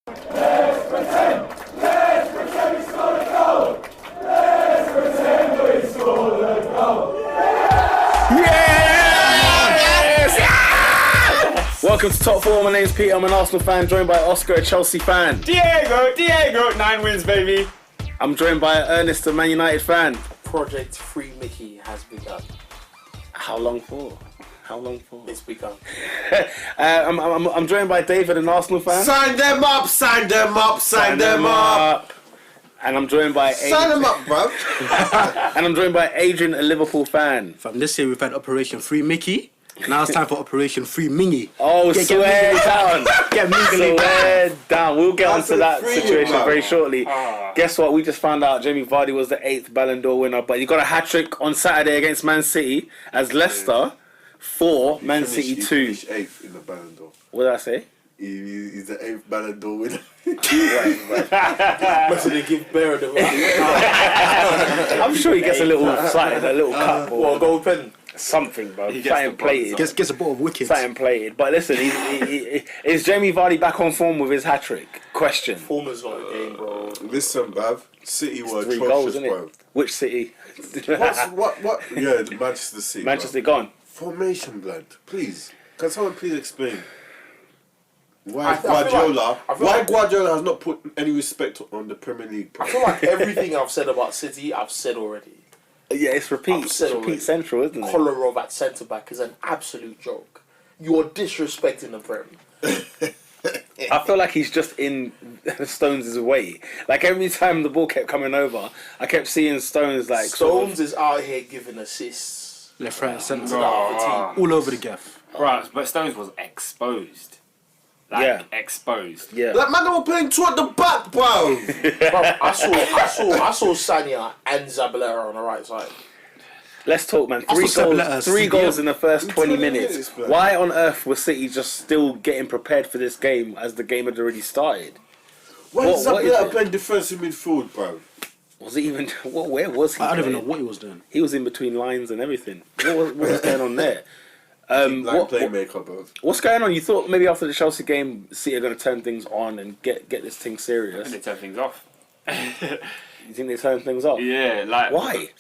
Let's pretend we scored a goal. Let's pretend we scored a goal. Yes! Yes! Welcome to Top 4. My name's Peter. I'm an Arsenal fan, joined by Oscar, a Chelsea fan. Diego, 9 wins, baby. I'm joined by Ernest, a Man United fan. Project Free Mickey has begun. How long for? It's begun. I'm joined by David, an Arsenal fan. Sign them up. And I'm joined by Sign them up, bro. And I'm joined by Adrian, a Liverpool fan. From this year we've had Operation Free Mickey. Now it's time for Operation Free Mingy. Oh, swear down. Get Mingly Swear down. We'll get onto that free, situation man. very shortly. Guess what? We just found out Jamie Vardy was the 8th Ballon d'Or winner, but he got a hat-trick on Saturday against Man City as Leicester 4, Man City 2. He finished 8th in the Ballon d'Or. What did I say? He's the 8th Ballon d'Or winner. Must they give Bear the I'm sure he gets a little something, a little cup or a gold pen. something, bro. He gets Something the plated. Gets a bottle of Wicked. Something plated. But listen, is Jamie Vardy back on form with his hat-trick? Question. Former's not a game, bro. Listen, bruv. City were 3 atrocious, goals, isn't bro. it? Which City? What? Yeah, the Manchester City. Manchester bro. gone. Formation blend, please. Can someone please explain I why feel like- Guardiola? I feel Why like- Guardiola has not put any respect on the Premier League? Bro? I feel like everything I've said about City, I've said already. Yeah, it's repeat. I've It's said repeat already. central, isn't it? Kolarov at centre back is an absolute joke. You're disrespecting the Prem. I feel like he's just in Stones' way. Like every time the ball kept coming over, I kept seeing Stones like Stones is out here giving assists Left, right, to centre. the other team. All over the gaff. Right, but Stones was exposed. Exposed. Yeah. Like man, they were playing two at the back, bro. Bro, I saw Sanya and Zabaleta on the right side. Let's talk, man. Also Sabaleta, Three CDM. goals in the first 20 20 minutes. minutes, bro. Why on earth was City just still getting prepared for this game as the game had already started? Why is What is Zabaleta it? playing defensive midfield, bro? Was it even? Where was he? I don't even know playing? what he was doing. He was in between lines and everything. What was going on there? Playmaker, bro. What's going on? You thought maybe after the Chelsea game, City are going to turn things on and get this thing serious. And they turn things off. You think they turn things off? Yeah, like Why?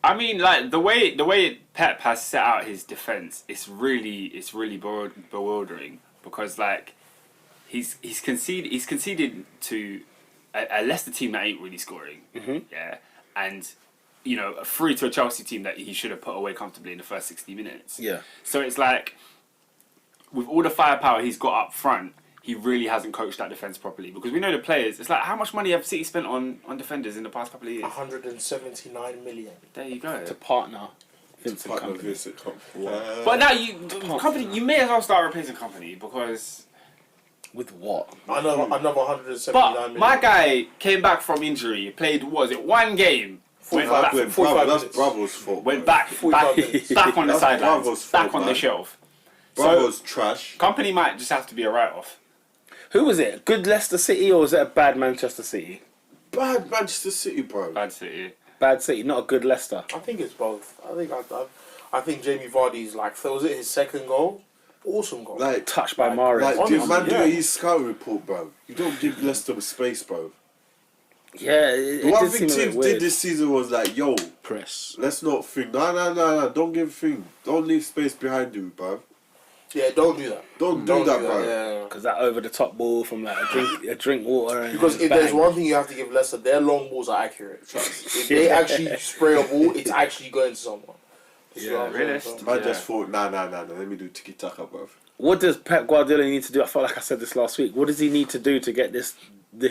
I mean, like the way Pep has set out his defense, it's really bewildering because like he's conceded to a Leicester team that ain't really scoring, yeah, and you know, free to a Chelsea team that he should have put away comfortably in the first 60 minutes. Yeah. So it's like with all the firepower he's got up front, he really hasn't coached that defence properly because we know the players. It's like how much money have City spent on defenders in the past couple of years? 179 million. There you go. To partner Vincent Partner Company. Vincent Kompany. But now you may as well start replacing company because. With what? Another 179 But million. my guy came back from injury, played one game, went 45 back, minutes. That's Bravo's fault. went bro. back 45 minutes. back on the That's sidelines, Bravo's back fault, on the man. shelf. Bravo's trash. Company might just have to be a write-off. Who was it? Good Leicester City or was it a bad Manchester City? Bad Manchester City, bro. Bad City. Bad City, not a good Leicester. I think it's both. I think Jamie Vardy's like, was it his second goal? Awesome goal. Like, Touched by Mahrez. like give honestly, man yeah. do his scout report, bro. You don't give Leicester space, bro. Yeah, it The one did thing seem a bit teams weird. did this season was like, yo, Press. let's not think. No. Don't give thing. Don't leave space behind you, bro. Yeah, don't do that. Don't do that, bro. Yeah. Because that over the top ball from like a drink water. And Because if bang. there's one thing you have to give Leicester, their long balls are accurate. Trust. If they actually spray a ball, it's actually going to someone. That's what I'm saying, realist. bro. Man just thought, nah. Let me do tiki taka, bro. What does Pep Guardiola need to do? I felt like I said this last week. What does he need to do to get this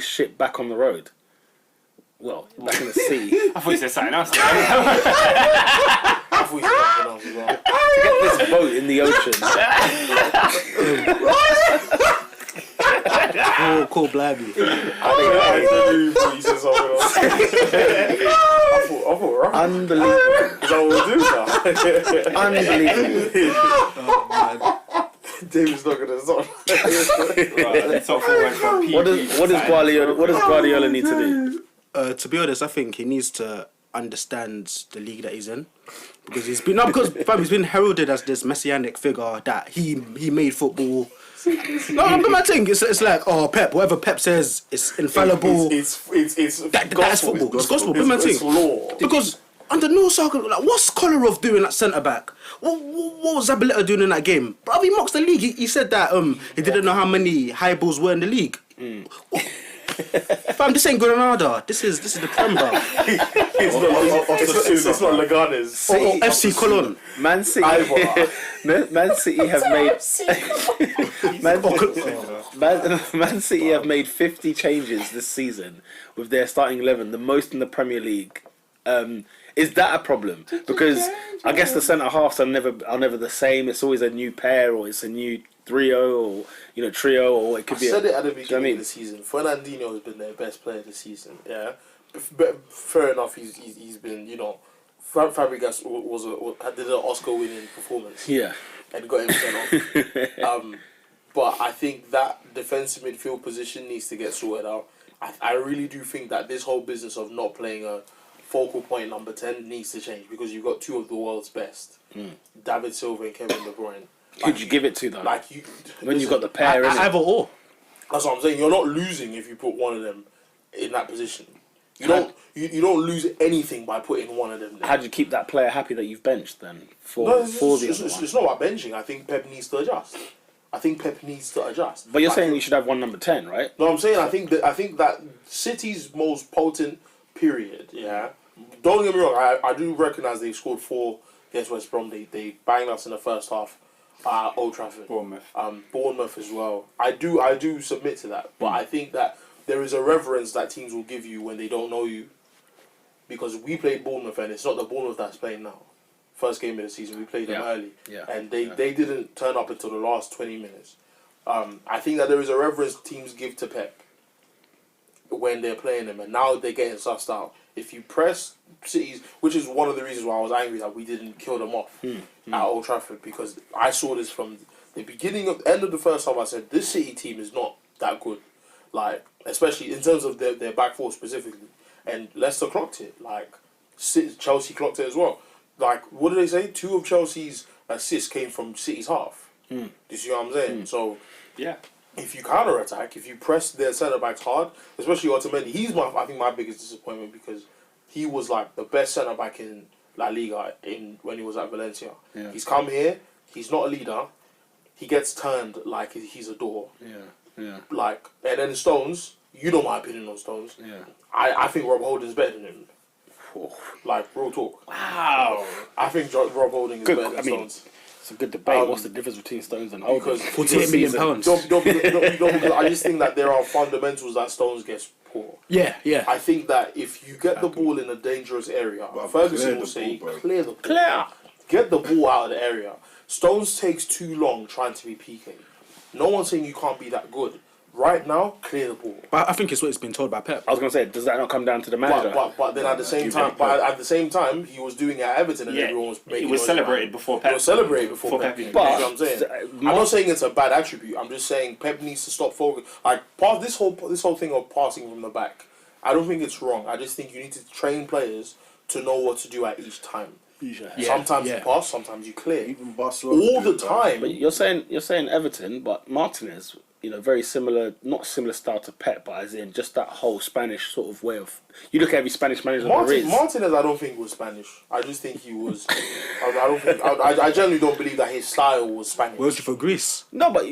shit back on the road? Well, back in the sea. I thought you said something else. I thought you said something else as well. To get this boat in the ocean. Oh, cool, blabby. I thought you said something else. I thought, right? Unbelievable. Is that what we'll do now? Unbelievable. David's not going to stop. Right, top four went from What does Guardiola need to do? To be honest, I think he needs to understand the league that he's in because he's been heralded as this messianic figure that he made football. No, but my thing, it's like, oh, Pep, whatever Pep says, it's infallible. It's That's football. It's gospel. But my It's thing, law. because under no circle, like, what's Kolarov doing at centre back? What was Zabaleta doing in that game? Bro, he mocks the league. He said that he didn't know how many high balls were in the league. Fam, this ain't Granada. This is the Prem, bro. It's not Leganes. Or FC Cologne. Man City, Man City have made Man City have made 50 changes this season with their starting 11, the most in the Premier League. Is that a problem? Because I guess the centre halves are never the same. It's always a new pair, or it's a new trio, or trio, or it could be. I said it at the beginning of the season. Fernandinho has been their best player this season. Yeah, but fair enough. He's been Fabregas did an Oscar-winning performance. Yeah, and got him sent off. But I think that defensive midfield position needs to get sorted out. I really do think that this whole business of not playing a focal point number 10 needs to change, because you've got two of the world's best, David Silva and Kevin De Bruyne. Who'd you give it to though? When you got the I pair, either or. That's what I'm saying. You're not losing if you put one of them in that position. You don't lose anything by putting one of them there. How do you keep that player happy that you've benched then It's not about benching. I think Pep needs to adjust. But you're saying you should have one number 10, right? No, I'm saying I think that City's most potent period. Yeah. Don't get me wrong. I do recognise they scored 4 against West Brom. They banged us in the first half. Old Trafford. Bournemouth as well. I do submit to that. But I think that there is a reverence that teams will give you when they don't know you. Because we played Bournemouth, and it's not the Bournemouth that's playing now. First game of the season, we played them early. Yeah. And they didn't turn up until the last 20 minutes. I think that there is a reverence teams give to Pep when they're playing them, and now they're getting sussed out. If you press Cities, which is one of the reasons why I was angry that we didn't kill them off at Old Trafford, because I saw this from the end of the first half. I said, this City team is not that good, like, especially in terms of their back four specifically. And Leicester clocked it, like Chelsea clocked it as well. Like, what did they say? 2 of Chelsea's assists came from City's half. Do you see what I'm saying? So, yeah. If you counter-attack, if you press their centre-backs hard, especially Otamendi, he's I think my biggest disappointment, because he was like the best centre-back in La Liga when he was at Valencia. Yeah. He's come here, he's not a leader, he gets turned like he's a door. Yeah. Like, and then Stones, you know my opinion on Stones. Yeah. I think Rob Holding's better than him. Like, real talk. Wow. I think Rob Holding is better than Stones. It's a good debate. What's the difference between Stones and Holding? Because £48 million. Don't, I just think that there are fundamentals that Stones gets poor. Yeah. I think that if you get the ball in a dangerous area, Ferguson will say, clear the ball. Clear. Get the ball out of the area. Stones takes too long trying to be PK. No one's saying you can't be that good. Right now, clear the ball. But I think it's what it's been told by Pep. I was going to say, does that not come down to the manager? But then at the same time, he was doing it at Everton, and everyone was making. He was celebrated before Pep. He was celebrated before Pep. You know what I'm saying? I'm not saying it's a bad attribute. I'm just saying Pep needs to stop focusing. Like, this whole thing of passing from the back, I don't think it's wrong. I just think you need to train players to know what to do at each time. Sometimes you pass, sometimes you clear. Even Barcelona all the time. But you're saying Everton, but Martinez, very similar, not similar style to Pep, but as in just that whole Spanish sort of way of. You look at every Spanish manager there is. Martinez, I don't think was Spanish. I just think he was. I generally don't believe that his style was Spanish. Was he for Greece? No, but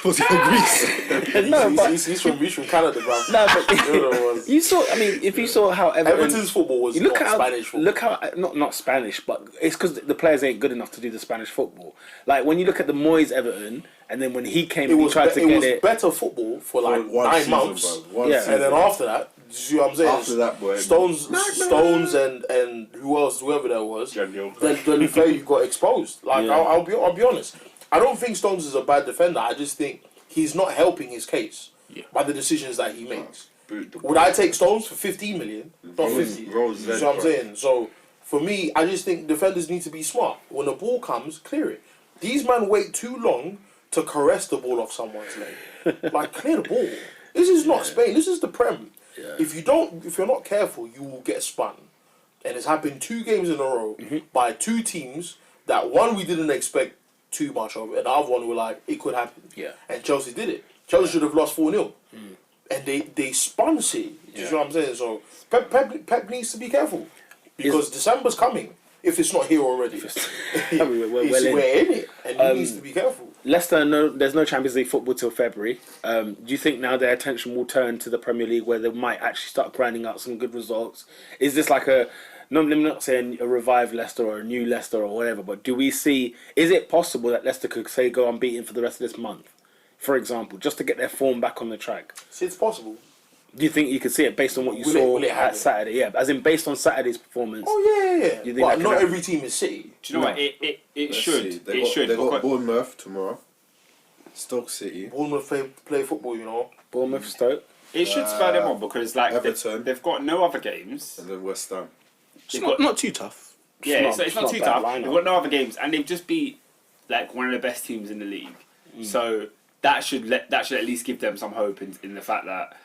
Was he for Greece? No, but he's from Canada, bro. No, but you saw. I mean, if you saw how Everton's football was not Spanish football. Look how not Spanish, but it's because the players ain't good enough to do the Spanish football. Like when you look at the Moyes Everton, and then when he came, he tried to get it. It was better football for like 9 months, and then after that, you see what I'm saying? After that, boy, Stones, and who else? Whoever there was, then you got exposed. Like I'll be honest. I don't think Stones is a bad defender. I just think he's not helping his case by the decisions that he makes. Would I take Stones for 15 million? Not 50. You know what I'm saying? So for me, I just think defenders need to be smart. When the ball comes, clear it. These men wait too long to caress the ball off someone's leg. Like, clear the ball. This is not Spain. This is the Prem. Yeah. If you're not careful, you will get spun. And it's happened 2 games in a row by 2 teams that, one, we didn't expect too much of it. And the other one were like, it could happen. Yeah. And Chelsea did it. Chelsea should have lost 4-0. And they spun City. Do you see what I'm saying? So Pep needs to be careful. Because December's coming. If it's not here already. We're in it. And he needs to be careful. Leicester, there's no Champions League football till February. Do you think now their attention will turn to the Premier League where they might actually start grinding out some good results? Is this like I'm not saying a revived Leicester or a new Leicester or whatever, but do we see, is it possible that Leicester could say go unbeaten for the rest of this month, for example, just to get their form back on the track? See, it's possible. Do you think you could see it based on what you saw at Saturday? Yeah, as in based on Saturday's performance. Oh yeah. You think But not every team is City. Do you know what? It should. It should. They got Bournemouth tomorrow. Stoke City. Bournemouth play football, you know. Bournemouth, Stoke. It should spur them on because like Everton. they've got no other games. And then West Ham. It's not too tough. Yeah, it's not too tough. lineup. They've got no other games, and they've just beat like one of the best teams in the league. So that should at least give them some hope in the fact that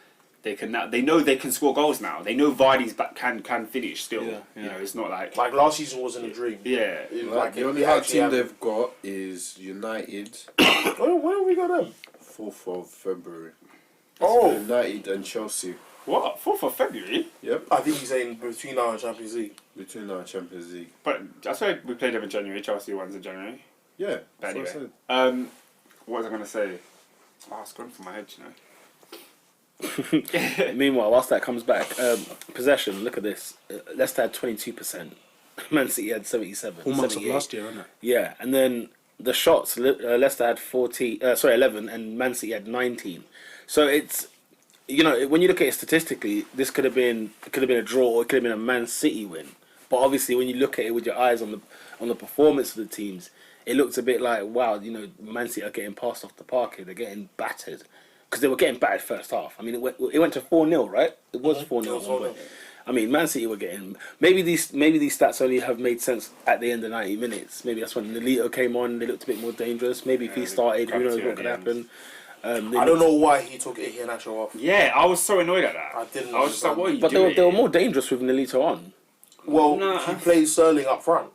they know they can score goals now. They know Vardy's back can finish still. Yeah. You know, it's not like last season wasn't a dream. yeah. The only hard team they've got is United. When have we got them? 4th of February. Oh, United and Chelsea. What 4th of February? Yep. I think he's saying between now and Champions League. Between now and Champions League. But that's why we played them in January. Chelsea one's in January. Yeah. But that's what I anyway, said. what was I gonna say? Oh, it's gone from my head, you know. Meanwhile, whilst that comes back, possession, look at this. Leicester had 22%. Man City had 77. All months of 78. last year, isn't it? Yeah, and then the shots, Leicester had 11, and Man City had 19. So it's, when you look at it statistically, this could have been a draw or it could have been a Man City win. But obviously, when you look at it with your eyes on the performance of the teams, it looks a bit like, wow, Man City are getting passed off the park here. They're getting battered. Because they were getting battered first half. I mean, it went to 4-0, right? It was 4-0. I mean, Man City were getting... Maybe these stats only have made sense at the end of 90 minutes. Maybe that's when Nolito came on, they looked a bit more dangerous. Maybe if he started, who knows what could happen. I don't know why he took Iheanacho off. Yeah, I was so annoyed at that. I didn't I was just like, what are you But doing? they were more dangerous with Nolito on. Well, he played Sterling up front.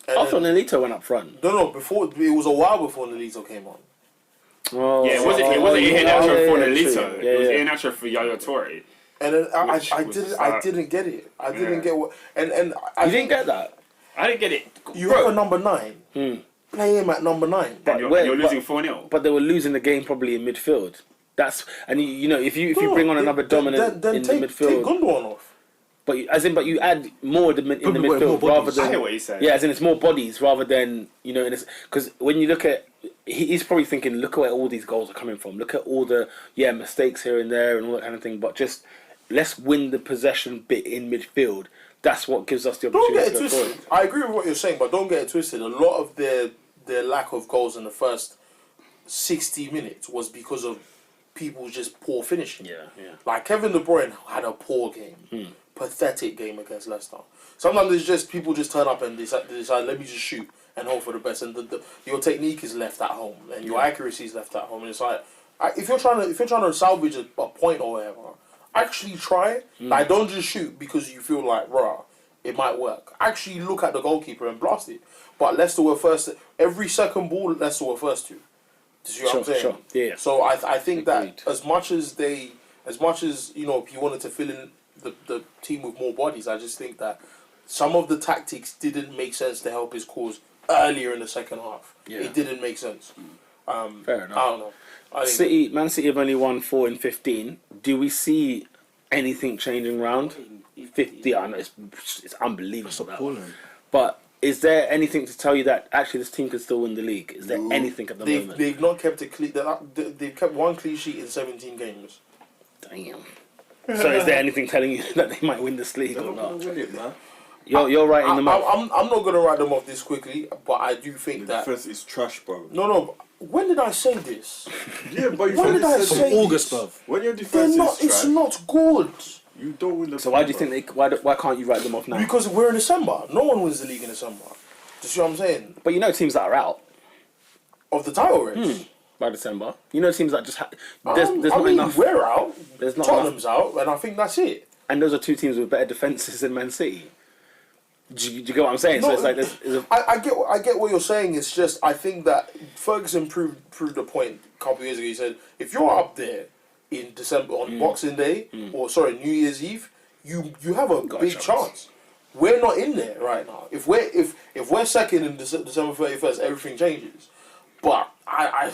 I thought Nolito went up front. No, before it was a while before Nolito came on. Oh, Yeah, it wasn't Iheanacho for Nolito. Yeah, It was yeah. Iheanacho for Yaya Toure. And then I was didn't get it. I didn't Yeah. get what. And You didn't get that? I didn't get it. You have a number 9. Play him at number 9. And you're losing 4-0. But they were losing the game probably in midfield. And if you bring on another dominant then in take the midfield, Gundogan off. but you add more in the more midfield bodies. rather than I hear what you're saying. yeah, as in it's more bodies rather than because when you look at he's probably thinking, look at where all these goals are coming from. Look at all the mistakes here and there and all that kind of thing. But just let's win the possession bit in midfield. That's what gives us the Don't opportunity. get it to go twisted. forward. I agree with what you're saying, but don't get it twisted. A lot of their lack of goals in the first 60 minutes was because of people's just poor finishing. Yeah. Like Kevin De Bruyne had a poor game, pathetic game against Leicester. Sometimes it's just people just turn up and decide let me just shoot and hope for the best, and your technique is left at home and your accuracy is left at home. And it's like if you're trying to salvage a point or whatever, actually try. Like don't just shoot because you feel like it might work. Actually look at the goalkeeper and blast it. But Leicester were first. Every second ball, Leicester were first to. Do you see what I'm saying? Sure. Yeah. So I think Agreed. that as much as if you wanted to fill in the team with more bodies, I just think that some of the tactics didn't make sense to help his cause earlier in the second half. Yeah. It didn't make sense. Fair enough. I don't know. I think Man City have only won 4 in 15. Do we see anything changing round? 50. I know it's unbelievable. Appalling. But is there anything to tell you that actually this team could still win the league? Is there anything at the moment? They've not kept a clean. They've kept one clean sheet in 17 games. Damn. So is there anything telling you that they might win this league They're or not not? going to win it, man. You're writing them up. I'm not going to write them off this quickly, but I do think The that. defense is trash, bro. No. When did I say this? Yeah, but When did I said say it. August, this? bruv. When your They're defense not. is trash, It's not good. you don't win the. So why do you think why can't you write them off now? Because we're in December. No one wins the league in December. Do you see what I'm saying? But teams that are out Of the title race. by December. Teams that just there's not enough. We're out. There's not Tottenham's out, and I think that's it. And those are two teams with better defenses than Man City. Do you get what I'm saying? So it's like this. I get what you're saying. It's just I think that Ferguson proved the point a couple of years ago. He said if you're up there in December on Boxing Day or New Year's Eve, you have a big chance. We're not in there right now. If we're second in December 31st, everything changes. But I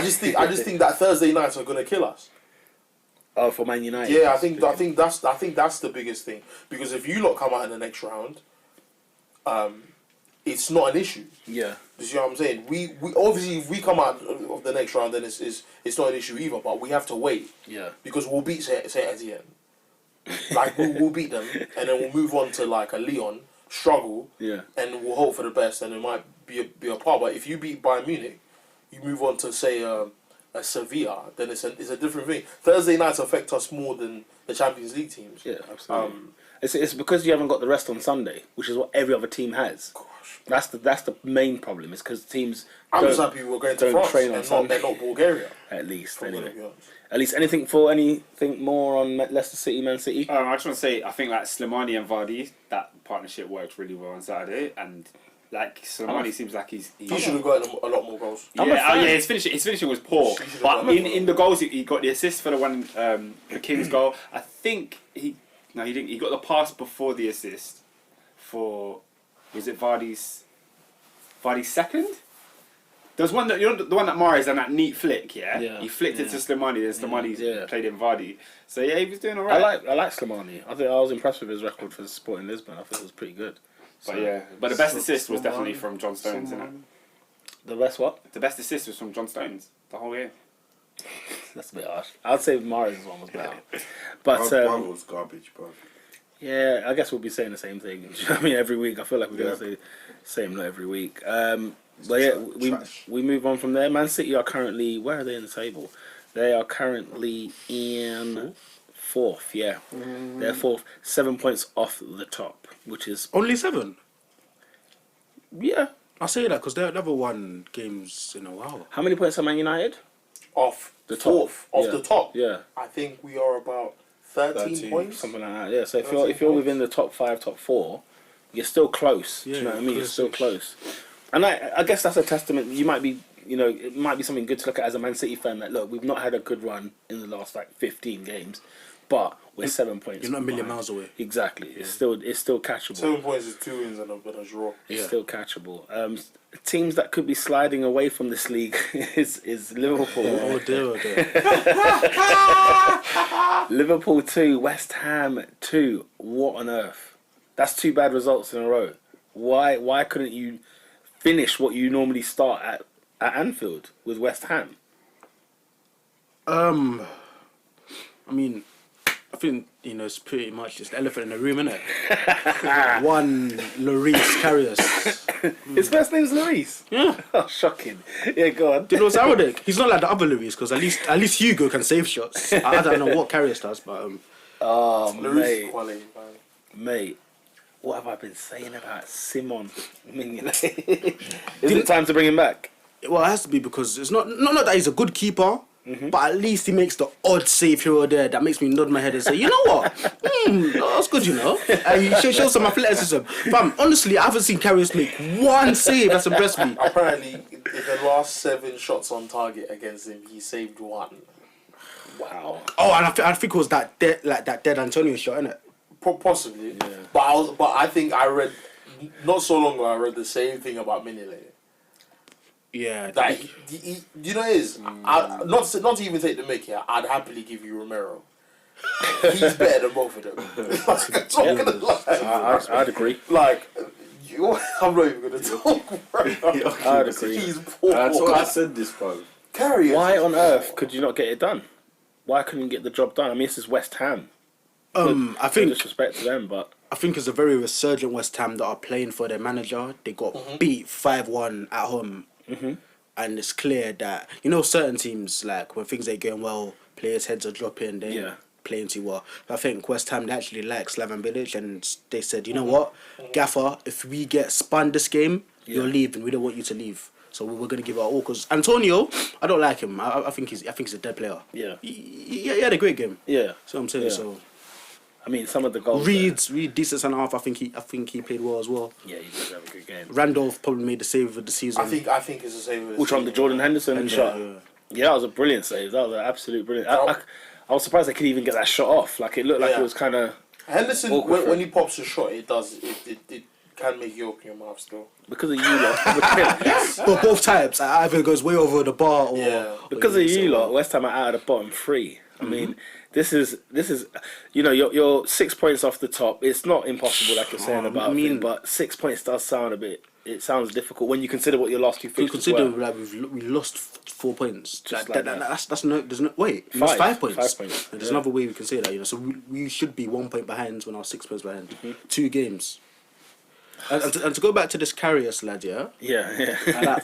just think that Thursday nights are gonna kill us. Oh, for Man United. Yeah, I think that's the biggest thing, because if you lot come out in the next round, it's not an issue. Yeah. You see what I'm saying? We obviously if we come out of the next round, then it's not an issue either. But we have to wait. Yeah. Because we'll beat Saint Etienne. Like we'll beat them, and then we'll move on to like a Lyon, struggle, and we'll hope for the best, and it might be a part. But if you beat Bayern Munich, you move on to say a Sevilla, then it's a different thing. Thursday nights affect us more than the Champions League teams. Yeah, absolutely. It's because you haven't got the rest on Sunday, which is what every other team has. Gosh. That's the main problem. Is because teams. I'm just happy we're going to France train on and Sunday. not Bulgaria. At least, anyway. At least anything more on Leicester City, Man City? I just want to say, I think like Slimani and Vardy, that partnership worked really well on Saturday, and like Slimani seems like he should have gotten a lot more goals. His finishing was poor, but in the goals he got the assist for the one, the King's goal. I think he didn't. He got the pass before the assist for, was it Vardy's second? There was one that the one that Mahrez and that neat flick, he flicked it to Slimani, then Slimani played in Vardy. So yeah, he was doing alright. I like Slimani. I was impressed with his record for Sporting Lisbon. I think it was pretty good. But the best assist was definitely from John Stones, isn't it? The best what? The best assist was from John Stones the whole game. That's a bit harsh. I'd say Mahrez's one was better. But mine was garbage, bro. Yeah, I guess we'll be saying the same thing. Do you know what I mean? Every week, I feel like we're gonna say the same not every week. But yeah, we move on from there. Man City are currently, where are they in the table? They are currently in fourth. Yeah, they're fourth, 7 points off the top, which is Only 7? yeah. I say that because they've never won games in a while. How many points are Man United? Off The fourth, top. off the top. Yeah, I think we are about 13 points. something like that. Yeah. So if you're within the top 5, top 4, you're still close. Yeah, do you know what I mean? You're close-ish. still close. And I guess that's a testament. You might be, it might be something good to look at as a Man City fan. That look, we've not had a good run in the last 15 games, but we're 7 points. You're not a million behind. miles away. Exactly. It's still catchable. 7 points is 2 wins and a draw. It's still catchable. Teams that could be sliding away from this league is Liverpool. Oh dear. Liverpool 2, West Ham 2. What on earth? That's 2 bad results in a row. Why couldn't you finish what you normally start at Anfield with West Ham? I mean, I think it's pretty much just the elephant in the room, isn't it? One Lloris Karius. His first name's Lloris. Yeah. Oh, shocking. Yeah, go on. Do you know what's ironic? He's not like the other Lloris because at least Hugo can save shots. I don't know what Karius does, but Oh, Lloris quality, man. mate. What have I been saying about Simon Mignolet? Is it time to bring him back? well, it has to be because it's not that he's a good keeper. Mm-hmm. But at least he makes the odd save here or there that makes me nod my head and say, you know what? That's good, And he shows some athleticism. Fam, honestly, I haven't seen Karius make one save that's impressed me. Apparently, in the last 7 shots on target against him, he saved 1. Wow. Oh, and I think it was that dead Antonio shot, innit? Possibly. Yeah. But I think I read, not so long ago, I read the same thing about Mignolet. Yeah. That he, you know what it is? Not to even take the mick here, I'd happily give you Romero. He's better than both of them. I'd agree. Like, I'm not even going to talk, bro. I'd agree. He's poor. That's why I said this, bro. Why on earth could you not get it done? Why couldn't you get the job done? I mean, this is West Ham. I think disrespect to them, but I think it's a very resurgent West Ham that are playing for their manager. They got beat 5-1 at home. Mm-hmm. And it's clear that certain teams, like when things ain't going well, players' heads are dropping, they're playing too well. I think West Ham, they actually like Slaven Bilic, and they said, you know what, Gaffer, if we get spun this game, you're leaving. We don't want you to leave, so we're going to give our all. Because Antonio, I don't like him. I think he's a dead player. Yeah. He had a great game. Yeah. So I'm saying so. I mean, some of the goals. Reed decent centre half. I think he played well as well. Yeah, he did have a good game. Randolph probably made the save of the season. I think it's the same. With Which one? The Jordan Henderson shot. Yeah, that was a brilliant save. That was an absolute brilliant. I was surprised they could even get that shot off. Like it looked like it was kind of. Henderson, when he pops a shot, it can make you open your mouth still. Because of you lot. But both types, either it goes way over the bar or. Yeah. Because of you lot, West Ham are out of the bottom three. I mean, this is, you know, you're 6 points off the top. It's not impossible, like you're saying about it, but 6 points does sound a bit. It sounds difficult when you consider what your last two fixtures were. Like we lost 4 points. Just like that. That's no. There's no. Wait, we lost 5 points. 5 points. There's another way we can say that. You know, so we should be 1 point behind when I was 6 points behind. 2 games. And to go back to this Karius lad, yeah. Like,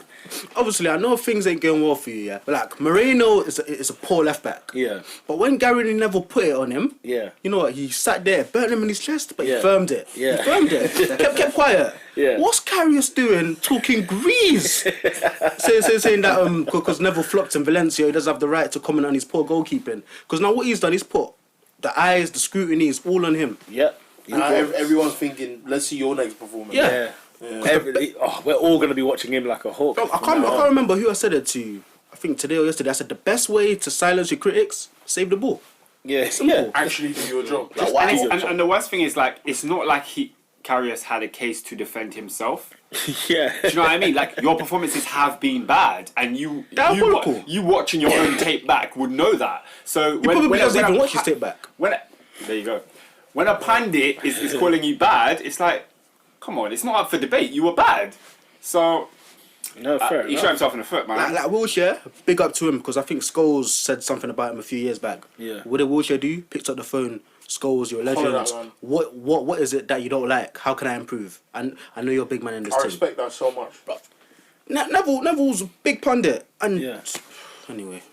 obviously, I know things ain't going well for you, yeah. But like Moreno is a poor left back. Yeah. But when Gary Neville put it on him, Yeah. you know what? He sat there, burnt him in his chest, but Yeah. he firmed it. Yeah. He firmed it. kept quiet. Yeah. What's Karius doing? Talking Greece. saying that because Neville flopped in Valencia, he doesn't have the right to comment on his poor goalkeeping. Because now what he's done, he's put the eyes, the scrutiny is all on him. Yep. Everyone's thinking, let's see your next performance. Yeah. We're all going to be watching him like a hawk. I can't remember who I said it to. I think today or yesterday. I said the best way to silence your critics, save the ball. Yeah. Simple. Actually do your job. And the worst thing is, like, it's not like Karius had a case to defend himself. Yeah. Do you know what I mean? Like, your performances have been bad, and you watching your own tape back would know that. So He probably doesn't even watch his tape back. There you go. When a pundit is calling you bad, it's like, come on, it's not up for debate. You were bad. So No, fair he enough. shot himself in the foot, man. Like Wilshere, big up to him because I think Scholes said something about him a few years back. Yeah. What did Wilshere do? Picked up the phone. Scholes, you're a legend. that man. What is it that you don't like? How can I improve? And I know you're a big man in this I team. respect that so much. Neville's a big pundit, and anyway,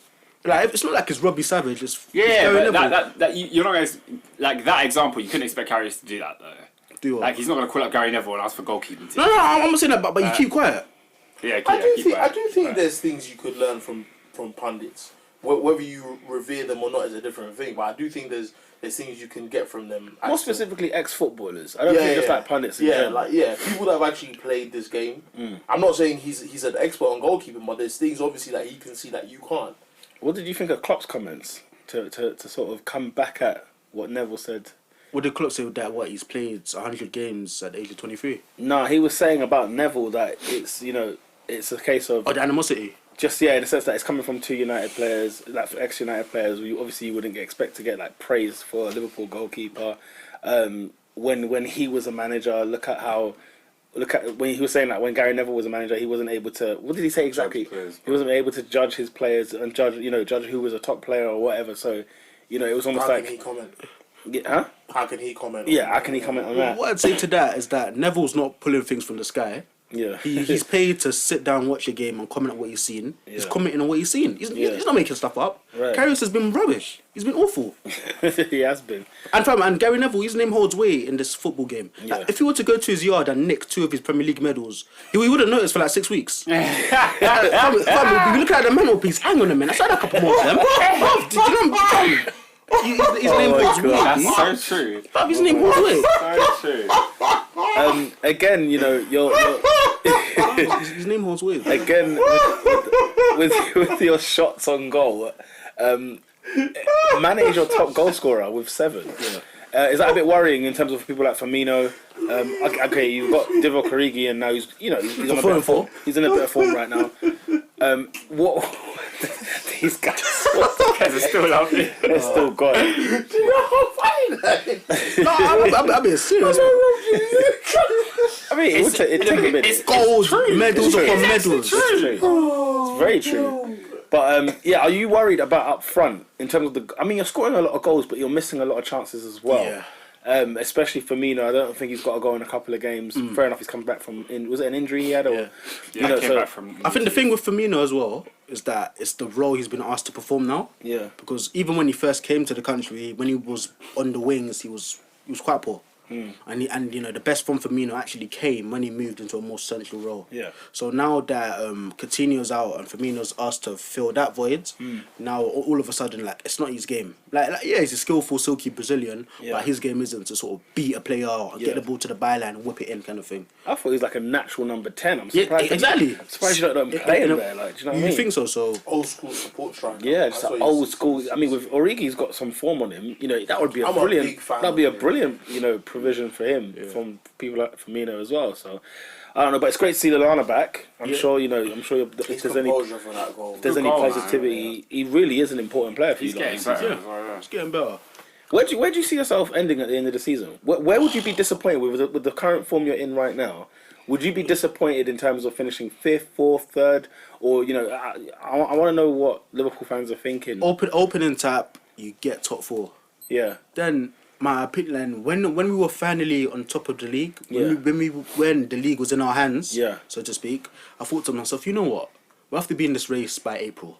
like it's not like it's Robbie Savage. It's Gary Neville. You're not going to like that example. You couldn't expect Karius to do that though. Do what? Like he's not going to call up Gary Neville and ask for goalkeeping. No, I'm not saying that, but you keep quiet. Yeah, I do think there's things you could learn from pundits. Whether you revere them or not is a different thing. But I do think there's things you can get from them. More specifically, ex-footballers. I don't think just like pundits. People that have actually played this game. I'm not saying he's an expert on goalkeeping, but there's things obviously that he can see that you can't. What did you think of Klopp's comments to sort of come back at what Neville said? What did Klopp say with that? What, he's played 100 games at the age of 23? No, he was saying about Neville that it's it's a case of the animosity. Just in the sense that it's coming from 2 United players, like for ex-United players. You wouldn't expect to get like praise for a Liverpool goalkeeper. When he was a manager, look at when he was saying that when Gary Neville was a manager, he wasn't able to. What did he say exactly? He wasn't able to judge his players and judge who was a top player or whatever. So, it was almost How can he comment? Huh? How can he comment? Yeah, how can he comment on that? What I'd say to that is that Neville's not pulling things from the sky. Yeah. He's paid to sit down, watch a game, and comment on what he's seen. Yeah. He's commenting on what he's seen. He's not making stuff up. Right. Karius has been rubbish. He's been awful. He has been. And Gary Neville, his name holds weight in this football game. Yeah. Like, if he were to go to his yard and nick 2 of his Premier League medals, he wouldn't notice for like 6 weeks. We'll be looking at the mantelpiece. Hang on a minute, I saw a couple more of them. Did you know? His name holds weight. That's so true. His name holds weight. So true. Again, you're his name holds weight. Again, with your shots on goal, Mane is your top goal scorer with 7. Yeah. Is that a bit worrying in terms of people like Firmino? Okay, you've got Divock Origi, and now he's on a bit of form. He's in a bit of form right now. What these guys are still lovely. They're still gone. Do you know how funny that is? No, I'm being serious. I mean, it take a bit. It's gold, medals upon medals. It's very true. But are you worried about up front in terms of the? I mean, you're scoring a lot of goals, but you're missing a lot of chances as well. Yeah. Especially Firmino, I don't think he's got to go in a couple of games. Fair enough, he's coming back from. Was it an injury he had? Or, back from. I think the thing with Firmino as well is that it's the role he's been asked to perform now. Yeah. Because even when he first came to the country, when he was on the wings, he was quite poor. and the best from Firmino actually came when he moved into a more central role. Yeah. So now that Coutinho's out and Firmino's asked to fill that void, now all of a sudden like it's not his game. Like yeah, he's a skillful, silky Brazilian, but his game isn't to sort of beat a player, get the ball to the byline, and whip it in kind of thing. I thought he was like a natural number 10. I'm surprised. Exactly. I'm surprised you don't play him there. Like, do you know what I mean? You think so? So Old school support striker. Yeah, just like old school. I mean, with Origi's got some form on him. That would be a I'm a brilliant. big fan That'd be a of him. brilliant, provision for him from people like Firmino as well. So I don't know, but it's great to see Lallana back. I'm sure. I'm sure if His there's any composure for that goal. if there's Good any goal, man, positivity, he really is an important player for He's you getting guys. better. yeah, it's getting better. Where do you see yourself ending at the end of the season? Where would you be disappointed with the current form you're in right now? Would you be disappointed in terms of finishing 5th, 4th, 3rd, or I want to know what Liverpool fans are thinking. Opening tap, you get top 4. Yeah, Then my opinion, when we were finally on top of the league, when the league was in our hands, so to speak, I thought to myself, you know what, we have to be in this race by April.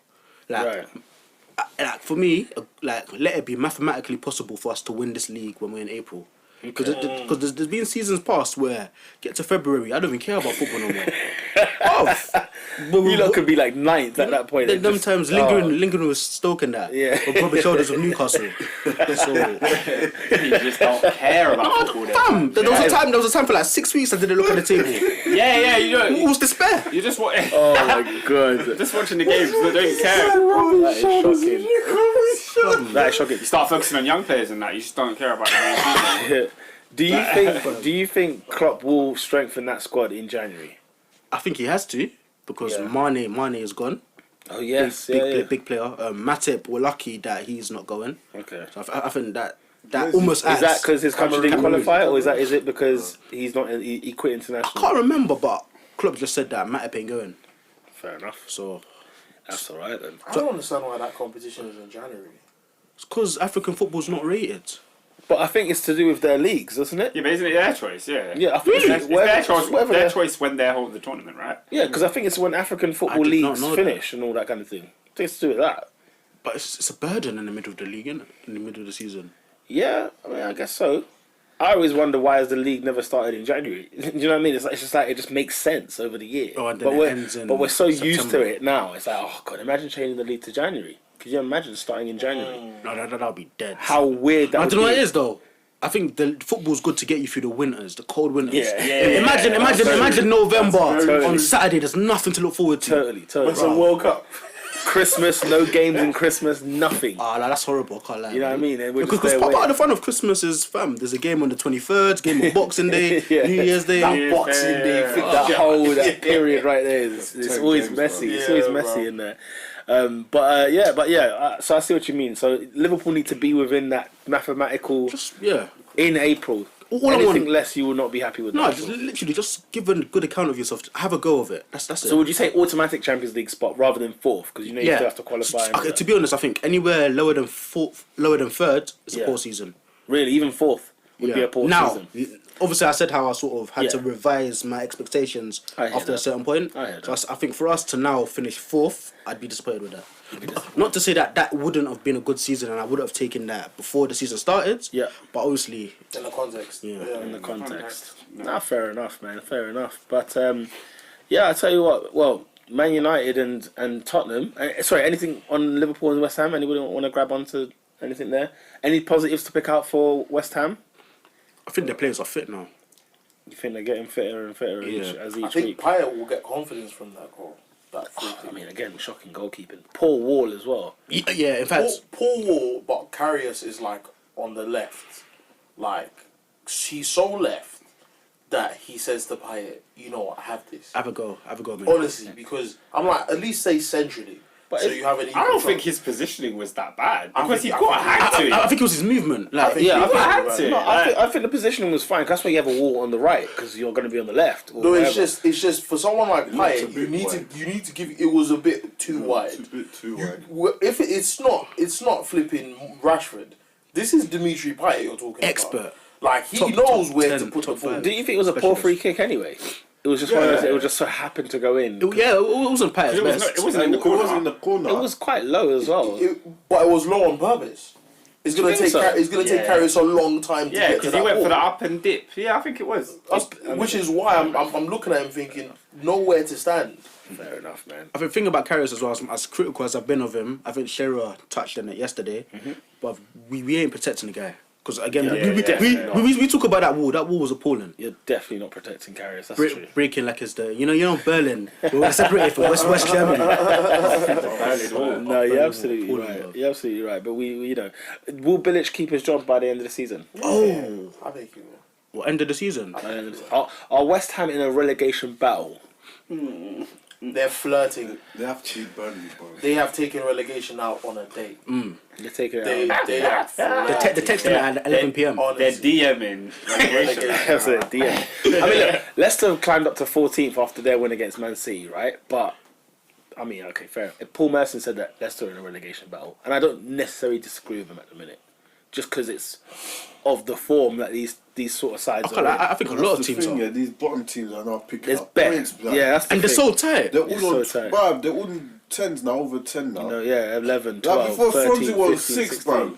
Like for me, like let it be mathematically possible for us to win this league when we're in April. Because there's been seasons past where get to February, I don't even care about football no more. You lot could be like 9th at that point. Them times lingering with Stoke and that. Yeah. Or rubber shoulders of Newcastle. So You just don't care about football. fam, there was a time for like 6 weeks I didn't look at the table. Yeah, you What don't. was despair? You just Oh my god, just watching the games. You don't even care. that is shocking. That is shocking. You start focusing on young players and that. You just don't care about the Do you think Klopp will strengthen that squad in January? I think he has to because Mane is gone. Oh yes, Big player. Matip, we're lucky that he's not going. Okay. So I think that almost adds. Is that because his country didn't Cameroon. qualify, or is it because he's not? He quit international. I can't remember, but Klopp just said that Matip ain't going. Fair enough. So That's all right then. I don't understand why that competition is in January. it's because African football's not rated. But I think it's to do with their leagues, isn't it? Yeah, but isn't it their choice? Yeah. Yeah, I think It's their choice when they hold the tournament, right? Yeah, because I think it's when African football did not leagues know finish and all that kind of thing. I think it's to do with that. But it's a burden in the middle of the league, isn't it? In the middle of the season. Yeah, I mean, I guess so. I always wonder why has the league never started in January. Do you know what I mean? It's just like it just makes sense over the year. Oh, and then it ends in we're so used to September. it now. It's like, oh god, imagine changing the league to January. Could you imagine starting in January? No, that'll be dead. How weird that I would don't know be. what it is though. I think the football's good to get you through the winters, the cold winters. Yeah. Imagine November Totally. on Saturday. There's nothing to look forward to. Totally. It's a World Cup. Christmas, no games in Christmas, nothing. Ah, that's horrible. I can't lie. You know what I mean? And we're just Because there part of waiting. the fun of Christmas is, fam, there's a game on the 23rd, game on Boxing Day, Yeah. New Year's Day. That Boxing Day. That period right there is it's always games, messy. bro. It's always Yeah, messy bro. in there. So I see what you mean. So Liverpool need to be within that mathematical Yeah. in April. All I Anything want- less, you will not be happy with. No, that. just give a good account of yourself. Have a go of it. That's it. So would you say automatic Champions League spot rather than 4th? Because you still have to qualify. Okay, to be honest, I think anywhere lower than 3rd is a Yeah. poor season. Really, even 4th would be a poor now, season. obviously, I said how I sort of had to Yeah. revise my expectations I hear after a that. certain point. I hear So that. I think for us to now finish 4th, I'd be disappointed with that. Not to say that wouldn't have been a good season and I would have taken that before the season started. Yeah. But obviously, In the context. Yeah. In the context. No. Nah, fair enough, man. Fair enough. But I tell you what. Well, Man United and Tottenham. Sorry, anything on Liverpool and West Ham? Anybody want to grab onto anything there? Any positives to pick out for West Ham? I think the players are fit now. You think they're getting fitter and fitter Yeah. as I each think week? Payet will get confidence from that goal. That free I kick. mean, again, shocking goalkeeping. Paul Wall as well. Yeah, in fact, Paul Wall, but Karius is like on the left. Like, he's so left that he says to Payet, you know what, have this. have a go, man. Honestly, because I'm like, at least say centrally. But So if- you have an I don't equal think shot. his positioning was that bad I because think- he I got think- had to. I think it was his movement. Like, think- Yeah, I think, had to. no, I think the positioning was fine. That's why you have a wall on the right because you're going to be on the left. Or No, whatever. it's just for someone like looks a Payet, bit wide. you need to give. It was a bit too wide. It's a bit too You- wide. If it's not flipping Rashford. This is Dimitri Payet you're talking Expert. about. Like he Top- knows top where 10, to put the top ball. five. Do you think it was a poor free kick anyway? It was just one of those. It was just so happened to go in. Yeah, it wasn't Payet's It was best. not- it wasn't in the It corner. was in the corner. It was quite low as well. But it was low on purpose. It's gonna think so? take Karius a long time to Yeah, get to because that he went ball. for the up and dip. Yeah, I think it was. Which is why I'm looking at him thinking nowhere to stand. Fair enough, man. I think the thing about Karius as well, as critical as I've been of him, I think Shearer touched on it yesterday, but we ain't protecting the guy. Because again, we talk about that wall. That wall was appalling. You're definitely not protecting Karius. That's true. Breaking like it's the you know Berlin. We were separated from West Germany. No, you're absolutely right. You're absolutely right. But we you know, will Bilic keep his job by the end of the season? Oh, I think he will. what end of the season? Are West Ham in a relegation battle? They're flirting. They have to beat Burnley, bro. They have taken relegation out on a date. They're taking They it out. are The texting at 11 p.m. They're DMing. That's it, DM. I mean, look, Leicester climbed up to 14th after their win against Man City, right? But I mean, okay, fair. Paul Merson said that Leicester are in a relegation battle, and I don't necessarily disagree with him at the minute, just because it's of the form that these sort of sides are in. I think a lot of That's the teams thing, are. yeah, these bottom teams are now picking There's up better. points, blood. Yeah, that's the And they're thing. so tight. They're It's all on, so tight. bruv, they're all in 10s now, over 10 now. You know, yeah, 11, 12, Like before 13, Swansea was 15, 6, 16. bro.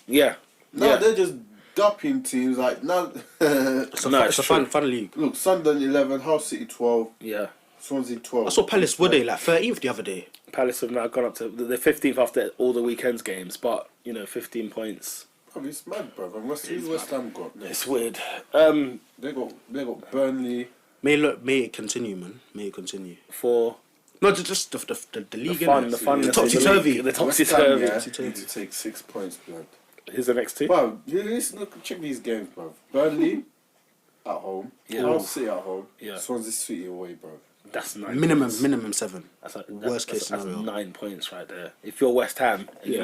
Yeah. Now yeah. they're just dumping teams like now. It's a, No, it's a it's fun league. Look, Sunderland 11, Hull City 12, Yeah. Swansea 12. I saw Palace, were they like 13th the other day? Palace have now gone up to the 15th after all the weekend's games, but, you know, 15 points. Bro, it's mad, bro. And West Ham got It's weird. they got Burnley. May it continue, man. May it continue. For No, just the league. the fun, innit? the fun, the topsy-turvy. The West Ham, topsy-turvy. yeah, need to take 6 points, blood. Here's the next two. Bro, look, check these games, bro. Burnley at home, Yeah. Hull City at home, Yeah. Swansea City away, bro. That's 9 Minimum points. 7. That's like, Worst case that's scenario. 9 points right there. If you're West Ham and you're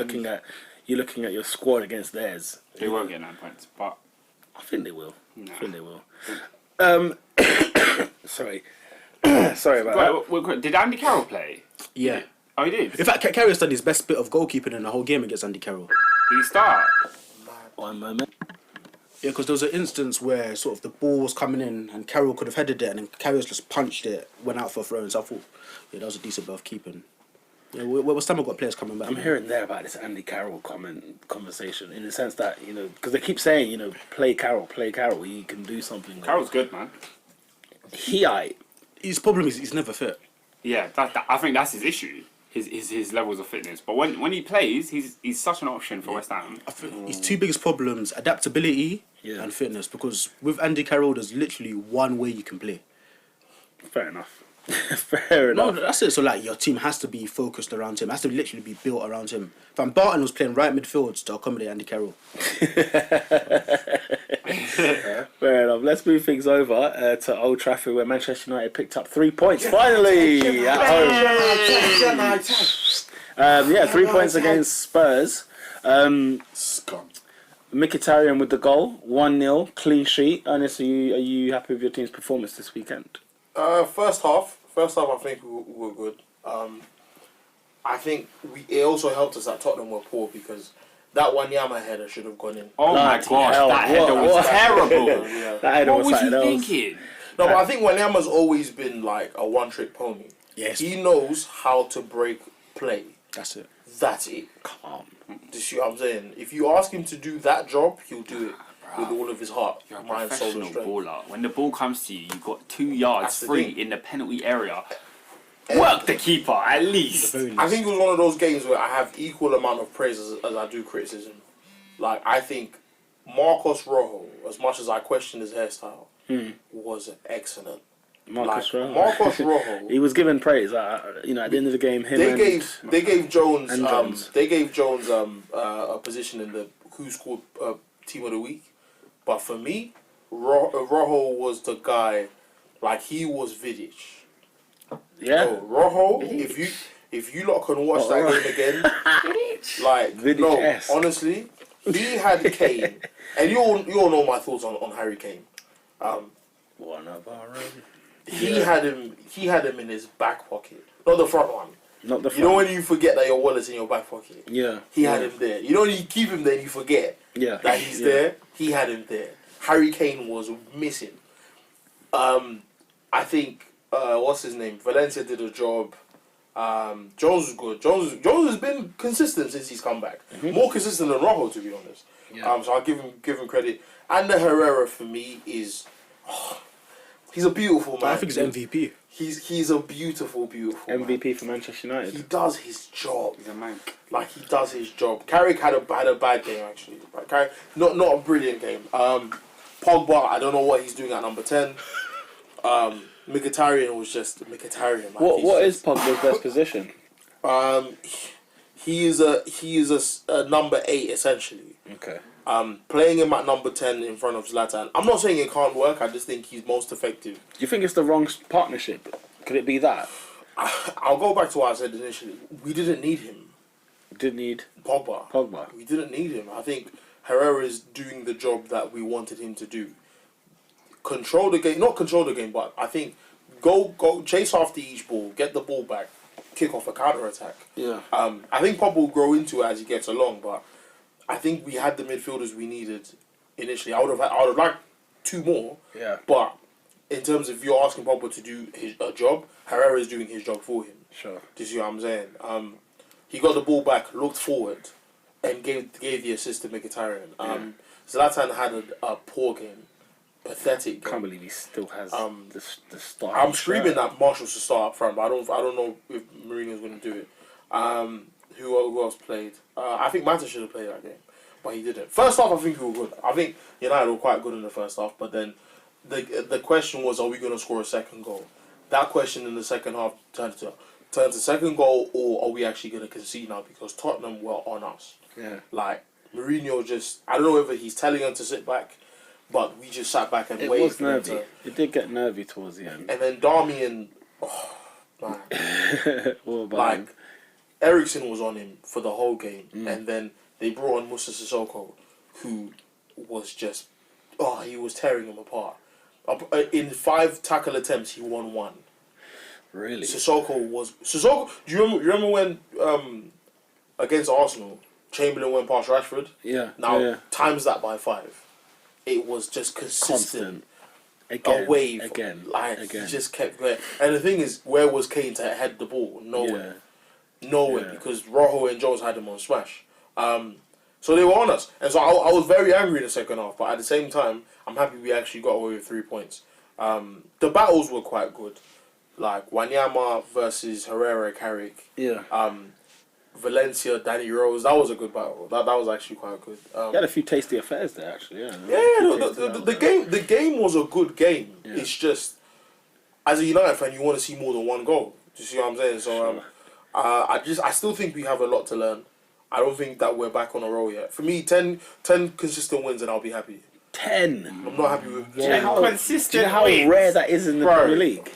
looking at your squad against theirs, They won't get 9 points, but I think they will. Nah. I think they will. Sorry. Sorry about that. Wait, did Andy Carroll play? Yeah. Oh, he did. In fact, Carrier's done his best bit of goalkeeping in the whole game against Andy Carroll. Did he start? One moment. Yeah, because there was an instance where sort of the ball was coming in and Carroll could have headed it and then Carrier's just punched it, went out for a throw, and so I thought, yeah, that was a decent bit of keeping. Yeah, West Ham have got players coming back. I'm hearing there about this Andy Carroll conversation in the sense that, you know, because they keep saying, you know, play Carroll, he can do something. Carroll's good, man. His problem is he's never fit. Yeah, I think that's his issue. His levels of fitness. But when he plays, he's such an option for West Ham. I think his two biggest problems, adaptability and fitness, because with Andy Carroll, there's literally one way you can play. Fair enough. Fair No, enough. that's it. So, like, your team has to be focused around him. It has to literally be built around him. Van Barton was playing right midfield to accommodate Andy Carroll. Fair enough. Let's move things over to Old Trafford, where Manchester United picked up 3 points finally at home. 3 points against Spurs. Scum. Mkhitaryan with the goal, 1-0, clean sheet. Ernest, are you happy with your team's performance this weekend? First half, I think we were good. I think it also helped us that Tottenham were poor because that Wanyama header should have gone in. Oh my Bloody gosh, hell, that header what- was terrible. Yeah. That header What was was he something else. thinking? No, but I think Wanyama's always been like a one-trick pony. Yes. He knows how to break play. That's it. That's it. Calm. Do you see what I'm saying? If you ask him to do that job, he'll do it with all of his heart, You're a mind, soul, and professional strength. baller. When the ball comes to you, you've got 2 yards That's the free thing. in the penalty area. Work the keeper, at least. I think it was one of those games where I have equal amount of praise as I do criticism. Like, I think Marcos Rojo, as much as I question his hairstyle, was excellent. Marcus Rojo. Marcos Rojo. He was given praise. You know, at the end of the game, him They gave Jones and Jones. a position in the who scored team of the week, but for me, Rojo was the guy. Like, he was Vidic. Yeah. No, Rojo, if you lot can watch that game again, like, Vidic-esque. no, honestly, he had Kane, and you all know my thoughts on Harry Kane. One of our own. He had him in his back pocket, not the front one. Not the front. You know when you forget that your wallet's in your back pocket? Yeah. He had him there. You know when you keep him there and you forget that he's there? He had him there. Harry Kane was missing. I think, what's his name? Valencia did a job. Jones was good. Jones has been consistent since he's come back. More consistent than Rojo, to be honest. Yeah. So I'll give him credit. And the Herrera for me is, he's a beautiful man. I think it's MVP. He's a beautiful MVP man. for Manchester United. He does his job. He's a mank. Like, he does his job. Carrick had a bad game, actually. Like, Carrick, not a brilliant game. Pogba, I don't know what he's doing at number 10. Mkhitaryan was just Mkhitaryan. Man. What is Pogba's best position? He is a number 8 essentially. Okay. Playing him at number 10 in front of Zlatan. I'm not saying it can't work. I just think he's most effective. Do you think it's the wrong partnership? Could it be that? I'll go back to what I said initially. We didn't need him. Didn't need Pogba. We didn't need him. I think Herrera is doing the job that we wanted him to do. Control the game, not control the game, but I think go chase after each ball, get the ball back, kick off a counter attack. Yeah. I think Pogba will grow into it as he gets along, but I think we had the midfielders we needed initially. I would have liked 2 more. Yeah. But in terms of you're asking Pogba to do a job, Herrera is doing his job for him. Sure. Do you see what I'm saying? He got the ball back, looked forward, and gave the assist to Mkhitaryan. Zlatan had a poor game. Pathetic game. Can't believe he still has the start. I'm screaming that Marshall should start up front, but I don't know if Mourinho's going to do it. Who else played? I think Mata should have played that game, but he didn't. First half, I think we were good. I think United were quite good in the first half, but then the question was, are we going to score a second goal? That question in the second half turned to second goal, or are we actually going to concede now because Tottenham were on us? Yeah. Like, Mourinho just, I don't know whether he's telling them to sit back, but we just sat back and It waited was for them nervy. to. It did get nervy towards the end. And then Darmian, oh, man. What about Like, him? Ericsson was on him for the whole game, and then they brought on Musa Sissoko, who was just, he was tearing him apart. In 5 tackle attempts, he won 1. Really? Sissoko. Do you remember when against Arsenal, Chamberlain went past Rashford? Yeah. Now times that by 5. It was just consistent. Again. A wave. Again. He just kept going. And the thing is, where was Kane to head the ball? Nowhere. Nowhere, because Rojo and Jones had him on smash. So they were on us. And so I was very angry in the second half, but at the same time, I'm happy we actually got away with 3 points. The battles were quite good. Like Wanyama versus Herrera, Carrick. Yeah. Valencia, Danny Rose. That was a good battle. That was actually quite good. He had a few tasty affairs there, actually. Yeah. The game was a good game. Yeah. It's just, as a United fan, you want to see more than 1 goal. Do you see what I'm saying? So I still think we have a lot to learn. I don't think that we're back on a roll yet. For me, 10 consistent wins and I'll be happy. 10. I'm not happy with. Do you know how rare that is in the Premier League?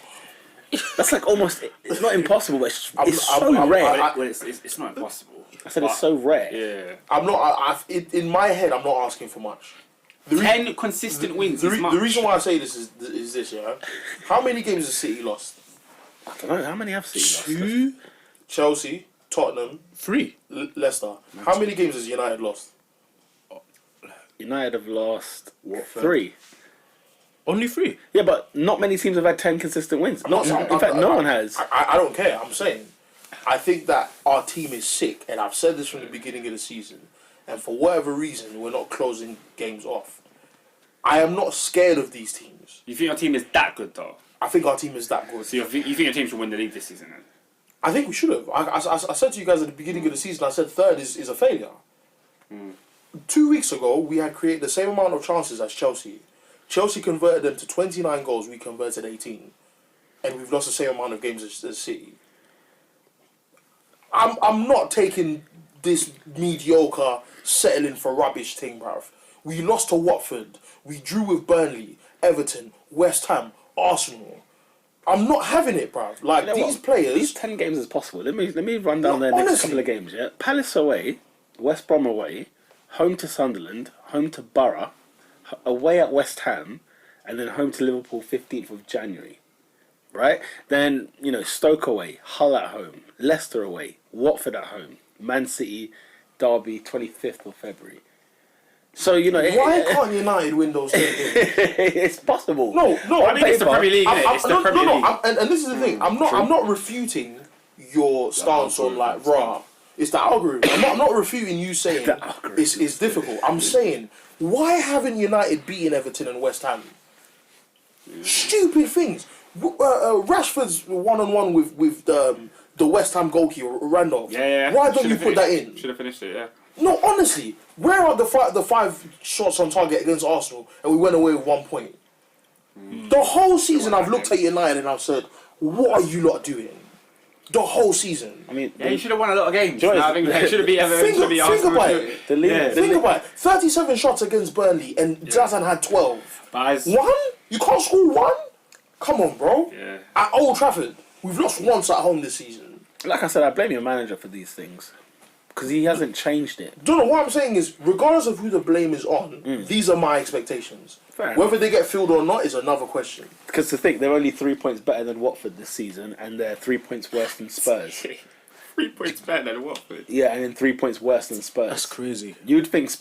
That's like almost. It's not impossible, but it's so rare. It's not impossible. I said it's so rare. Yeah. I'm not. In my head, I'm not asking for much. 10 consistent wins. The reason why I say this is this, yeah. How many games has City lost? I don't know. How many have City lost? 2, Chelsea, Tottenham, 3. Leicester. How many games has United lost? United have lost 3. Only 3. Yeah, but not many teams have had 10 consistent wins. In fact, no one has. I don't care. I'm saying, I think that our team is sick, and I've said this from the beginning of the season. And for whatever reason, we're not closing games off. I am not scared of these teams. You think our team is that good, though? I think our team is that good. So you think your team should win the league this season, then? I think we should have. I said to you guys at the beginning of the season, I said 3rd is a failure. 2 weeks ago, we had created the same amount of chances as Chelsea. Chelsea converted them to 29 goals, we converted 18. And we've lost the same amount of games as City. I'm not taking this mediocre, settling for rubbish thing, bruv. We lost to Watford. We drew with Burnley, Everton, West Ham, Arsenal. I'm not having it, bruv. Like, You know these what? players... These 10 games is possible. Let me run down their next honestly. couple of games, yeah? Palace away, West Brom away, home to Sunderland, home to Borough, away at West Ham, and then home to Liverpool 15th of January. Right? Then, Stoke away, Hull at home, Leicester away, Watford at home, Man City, Derby 25th of February. So, Why can't United win those 10 games? it's possible. No, I mean, it's the Premier League, innit? It's the Premier League. And this is the thing. I'm not refuting your stance on like raw. It's the algorithm. I'm not refuting you saying it's difficult. I'm saying why haven't United beaten Everton and West Ham? Stupid things. Rashford's 1-on-1 with the West Ham goalkeeper Randolph. Yeah. Why don't you put that in? Should have finished it. Yeah. No, honestly, where are the five shots on target against Arsenal and we went away with 1 point? The whole season I've looked at United and I've said, what are you lot doing? The whole season. I mean, Yeah, you should have won a lot of games. Joyce, I think they should have beat Everton. Think about it. Think about it. 37 shots against Burnley and Zlatan had 12. One? You can't score one? Come on, bro. Yeah. At Old Trafford, we've lost once at home this season. like I said, I blame your manager for these things because he hasn't changed it. Don't know what I'm saying is, regardless of who the blame is on, these are my expectations. Fair Whether they get filled or not is another question. Because to think they're only 3 points better than Watford this season, and they're 3 points worse than Spurs. 3 points better than Watford. Yeah, and then 3 points worse than Spurs. That's crazy. You'd think,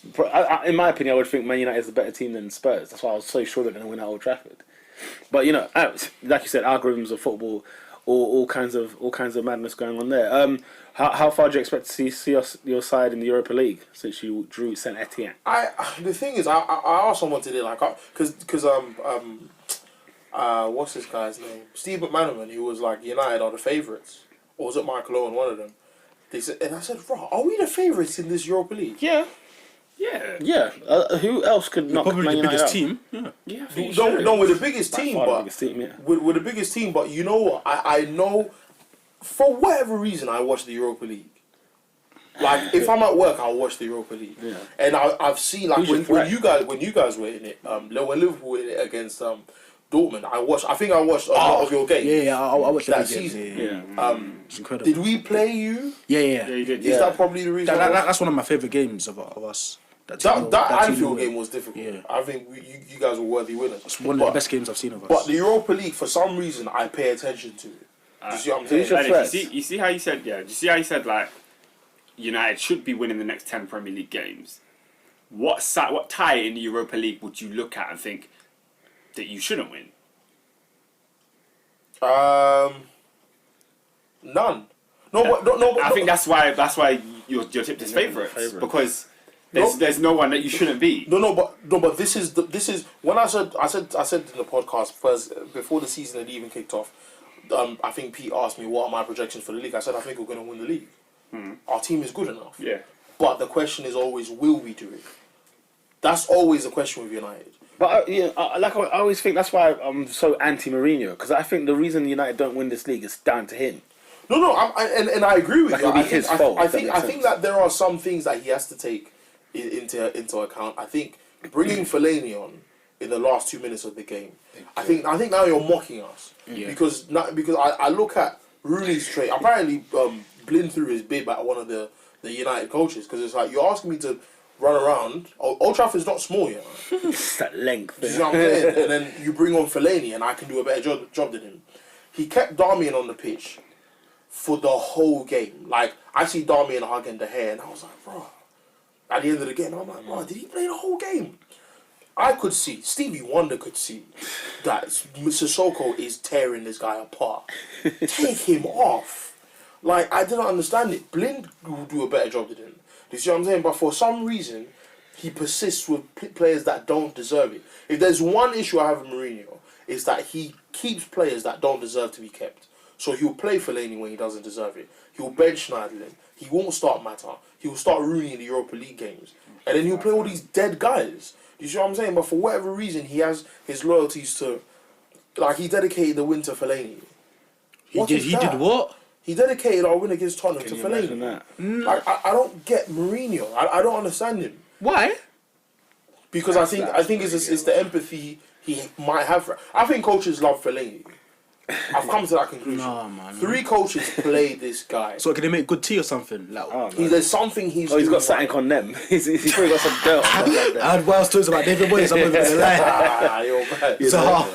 in my opinion, I would think Man United is a better team than Spurs. That's why I was so sure they're going to win at Old Trafford. But you know, like you said, algorithms of football, all kinds of madness going on there. How far do you expect to see your side in the Europa League since you drew Saint Etienne? The thing is, I asked someone today, like, because what's this guy's name? Steve McManaman, who was like, United are the favourites, or was it Michael Owen, one of them? They said, and I said, bro, are we the favourites in this Europa League? Yeah. Yeah. Who else could knock Probably Man the United biggest out? team. Yeah. No, we're the biggest team, By far the but biggest team, yeah. we're the biggest team. But you know what? I know, for whatever reason, I watch the Europa League. Like, if I'm at work, I'll watch the Europa League. Yeah. And I've seen, like, Who's when your you guys were in it, when Liverpool were in it against Dortmund, I think I watched a lot of your games. Yeah, I watched that that season. Yeah. It's incredible. Did we play you? Yeah. Yeah, you did. Is that probably the reason? That's one of my favourite games of us. That team Anfield won. game was difficult. Yeah. I think you guys were worthy winners. It's one of the best games I've seen of us. But the Europa League, for some reason, I pay attention to it. Do you see what I'm Who's your saying? threats? You see how you said, do you see how you said, like, United should be winning the next 10 Premier League games? What tie in the Europa League would you look at and think that you shouldn't win? None. No. I think that's why you're tipped as favourites, because there's no one that you shouldn't beat. No, but this is when I said in the podcast first before the season had even kicked off. I think Pete asked me what are my projections for the league. I said I think we're going to win the league. Our team is good enough. Yeah. But the question is always, will we do it? That's always the question with United. But I always think that's why I'm so anti Mourinho, because I think the reason United don't win this league is down to him. No, and I agree with Like you. it'll be his fault, I if that think makes sense. that there are some things that he has to take into account. I think bringing Fellaini on in the last 2 minutes of the game. I think now you're mocking us because I look at Rooney's trade. Apparently, Blind threw his bib at one of the United coaches because it's like you're asking me to run around. Old Trafford's not small, you know. It's that length. You know what I'm saying? And then you bring on Fellaini, and I can do a better job than him. He kept Darmian on the pitch for the whole game. Like, I see Darmian hugging the hair, and I was like, bro. At the end of the game, I'm like, bro, did he play the whole game? I could see, Stevie Wonder could see that Sissoko is tearing this guy apart. Take him off. Like, I didn't understand it. Blind will do a better job than him. Do you see what I'm saying? But for some reason, he persists with players that don't deserve it. If there's one issue I have with Mourinho, it's that he keeps players that don't deserve to be kept. So he'll play Fellaini when he doesn't deserve it. He'll bench Schneiderlin. He won't start Mata. He'll start Rooney in the Europa League games. And then he'll play all these dead guys. Do you see what I'm saying? But for whatever reason, he has his loyalties to... Like, he dedicated the win to Fellaini. He did what? He dedicated our win against Tottenham to Can you imagine Fellaini. that? Like, I don't get Mourinho. I don't understand him. Why? Because I think it's the empathy he might have for... I think coaches love Fellaini. I've come to that conclusion. No, man. 3 coaches play this guy. So can they make good tea or something? Like, There's something he's He's doing got something right. on them. He's probably got some dirt on them. I had wild stories about David Moyes. I'm not even gonna lie. You're bad. So,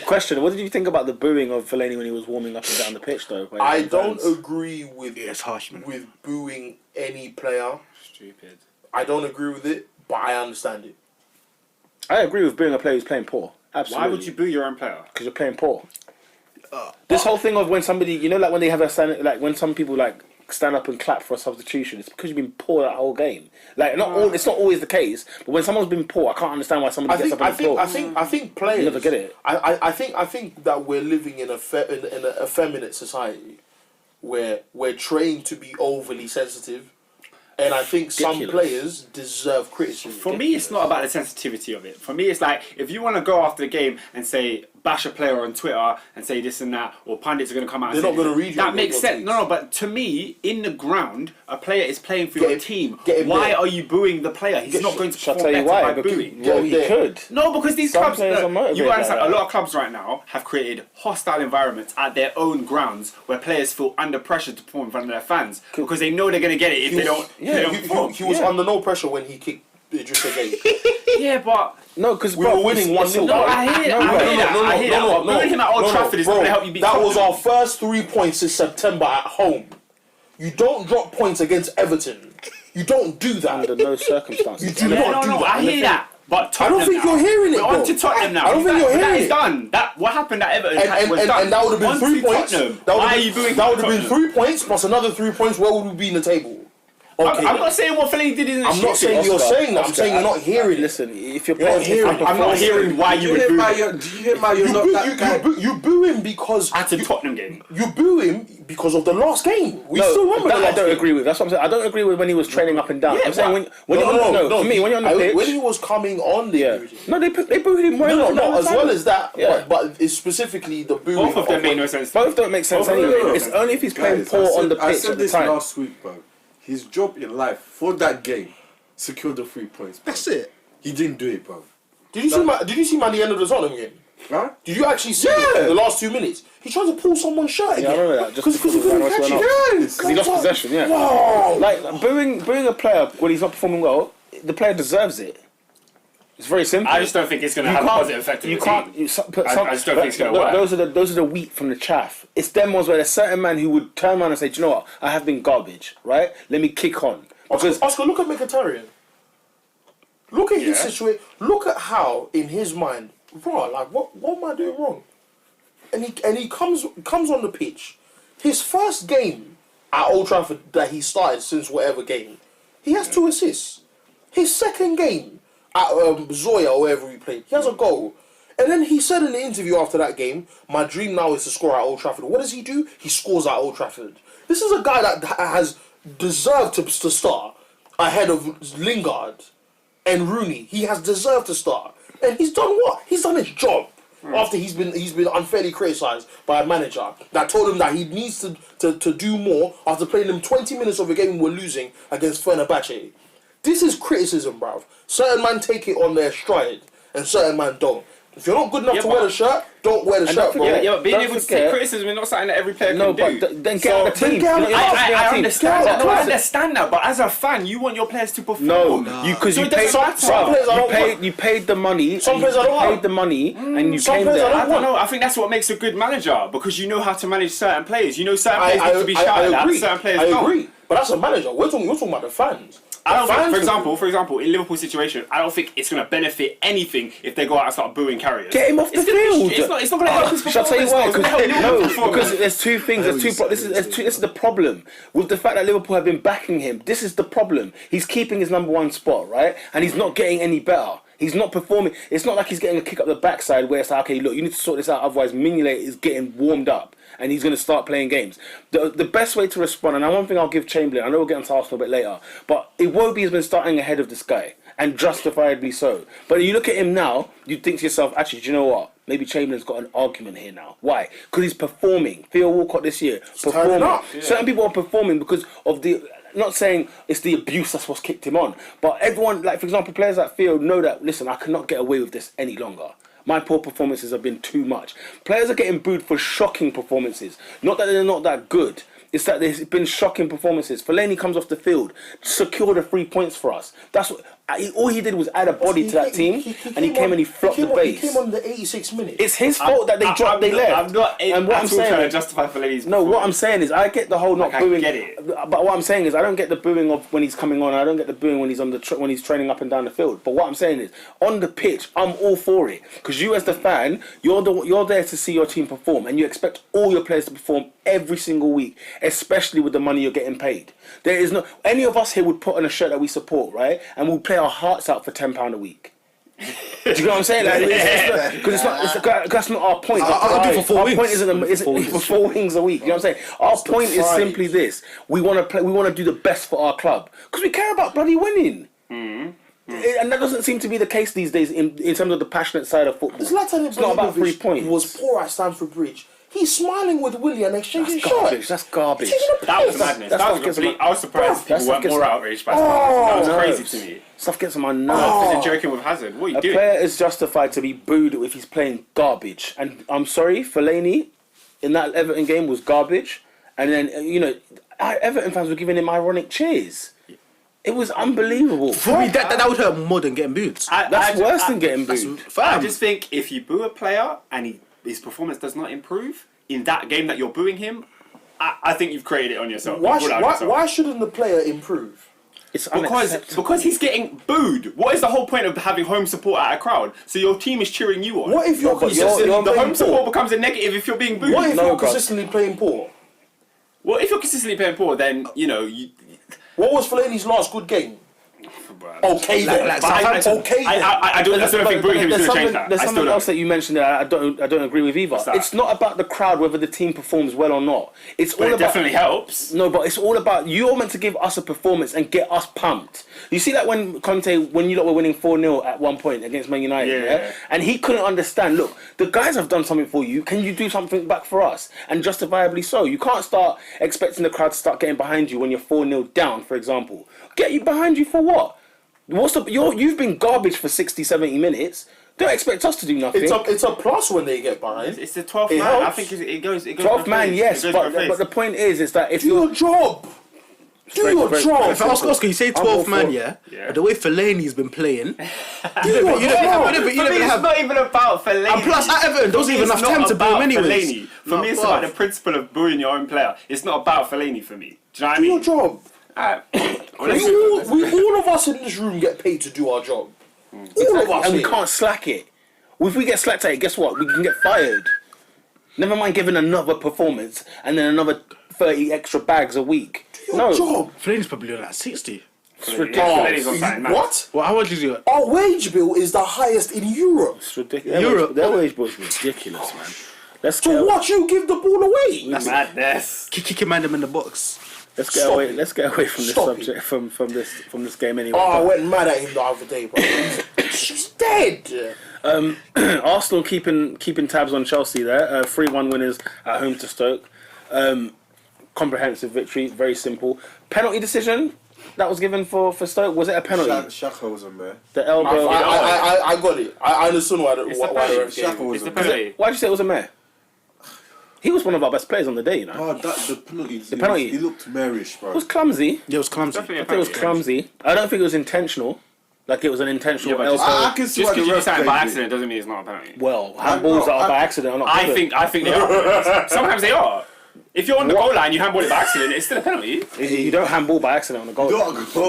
Question: what did you think about the booing of Fellaini when he was warming up and down the pitch, though? I don't agree with it's harsh, man. with booing any player. Stupid. I don't agree with it, but I understand it. I agree with booing a player who's playing poor. Absolutely. Why would you boo your own player? Because you're playing poor. This whole thing of when somebody, you know, like when they have like when some people like stand up and clap for a substitution, it's because you've been poor that whole game. Like it's not always the case, but when someone's been poor, I can't understand why somebody gets up and applauds. I think players. You never get it. I think that we're living in a effeminate society where we're trained to be overly sensitive. And I think some players deserve criticism. For me, it's not about the sensitivity of it. For me, it's like, if you want to go after the game and say, bash a player on Twitter and say this and that, or pundits are going to come out and say... They're not going to read you. That makes sense. No, but to me, in the ground, a player is playing for your team. Why are you booing the player? He's not going to perform better by booing. Well, he could. No, because these clubs... You understand, a lot of clubs right now have created hostile environments at their own grounds where players feel under pressure to perform in front of their fans because they know they're going to get it if they don't... He was under no pressure when he kicked Idrissa Gueye. Yeah, but... No, because we were winning 1-0. No, I hear that. Booing him at Old Trafford is not going to help you beat That Tottenham. was our first 3 points since September at home. You don't drop points against Everton. You don't do that. Under no circumstances. You do not do that. I hear that. But Tottenham I don't think you're hearing it. We're on to Tottenham now. I don't think you're hearing that it. is done. What happened at Everton was done. And that would have been 3 points. Why are you booing That would have been 3 points plus another 3 points. Where would we be in the table? Okay. I'm not saying what Fellaini did in the I'm not saying you're saying that. I'm saying you're not hearing it. Listen, if you're playing... I'm not hearing why you would boo him. Do you hear my you're not that guy? You boo him because... At a Tottenham game. You boo him because of the last game. We still remember that the last I don't game. agree with. That's what I'm saying. I don't agree with when he was training up and down. Yeah, I'm saying when No, you're on the pitch... When he was coming on the... No, they booed him. No, as well as that. Yeah. But it's specifically the booing. Both of them make no sense. Both don't make sense anyway. It's only if he's playing poor on the pitch I said at the this time. last week, bro. His job in life for that game secured the 3 points. Bro. That's it. He didn't do it, bro. Did you see him at the end of the Tottenham game? Huh? Did you actually see the last 2 minutes? He tried to pull someone's shirt again. Yeah, I remember that. Just because he couldn't catch it. Yes. Because he lost possession, yeah. Wow. Like, booing a player when he's not performing well, the player deserves it. It's very simple. I just don't think it's going to have a positive effect on the team. I just don't think it's going to work. Those are the wheat from the chaff. It's them ones where there's certain man who would turn around and say, do you know what? I have been garbage, right? Let me kick on. Because Oscar, look at Mkhitaryan. Look at his situation. Look at how, in his mind, bro, like what am I doing wrong? And he comes on the pitch. His first game at Old Trafford that he started since whatever game, he has 2 assists. His second game at Zoya or wherever he played, he has a goal. And then he said in the interview after that game, my dream now is to score at Old Trafford. What does he do? He scores at Old Trafford. This is a guy that has deserved to start ahead of Lingard and Rooney. He has deserved to start. And he's done what? He's done his job. After he's been unfairly criticised by a manager that told him that he needs to do more after playing them 20 minutes of a game we're losing against Fenerbahce. This is criticism, bruv. Certain man take it on their stride and certain man don't. If you're not good enough to wear the shirt, don't wear the shirt, bro. Yeah, but being able to take criticism is not something that every player can do. But then get out the team. I understand that, but as a fan, you want your players to perform. No, because you paid the money. Some players I don't paid the money, and you some came players there. I I don't know. I think that's what makes a good manager, because you know how to manage certain players. You know certain players need to be shouted at, certain players don't. I agree, but that's a manager. You're talking about the fans. I don't think, for example, in Liverpool's situation, I don't think it's going to benefit anything if they go out and start booing carriers. Get him off the field. It's not going to help his Shall I tell you performance. why? Because there's two things. This is the problem with the fact that Liverpool have been backing him. This is the problem. He's keeping his number 1 spot, right? And he's not getting any better. He's not performing. It's not like he's getting a kick up the backside where it's like, okay, look, you need to sort this out. Otherwise, Mignolet is getting warmed up and he's going to start playing games. The best way to respond, and one thing I'll give Chamberlain, I know we'll get onto Arsenal a bit later, but Iwobi has been starting ahead of this guy, and justifiably so. But you look at him now, you think to yourself, actually, do you know what? Maybe Chamberlain's got an argument here now. Why? Because he's performing. Theo Walcott this year, performing. Yeah. Certain people are performing because of the... Not saying it's the abuse that's what's kicked him on, but everyone, like for example, players like Theo know that, listen, I cannot get away with this any longer. My poor performances have been too much. Players are getting booed for shocking performances. Not that they're not that good. It's that there's been shocking performances. Fellaini comes off the field, secure the 3 points for us. That's what All he did was add a body to that team, and he came and he flopped the base. He came on the 86 minutes. It's his fault that they dropped. They left. I'm not. And what I'm saying, trying to justify Fellaini's. no, what I'm saying is, I get the whole not Like, I booing. get it. But what I'm saying is, I don't get the booing of when he's coming on. I don't get the booing when he's on when he's training up and down the field. But what I'm saying is, on the pitch, I'm all for it, because you as the fan, you're there to see your team perform, and you expect all your players to perform every single week, especially with the money you're getting paid. There is no any of us here would put on a shirt that we support, right, and we'll play our hearts out for £10 a week. Do you know what I'm saying? Because that's not our point. I'll do it for 4 our weeks. point isn't for 4 wings a week. You know what I'm saying? Our point is simply this: we want to play. We want to do the best for our club because we care about bloody winning. And that doesn't seem to be the case these days in terms of the passionate side of football. Zlatan It's not about 3 points. was poor at Stamford Bridge. He's smiling with Willie and exchanging shots. That's garbage. That was madness. That's That was what gets complete. my- I was surprised That's people what weren't gets more my- outraged by that. That was crazy nerves. to me. Stuff gets on my nerves. They're joking with Hazard. What are you A doing? player is justified to be booed if he's playing garbage. And I'm sorry, Fellaini in that Everton game was garbage. And then, Everton fans were giving him ironic cheers. It was unbelievable. For me, that would hurt more than getting booed. That's worse than getting booed. I just think if you boo a player and his performance does not improve in that game that you're booing him, I think you've created it on yourself. Why shouldn't the player improve? It's unacceptable. Because he's getting booed. What is the whole point of having home support at a crowd? So your team is cheering you on. What if you're but consistently you're the playing home support poor? becomes a negative if you're being booed. What if No, you're bruv. consistently playing poor? Well, if you're consistently playing poor, then you. What was Fellaini's last good game? Okay then. like Southampton. Southampton. I don't think booing him is going to change that. There's I something still else don't. that you mentioned that I don't agree with either. that? It's not about the crowd whether the team performs well or not. It's But all it about definitely helps. No, but it's all about you're meant to give us a performance and get us pumped. You see that when you lot were winning 4-0 at one point against Man United, Yeah. and he couldn't understand. Look, the guys have done something for you. Can you do something back for us? And justifiably so. You can't start expecting the crowd to start getting behind you when you're 4-0 down, for example. Get you behind you for what? You've been garbage for 60, 70 minutes. Don't expect us to do nothing. It's a plus when they get behind. It's the 12th It man. I helps. think it goes. 12th man, yes, It goes both but the ways. point is that if Do you're your job. Do your job. If I was Oscar, you say I'm all 12th man, for- yeah? Yeah. But the way Fellaini's been playing, Do your job. For me, it's not even about Fellaini. And plus, at Everton, there wasn't For me, even it's enough time not to boo him about anyways. Fellaini. For me, it's about the principle of booing your own player. It's not about Fellaini for me. Do you know what I Do your mean? job. Alright. All of us in this room get paid to do our job. All of us. and we here. can't slack it. If we get slacked at it, guess what? We can get fired. Never mind giving another performance and then another 30 extra bags a week. Do your No, job. Fellaini's probably on like 60. it's ridiculous. Fellaini's on something mad. What? Well, how much is it? Our wage bill is the highest in Europe. It's ridiculous. Europe. Their wage bill is ridiculous, man. Let's To get, watch you give the ball away. That's madness. Kick him in the box. let's get Stop away. it. Let's get away from this Stop subject from this game anyway. Oh, I went mad at him the other day, bro. She's dead. Arsenal keeping tabs on Chelsea there. 3-1 winners at home to Stoke. Comprehensive victory, very simple. Penalty decision that was given for Stoke. Was it a penalty? Shaka was on there. The elbow. I got it. I understood why the It's the ref penalty. gave Shaka it. was It's the on there. penalty. Why'd you say it was a mare? He was one of our best players on the day, you know. Oh, the penalty. The penalty. He looked marish, bro. It was clumsy. Yeah, it was clumsy. Definitely a I think it was penalty. clumsy. I don't think it was intentional. Like it was an intentional Yeah, but just- elbow. I can see Just why the because you do ref something by gave it. accident doesn't mean it's not a penalty. Well, handballs that are by accident are not I good. think they are. Sometimes they are. If you're on the goal line, you handball it by accident, it's still a penalty. You don't handball by accident on the goal.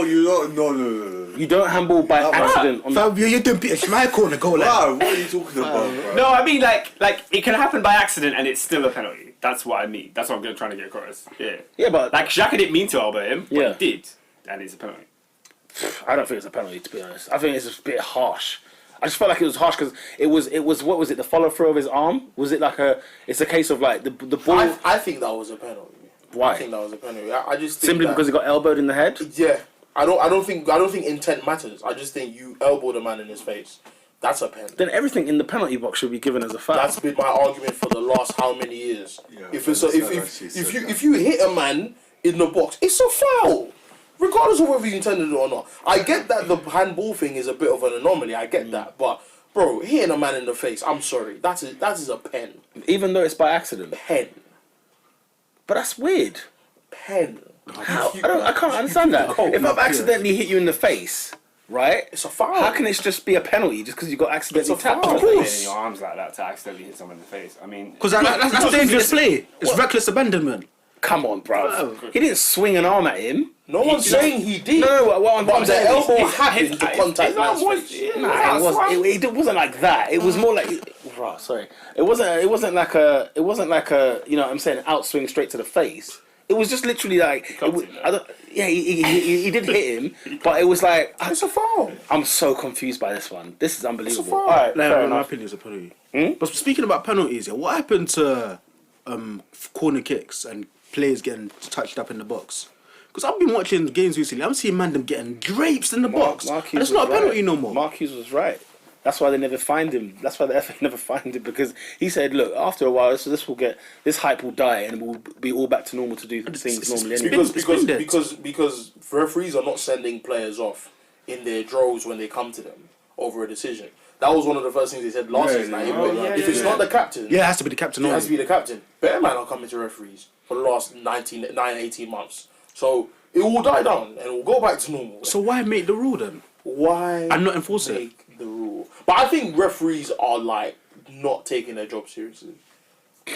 You don't. No. You don't handball by accident on the Fam, you're doing Peter Schmeichel on the goal line. Wow, what are you talking about, bro? No, I mean like it can happen by accident and it's still a penalty. That's what I mean. That's what I'm trying to get across. Yeah. Yeah, but Like Xhaka didn't mean to elbow him, but Yeah. he did, and it's a penalty. I don't think it's a penalty, to be honest. I think it's a bit harsh. I just felt like it was harsh because it was what was it? The follow through of his arm? Was it like it's a case of like the ball? I think that was a penalty. Why? I think that was a penalty. I just think Simply that, because he got elbowed in the head? Yeah. I don't think intent matters. I just think you elbowed a man in his face. That's a penalty. Then everything in the penalty box should be given as a foul. That's been my argument for the last how many years. Yeah, if you hit a man in the box, it's a foul, regardless of whether you intended it or not. I get that the handball thing is a bit of an anomaly. I get that, but bro, hitting a man in the face, I'm sorry, that is a pen. Even though it's by accident. Pen. But that's weird. Pen. How? I can't understand that. If I've accidentally hit you in the face, right? It's a foul. How can it just be a penalty just because you got accidentally It's a tapped? foul. Of Playing course. in your arms like that to accidentally hit someone in the face. I mean, Because that's dangerous play. It's reckless abandonment. Come on, bro. He didn't swing an arm at him. No one's saying he did. No, what I'm But the saying is- elbow happened to contact his arm man's was- face. yeah. Nah, it wasn't like that. It was more like, sorry. It wasn't like a, you know what I'm saying, outswing straight to the face. It was just literally like, he did hit him, but it was like, It's a foul. I'm so confused by this one. This is unbelievable. foul. All right, Like, fair in my enough. opinion, it's a penalty. But speaking about penalties, yeah, what happened to corner kicks and players getting touched up in the box? Because I've been watching games recently, I'm seeing them getting drapes in the box. And it's not a penalty no more. Marquise was right. That's why they never find him. That's why the FA never find him, because he said, look, after a while, this hype will die and we'll be all back to normal to do things normally anyway. Because referees are not sending players off in their droves when they come to them over a decision. That was one of the first things they said last season. If it's not the captain, Yeah, it has to be the captain. it has to be the captain. Better man are coming to referees for the last 18 months. So it will die down and it will go back to normal. So why make the rule then? Why And not enforce it? make the rule? But I think referees are like not taking their job seriously.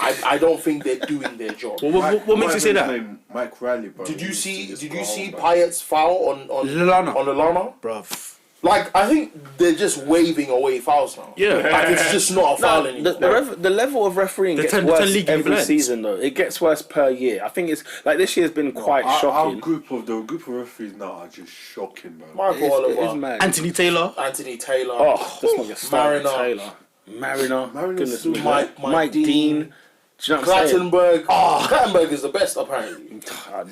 I don't think they're doing their job. What makes you say that? Mike Riley, bro. Did you He see? used to Did just you go see home, bro. Payet's foul on Lallana. Lallana? Bruv. Like I think they're just waving away fouls now. Yeah. Like it's just not a foul anymore. The level of refereeing gets 10 worse league every blends. season, though. It gets worse per year. I think it's like this year's been quite Our shocking. group of referees now are just shocking, bro. Michael It is Oliver, mad. Anthony Taylor. Anthony Taylor, Oh, let's not get started. Mariner. Taylor. Mariner. Mariner's Goodness still me. Mike Dean. Dean. Do you know what I'm saying? Clattenburg. Clattenburg is the best apparently.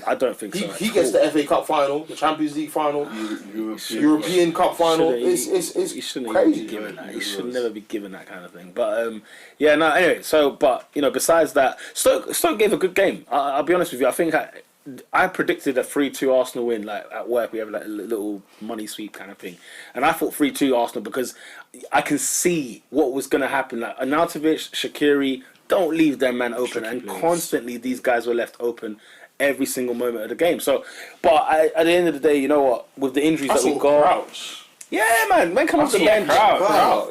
I don't think so. He gets the FA Cup final, the Champions League final, European. European Cup final. He It's shouldn't even be crazy. given that. He should never be given that kind of thing. But yeah, no. Anyway, but besides that, Stoke gave a good game. I'll be honest with you. I think I predicted a 3-2 Arsenal win. Like at work, we have like a little money sweep kind of thing, and I thought 3-2 Arsenal because I can see what was going to happen. Like Arnautovic, Shaqiri, don't leave their man open, and constantly these guys were left open every single moment of the game. So, but at the end of the day, you know what? With the injuries that we've got, Crouch. yeah, man come off the bench.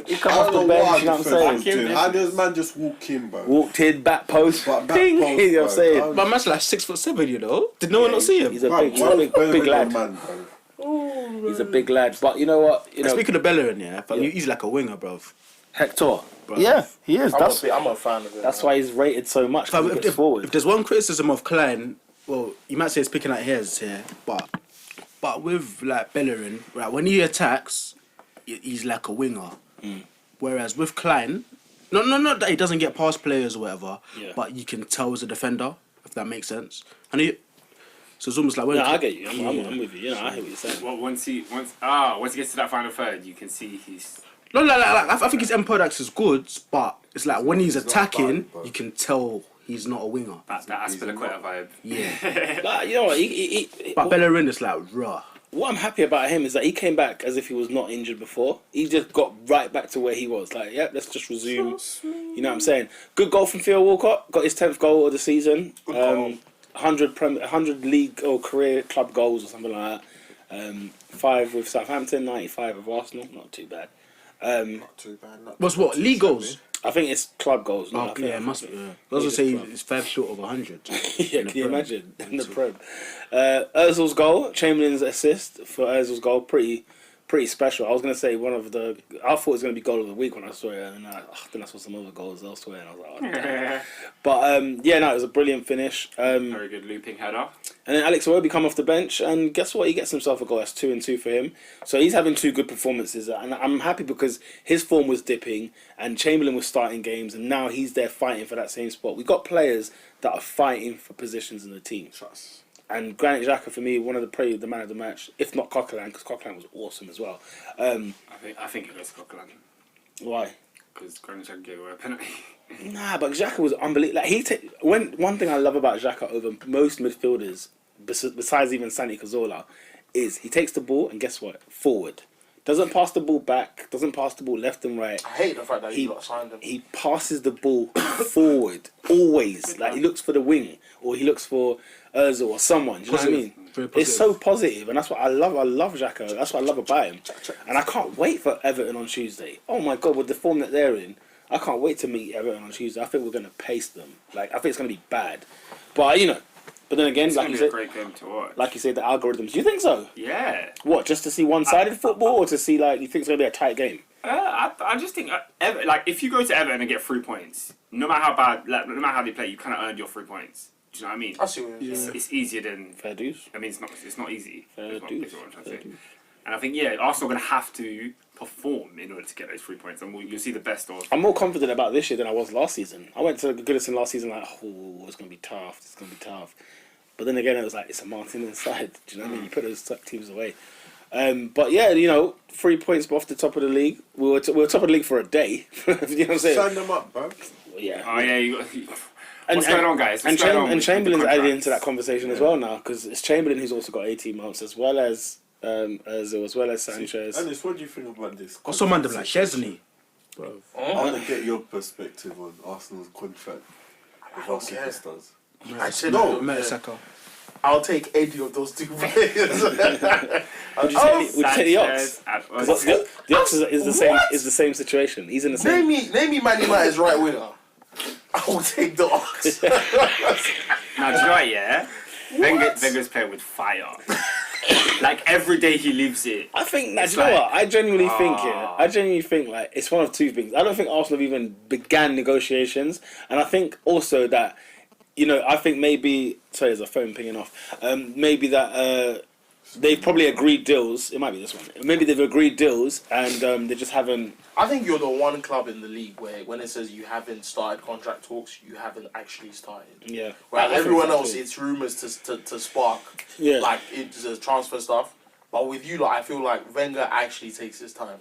He come off the bench. You know what I'm saying? How does man just walk in, bro? Walked in, back post, Back ding. post, You know what I'm bro. saying? But man's like 6'7", you know. Did no one not see him? He's a Bro, big, man's big, better big than lad. man, bro. He's a big lad. But you know what? Speaking of Bellerin, yeah, he's like a winger, bruv. Hector. Bro. Yeah, he is. I'm a fan of it. That's why he's rated so much. 'Cause he gets forward. If there's one criticism of Klein, well, you might say it's picking out hairs here, but with like Bellerin, right, when he attacks, he's like a winger. Whereas with Klein, not that he doesn't get past players or whatever, but you can tell he's a defender, if that makes sense. So it's almost like when I get you. I'm with you. I hear what you're saying. well, once he gets to that final third, you can see he's. No, I think his end products is good, but it's like when he's attacking, bad, bro. you can tell he's not a winger. That Aspilicueta vibe. Yeah. Like, you know what? But Bellerin is like raw. What I'm happy about him is that he came back as if he was not injured before. He just got right back to where he was. Like, yeah, let's just resume. You know what I'm saying? Good goal from Theo Walcott. Got his 10th goal of the season. 100 league or career club goals or something like that. 5 with Southampton, 95 with Arsenal. Not too bad. Not too bad. What's what? League goals? I think it's club goals. Oh, yeah, it must be. Yeah. I was gonna say it's 5 short of 100. Yeah, can you imagine in the Prem? Ozil's goal, Chamberlain's assist for Ozil's goal, pretty special. I was gonna say I thought it was gonna be goal of the week when I saw it, and then I saw some other goals elsewhere, and I was like, oh, damn. But yeah, no, it was a brilliant finish. Very good looping header. And then Alex Iwobi come off the bench, and guess what? He gets himself a goal. That's 2-2 for him. So he's having 2 good performances, and I'm happy because his form was dipping, and Chamberlain was starting games, and now he's there fighting for that same spot. We've got players that are fighting for positions in the team. And Granit Xhaka, for me, probably the man of the match, if not Coquelin, because Coquelin was awesome as well. I think it goes to Coquelin. Why? Because Granit Xhaka gave away a penalty. Nah, but Xhaka was unbelievable. Like one thing I love about Xhaka over most midfielders, besides even Santi Cazorla, is he takes the ball and guess what? Forward. Doesn't pass the ball back. Doesn't pass the ball left and right. I hate the fact that he got signed him. He passes the ball forward always. Like he looks for the wing or he looks for Ozil or someone. Do you know what I mean? It's so positive, and that's what I love. I love Xhaka. That's what I love about him. And I can't wait for Everton on Tuesday. Oh my God, with the form that they're in, I can't wait to meet Everton on Tuesday. I think we're going to pace them. Like I think it's going to be bad, but But then again, It's like gonna you be a said, great game to watch. like you said, the algorithms. Do you think so? Yeah. What, just to see one-sided football, or to see you think it's going to be a tight game? I just think if you go to Everton and get 3 points, no matter how bad, no matter how they play, you kind of earned your 3 points. Do you know what I mean? I see what you're saying. It's easier than Fair dues. I mean, it's not easy. Fair Is what dues. I'm trying to say. And I think Arsenal are going to have to perform in order to get those 3 points, and you'll see the best of. I'm more confident about this year than I was last season. I went to Goodison last season like, oh, it's going to be tough. It's going to be tough. But then again, it was like, it's a mountain inside. Do you know what I mean? You put those teams away. But yeah, 3 points off the top of the league. We were top of the league for a day. You know what I'm saying? Sign them up, bro. Yeah. Oh yeah, what's going on, guys? What's going on And with Chamberlain's the added contracts? into that conversation as well now, because it's Chamberlain who's also got 18 months, as well as Ozil, as well as Sanchez. Alice, what do you think about this? Also, man, them like Chesney. Bro. I want to get your perspective on Arsenal's contract with our care. superstars. I said No, Mertesacker. I'll take any of those two players. Would you say the Ox? Sanchez and Because Ozil. the Ox is the same. What? Is the same situation. He's in the same. name me Man United's right winger. I will take the Ox. Now, do you know what, yeah? Wenger's playing with fire. Like, every day he lives it. I think that. It's Do you know like- what? I genuinely think like it's one of two things. I don't think Arsenal have even began negotiations, and I think also that I think maybe sorry, there's a phone pinging off. Maybe that they've probably agreed deals. It might be this one. Maybe they've agreed deals and they just haven't. I think you're the one club in the league where when it says you haven't started contract talks, you haven't actually started. Yeah. Where I think everyone so else, too. it's rumours to spark. Yeah. Like it's the transfer stuff. But with you, I feel like Wenger actually takes his time.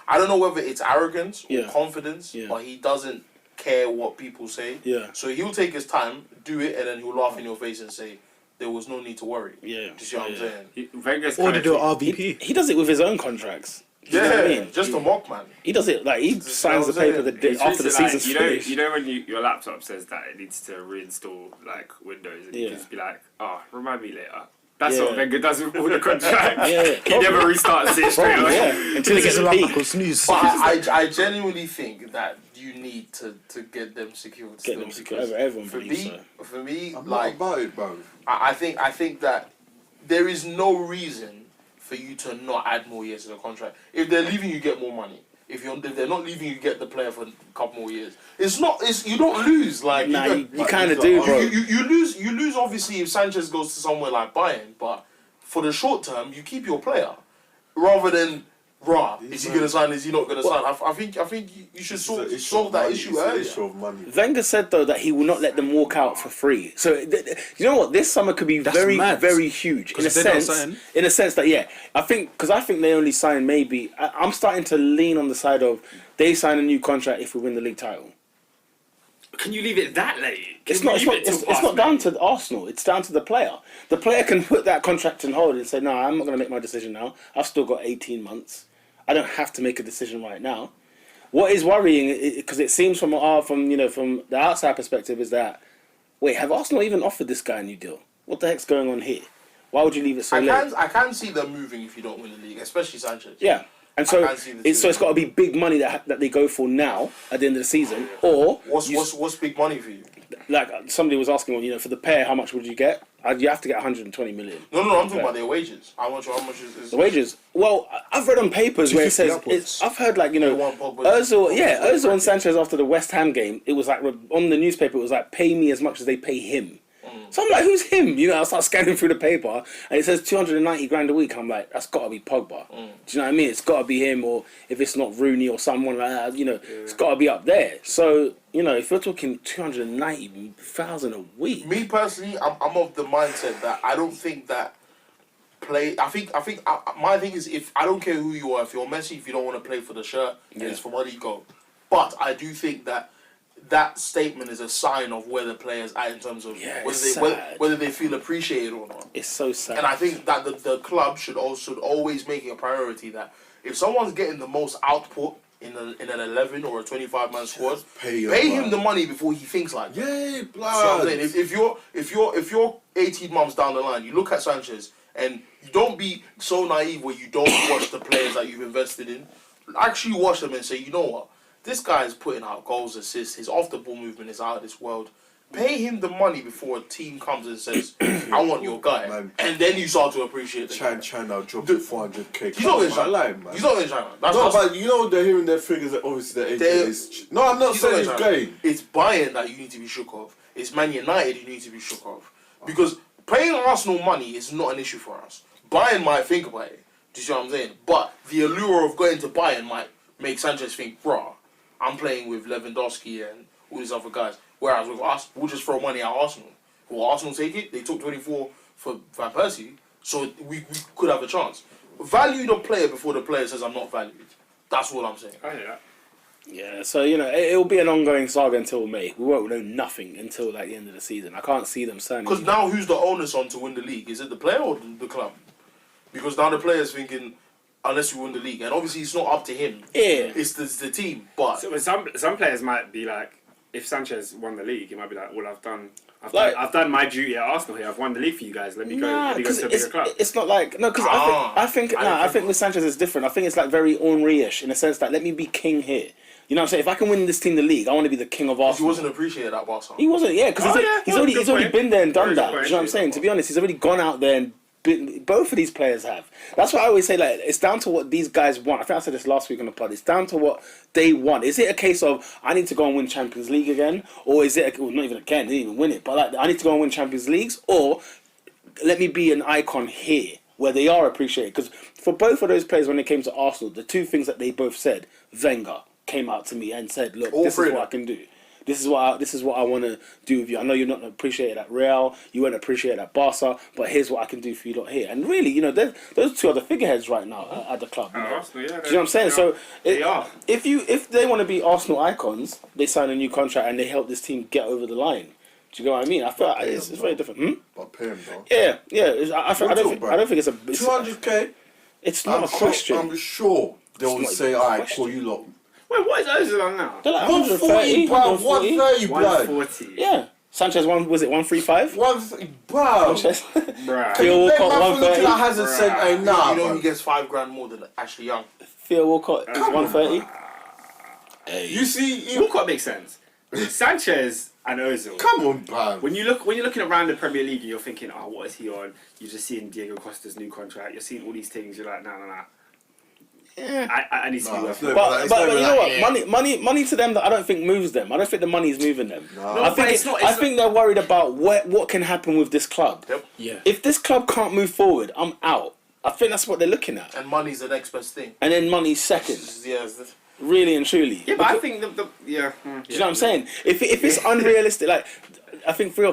I don't know whether it's arrogance or confidence, but he doesn't care what people say. Yeah. So he'll take his time, do it, and then he'll laugh in your face and say, there was no need to worry. Yeah. Do you see what I'm saying? Wenger's Or kind they of do RVP. He does it with his own contracts. Do you know Yeah, what I mean? just a mock man. He does it like he signs the what I'm paper saying. the day It's after the literally season's like, finished. you know when your laptop says that it needs to reinstall like Windows, and you Yeah. can just be like, "Oh, remind me later." That's Yeah. what Wenger does with all the contracts. Yeah, He never restarts it straight away. Yeah, until he gets a peak. Snooze. But I genuinely think that you need to get them secured. Get them still, secured. because Everyone for believes me, so. for me, I'm like not about it, bro. I think that there is no reason for you to not add more years to the contract. If they're leaving, you get more money. If they're not leaving, you get the player for a couple more years. You don't lose. Like Nah, you you kind of do, bro. you lose obviously if Sanchez goes to somewhere like Bayern, but for the short term, you keep your player rather than is he gonna sign? Is he not gonna sign? I think you should solve that issue earlier. It's an issue of money. Wenger said though that he will not let them walk out for free. So you know what? This summer could be That's very, mad. very huge in a if they don't sense. sign- In a sense that I think they only sign maybe. I'm starting to lean on the side of they sign a new contract if we win the league title. Can you leave it that late? It's not down to Arsenal. It's down to the player. The player can put that contract in hold and say, "No, I'm not going to make my decision now. I've still got 18 months. I don't have to make a decision right now." What is worrying, because it seems from the outside perspective, is that wait, have Arsenal even offered this guy a new deal? What the heck's going on here? Why would you leave it so late? I can see them moving if you don't win the league, especially Sanchez. Yeah. And so can't see the two. it's got to be big money that they go for now at the end of the season, or What's big money for you? like somebody was asking, for the pair, how much would you get? You have to get 120 million. No, I'm talking about their wages. How much is The wages. Well, I've read on papers where it 250 says upwards. I've heard want Pogba. Ozil and Sanchez after the West Ham game. It was like on the newspaper. It was like pay me as much as they pay him. So I'm like, who's him? I start scanning through the paper and it says 290 grand a week. I'm like, that's got to be Pogba. Do you know what I mean? It's got to be him, or if it's not Rooney or someone like that, it's got to be up there. So if you're talking 290,000 a week, Me personally, I'm of the mindset that I don't think that I think my thing is, if I don't care who you are, if you're Messi, if you don't want to play for the shirt and it's for money, go. But I do think that statement is a sign of where the players are in terms of whether they feel appreciated or not. it's so sad. And I think that the club should always make it a priority that if someone's getting the most output in an 11 or a 25-man squad, Pay him the money before he thinks like that. Yeah, So I'm saying, if you're 18 months down the line, you look at Sanchez and you don't be so naive where you don't watch the players that you've invested in. Actually watch them and say, you know what, this guy is putting out goals, assists, his off-the-ball movement is out of this world. Pay him the money before a team comes and says, I want your guy. Man. And then you start to appreciate the guy. China dropped to 400k. He's not in China. Lying, man. He's not in China. No, but you know they're hearing their figures that obviously their agent is... No, I'm not He's saying not he's in China. gay. It's Bayern that you need to be shook of. It's Man United you need to be shook of. Because paying Arsenal money is not an issue for us. Bayern might think about it. Do you see what I'm saying? But the allure of going to Bayern might make Sanchez think, bruh, I'm playing with Lewandowski and all these other guys. Whereas with us, we'll just throw money at Arsenal. Will Arsenal take it? They took 24 for Van Persie, so we could have a chance. Value the player before the player says I'm not valued. That's all I'm saying. I hear that. Yeah, so it'll be an ongoing saga until May. We won't know nothing until like the end of the season. I can't see them signing. Because now who's the onus on to win the league? Is it the player or the club? Because now the player's thinking, unless we win the league, and obviously it's not up to him. Yeah. It's the team. But So some players might be like, if Sanchez won the league, he might be like, well, I've done my duty at Arsenal here. I've won the league for you guys. Let me go to a bigger club. It's not like because I think with Sanchez it's different. I think it's like very Henry-ish in a sense that let me be king here. You know what I'm saying? If I can win this team the league, I want to be the king of he Arsenal. wasn't appreciated at Barcelona. He wasn't, yeah, because he's already been there and done Very good that. point. Do you know what I'm saying? To be honest, he's already gone out there and both of these players have. That's why I always say, like, it's down to what these guys want. I think I said this last week on the pod. It's down to what they want. Is it a case of I need to go and win Champions League again, or is it not even again? They didn't even win it, but like I need to go and win Champions Leagues, or let me be an icon here where they are appreciated. Because for both of those players, when they came to Arsenal, the two things that they both said, Wenger came out to me and said, "Look, this is what I can do. This is what I want to do with you. I know you're not appreciated at Real, you weren't appreciated at Barca, but here's what I can do for you lot here." And really, you know, those two are the figureheads right now at the club. You know? Arsenal, yeah, Do you know what I'm saying? So they are. If they want to be Arsenal icons, they sign a new contract and they help this team get over the line. Do you know what I mean? I feel like it's very different. But pay him, though. Yeah. I don't think it's a. 200k? It's not a question. I'm sure they will not say, even a alright, question. call you lot. Wait, what is Ozil on now? They're like 140, 130, bro. 130, blood. 140. Yeah. Sanchez was it 135? Bro. Sanchez. Bruh. Theo Make Walcott man look 130. like Hazard said, hey, nah, you know bro. he gets $5,000 more than Ashley Young. Theo Walcott is 130. You see, Walcott makes sense. Sanchez and Ozil. come on, man. When you're looking around the Premier League and you're thinking, oh, what is he on? You're just seeing Diego Costa's new contract. You're seeing all these things. You're like, nah. Yeah. I need to be worth no, it. But it's not you even know like, what? Money to them that I don't think moves them. I don't think the money is moving them. No. I but think it's not- I think they're worried about what can happen with this club. Yep. Yeah. If this club can't move forward, I'm out. I think that's what they're looking at. And money's the next best thing. And then money's second, Yeah, really and truly. Yeah, but I think the yeah. Do you know what I'm saying? If it's unrealistic, like I think 2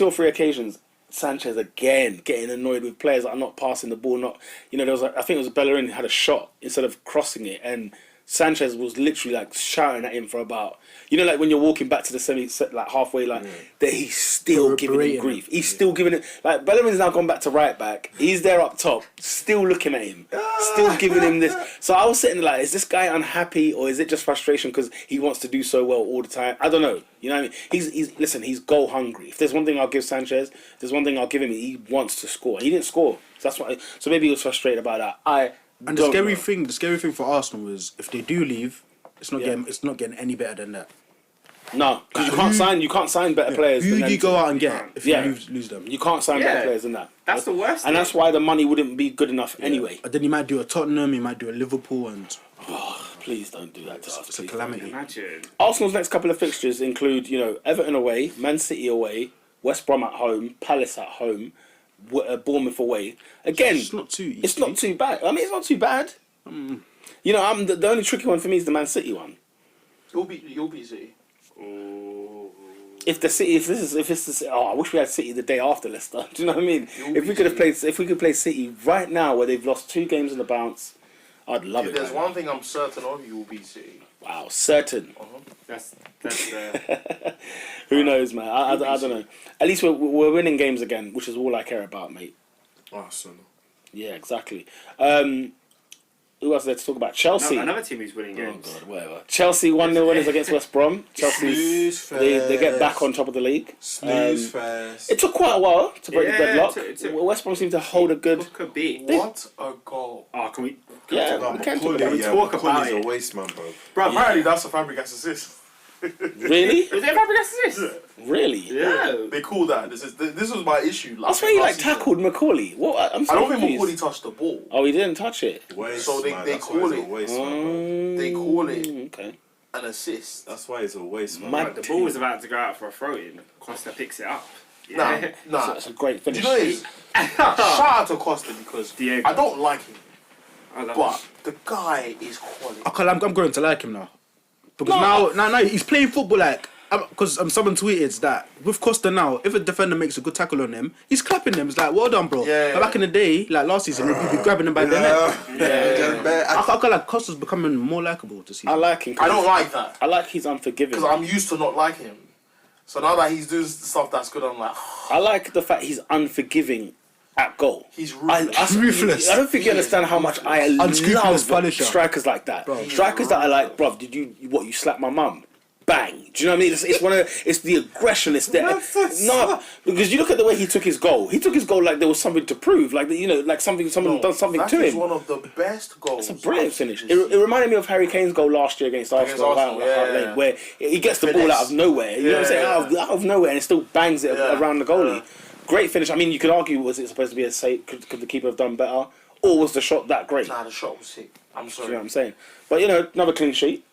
or 3 occasions, Sanchez again getting annoyed with players that are not passing the ball. Not, you know, there was I think it was Bellerin who had a shot instead of crossing it, and Sanchez was literally like shouting at him for about, you know, like when you're walking back to the like halfway line, that he's still giving him Berating grief. He's still giving it. Like Bellerin's now gone back to right back. He's there up top, still looking at him, still giving him this. So I was sitting there like, is this guy unhappy or is it just frustration because he wants to do so well all the time? I don't know. You know what I mean? He's goal hungry. If there's one thing I'll give Sanchez, there's one thing I'll give him. He wants to score. He didn't score. So that's why. So maybe he was frustrated about that. And the scary thing for Arsenal is if they do leave, it's not getting any better than that. No, because you can't sign better players. Who than do you them go two. out and get if Yeah. you lose them? You can't sign better players than that. That's the worst And thing. that's why the money wouldn't be good enough anyway. And then you might do a Tottenham, you might do a Liverpool, and Please don't do that to us. it's a please. calamity. Imagine. Arsenal's next couple of fixtures include, you know, Everton away, Man City away, West Brom at home, Palace at home, Bournemouth away. Again, It's not too easy. it's not too bad. I mean, it's not too bad. You know, the only tricky one for me is the Man City one. You'll be City. If it's the I wish we had City the day after Leicester. Do you know what I mean? You'll If be we could play City right now where they've lost 2 games in the bounce, I'd love If it. there's right one thing I'm certain of, you will be City. now. Wow, certain. That's Who knows, man? I don't know. At least we're winning games again, which is all I care about, mate. Arsenal. Yeah, exactly. Who else is there to talk about? Chelsea. Another team who's winning Oh games. God, whatever. Chelsea 1-0 winners against West Brom. Chelsea they get back on top of the league. Snooze fest. It took quite a while to break the deadlock. it took- West Brom seemed to hold a good. Could be. What a goal. Oh, can we? Yeah, No, we can talk Macaulay, about it. yeah, talk about Macaulay's it. a waste man, bro. Bro, apparently that's a Fabregas assist. Really? Was it Fabregas assist? Really? Yeah. They call that. This was my issue. That's why he last season. tackled Macaulay. What? I'm I so don't think confused. Macaulay touched the ball. Oh, he didn't touch it. Waste, So they man. call That's why he's it- a waste man, bro. They call it Okay. an assist. That's why he's a waste man. Mad The ball was about to go out for a throw in. Costa picks it up. Nah, Yeah. nah. That's a great Do finish. you know what it is? Shout out to Costa because Diego. I don't like him, I love but the guy is quality. I'm going to like him now. Because now he's playing football like. Because someone tweeted that with Costa now, if a defender makes a good tackle on him, he's clapping them. It's like, well done, bro. Yeah. But back in the day, like last season, he'd be grabbing them by the neck. Yeah. I feel like Costa's becoming more likable to see. I like him. I don't like that I like he's unforgiving. because I'm used to not liking him. So now that he's doing stuff that's good, I'm like, I like the fact he's unforgiving at goal. he's Ruthless. I don't think you understand how much I Unscrupulous love Punisher. strikers like that. Bro. Strikers that are like, bruv, did you slap my mum? Bang! Do you know what I mean? It's one of it's the aggression. It's the no, because you look at the way he took his goal. He took his goal like there was something to prove, like like someone done something that to is him. one of the best goals. It's a brilliant finish. It reminded me of Harry Kane's goal last year against Arsenal, Arsenal, at Hart yeah. Lane, where he gets the ball out of nowhere. You know what I'm saying? Out of nowhere, and it still bangs it around the goalie. Great finish. I mean, you could argue, was it supposed to be a save? Could the keeper have done better, or was the shot that great? Nah, the shot was sick. I'm Do sorry. you know what I'm saying? But another clean sheet.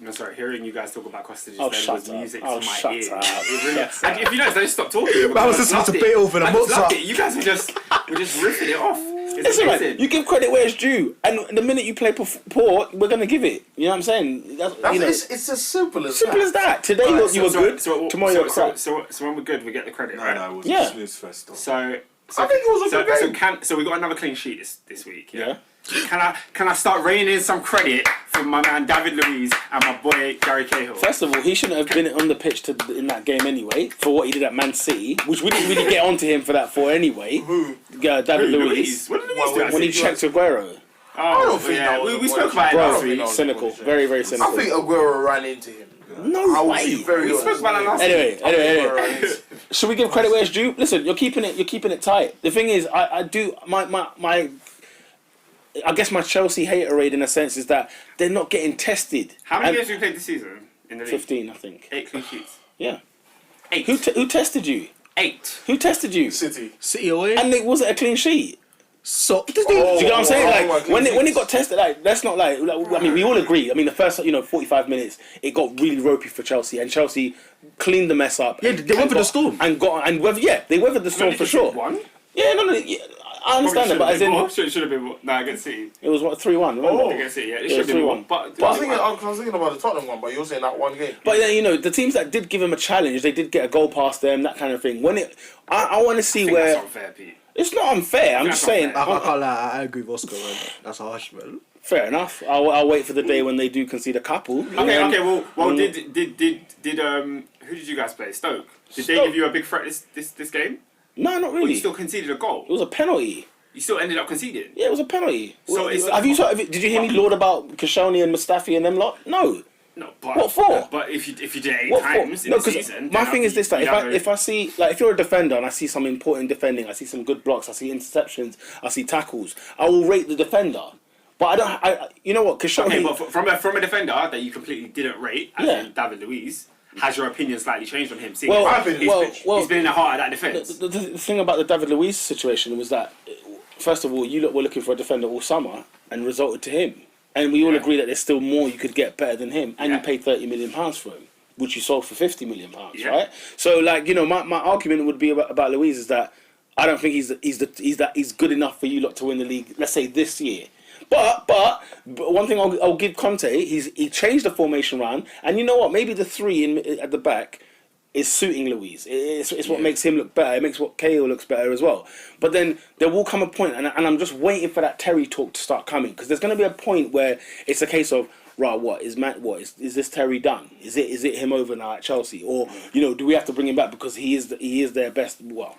No, sorry, hearing you guys talk about Costa just Oh, then shut was up. music Oh, to my shut ears. up. It really, Shut up. if you notice, I just stopped talking. I was listening to Beethoven and I just loved Mozart. it. You guys were just riffing it off. It's It's alright. amazing. You give credit where it's due, and the minute you play poor, we're gonna give it. You know what I'm saying? It's as simple as Simple that. as that. Today Right, you were good. Tomorrow you're crap. So when we're good, we get the credit, No, right? no, it was Yeah. a snooze fest. Though. So I think it was a good game. So we got another clean sheet this week. Yeah. Can I start raining in some credit from my man David Luiz and my boy Gary Cahill? First of all, he shouldn't have been on the pitch in that game anyway for what he did at Man City, which we didn't really get onto him for that for anyway. David Luiz What did Luiz do? when he checked Aguero. Oh, don't think that was we a spoke word. about it Bro, last week. cynical, very very I cynical. think Aguero ran into him. No I would way. be very We spoke about that last Anyway, Aguero anyway. ran into him. Should we give credit where it's due? Listen, you're keeping it tight. The thing is, I do my I guess my Chelsea haterade in a sense is that they're not getting tested. How many And games have we played this season in the league? 15, I think. 8 clean sheets. Yeah. 8. Who tested you? 8. Who tested you? City. City away. And it wasn't a clean sheet. So Do you know what I'm saying? my Like when goodness. it got tested, like let's not like I mean we all agree. I mean the first 45 minutes it got really ropey for Chelsea, and Chelsea cleaned the mess up. Yeah, and- they and weathered the got- storm. and got and weathered. Yeah, they weathered the storm for sure. One. Yeah, no, yeah, I understand that, but as in should have been more. Nah, against City. it was what 3-1. Remember? Against City, yeah. It Yeah, should have been 3-1. more. But I was thinking about the Tottenham one, but you're saying that one game. But then the teams that did give him a challenge, they did get a goal past them, that kind of thing. When I want to see where that's unfair, Pete. it's not unfair. I'm That's just saying. not I can't lie. I agree with Oscar, man. That's harsh, man. Fair enough. I'll wait for the day when they do concede a couple. Okay. Well, did who did you guys play? Stoke. Did they Stoke. give you a big threat this game? No, not Or really. you still conceded a goal? It was a penalty. You still ended up conceding. Yeah, it was a penalty. So it's- Did you hear me laud about Koscielny and Mustafi and them lot? No. No, but What for? But if you did it 8 What for? times in No, the 'cause season, my then thing is this: that you'd have if I see if you're a defender and I see some important defending, I see some good blocks, I see interceptions, I see tackles, I will rate the defender. But I don't. You know what? Koscielny. Okay, but from a defender that you completely didn't rate, as Yeah. in David Luiz, has your opinion slightly changed on him? Seeing Well, as he's been in the heart of that defence. The thing about the David Luiz situation was that, first of all, you were looking for a defender all summer and resulted to him. And we all Yeah. agree that there's still more you could get better than him. And Yeah. you paid £30 million for him, which you sold for £50 million, Yeah. right? So, my argument would be about Luiz is that I don't think he's good enough for you lot to win the league, let's say this year. But one thing I'll give Conte, he changed the formation round, and you know what? Maybe the three at the back is suiting Luiz. It's what makes him look better. It makes what Cahill looks better as well. But then there will come a point, and I'm just waiting for that Terry talk to start coming, because there's going to be a point where it's a case of, right, is this Terry done? Is it him over now at Chelsea, or do we have to bring him back because he is their best? Well,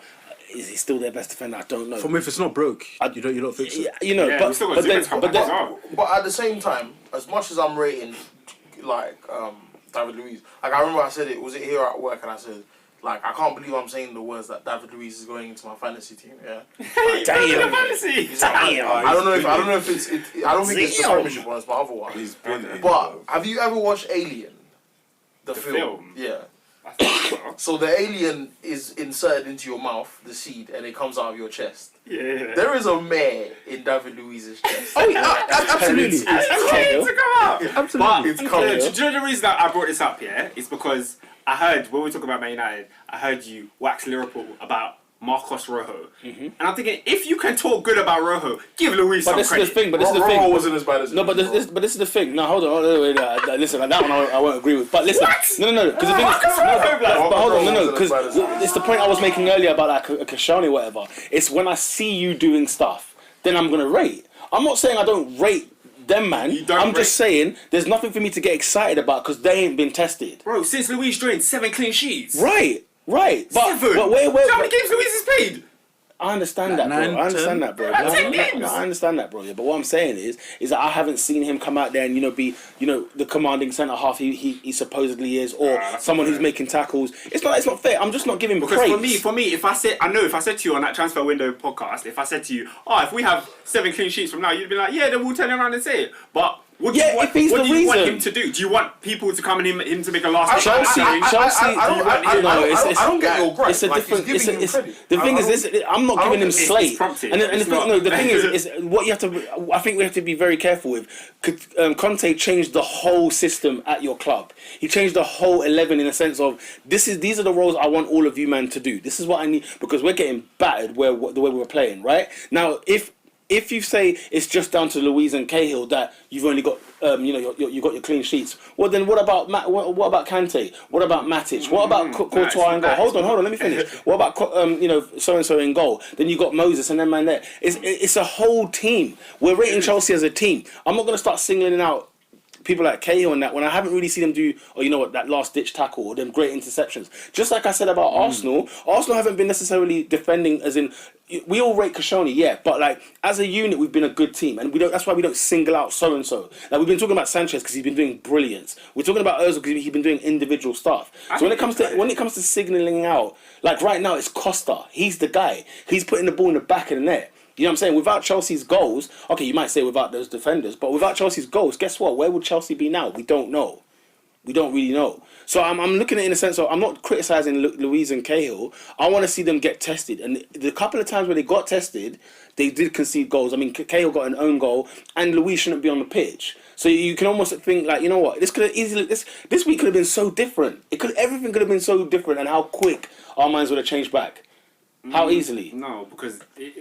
is he still their best defender? I don't know. For me, if it's not broke, you don't fix it. You know, Yeah, we've still got but Zuma then, to come but back as then, well. But at the same time, as much as I'm rating, like, David Luiz, like, I remember I said it, was it here at work, and I said, like, I can't believe I'm saying the words that David Luiz is going into my fantasy team, yeah? damn. Fantasy. I don't know if it's, I don't think it's the Premiership one, it's my other one. He's been But, have you ever watched Alien? The film? Yeah. I think so. So the alien is inserted into your mouth, the seed, and it comes out of your chest. Yeah. There is a mare in David Luiz's chest. Oh yeah, absolutely. It's waiting to come out. Absolutely. But It's coming. do you know the reason that I brought this up? Yeah, is because I heard when we talk about Man United, I heard you wax Liverpool about Marcos Rojo, and I'm thinking if you can talk good about Rojo, give Luis But some this is credit. the thing. But this is the Rojo thing. wasn't as bad as No, but this is the thing. No, hold on. Wait, listen, that one I won't agree with. But listen, What? no, because the thing is, but hold on, no, because it's the point I was making earlier about like a Kashani or whatever. It's when I see you doing stuff, then I'm gonna rate. I'm not saying I don't rate them, man. I'm just saying there's nothing for me to get excited about because they ain't been tested. Bro, since Luis joined, 7 clean sheets. Right. But 7. wait. Do you know how many games Luis has played? I understand that, bro. 9, I understand that, bro. Like 10 games. I understand that, bro. Yeah, but what I'm saying is that I haven't seen him come out there and be the commanding centre half he supposedly is, or someone who's making tackles. It's not fair. I'm just not giving Because praise. for me, if I said to you on that transfer window podcast, if I said to you, if we have 7 clean sheets from now, you'd be like, yeah, then we'll turn around and say it. But what do you want, if he's what the do you want reason. him to do? Do you want people to come and him to make a last? Chelsea. I don't get your gripe. It's a Like, different. he's giving him credit. The thing is, this. I'm not giving him it's slate. prompted. And the It's thing, not. no, the thing is what you have to. I think we have to be very careful with. Conte changed the whole system at your club. He changed the whole 11 in a sense of these are the roles I want all of you man to do. This is what I need because we're getting battered the way we're playing right now. If you say it's just down to Louise and Cahill that you've only got, you got your clean sheets. Well, then what about what about Kante? What about Matic? What about Courtois in goal? Hold on, let me finish. What about so and so in goal? Then you got Moses and then man there. It's a whole team. We're rating Chelsea as a team. I'm not going to start singling out people like Cahill and that when I haven't really seen them do, that last ditch tackle or them great interceptions. Just like I said about Arsenal haven't been necessarily defending as in. We all rate Kashani, yeah, but like as a unit, we've been a good team, and that's why we don't single out so and so. Like we've been talking about Sanchez because he's been doing brilliance. We're talking about Ozil because he's been doing individual stuff. So when it comes to signaling out, like right now, it's Costa. He's the guy. He's putting the ball in the back of the net. You know what I'm saying? Without Chelsea's goals, okay, you might say without those defenders, but without Chelsea's goals, guess what? Where would Chelsea be now? We don't know. We don't really know. So I'm looking at it in a sense of I'm not criticising Louise and Cahill. I want to see them get tested. And the couple of times where they got tested, they did concede goals. I mean, Cahill got an own goal, and Louise shouldn't be on the pitch. So you can almost think like, you know what? This could have easily this week could have been so different. Everything could have been so different, and how quick our minds would have changed back. How easily? No, because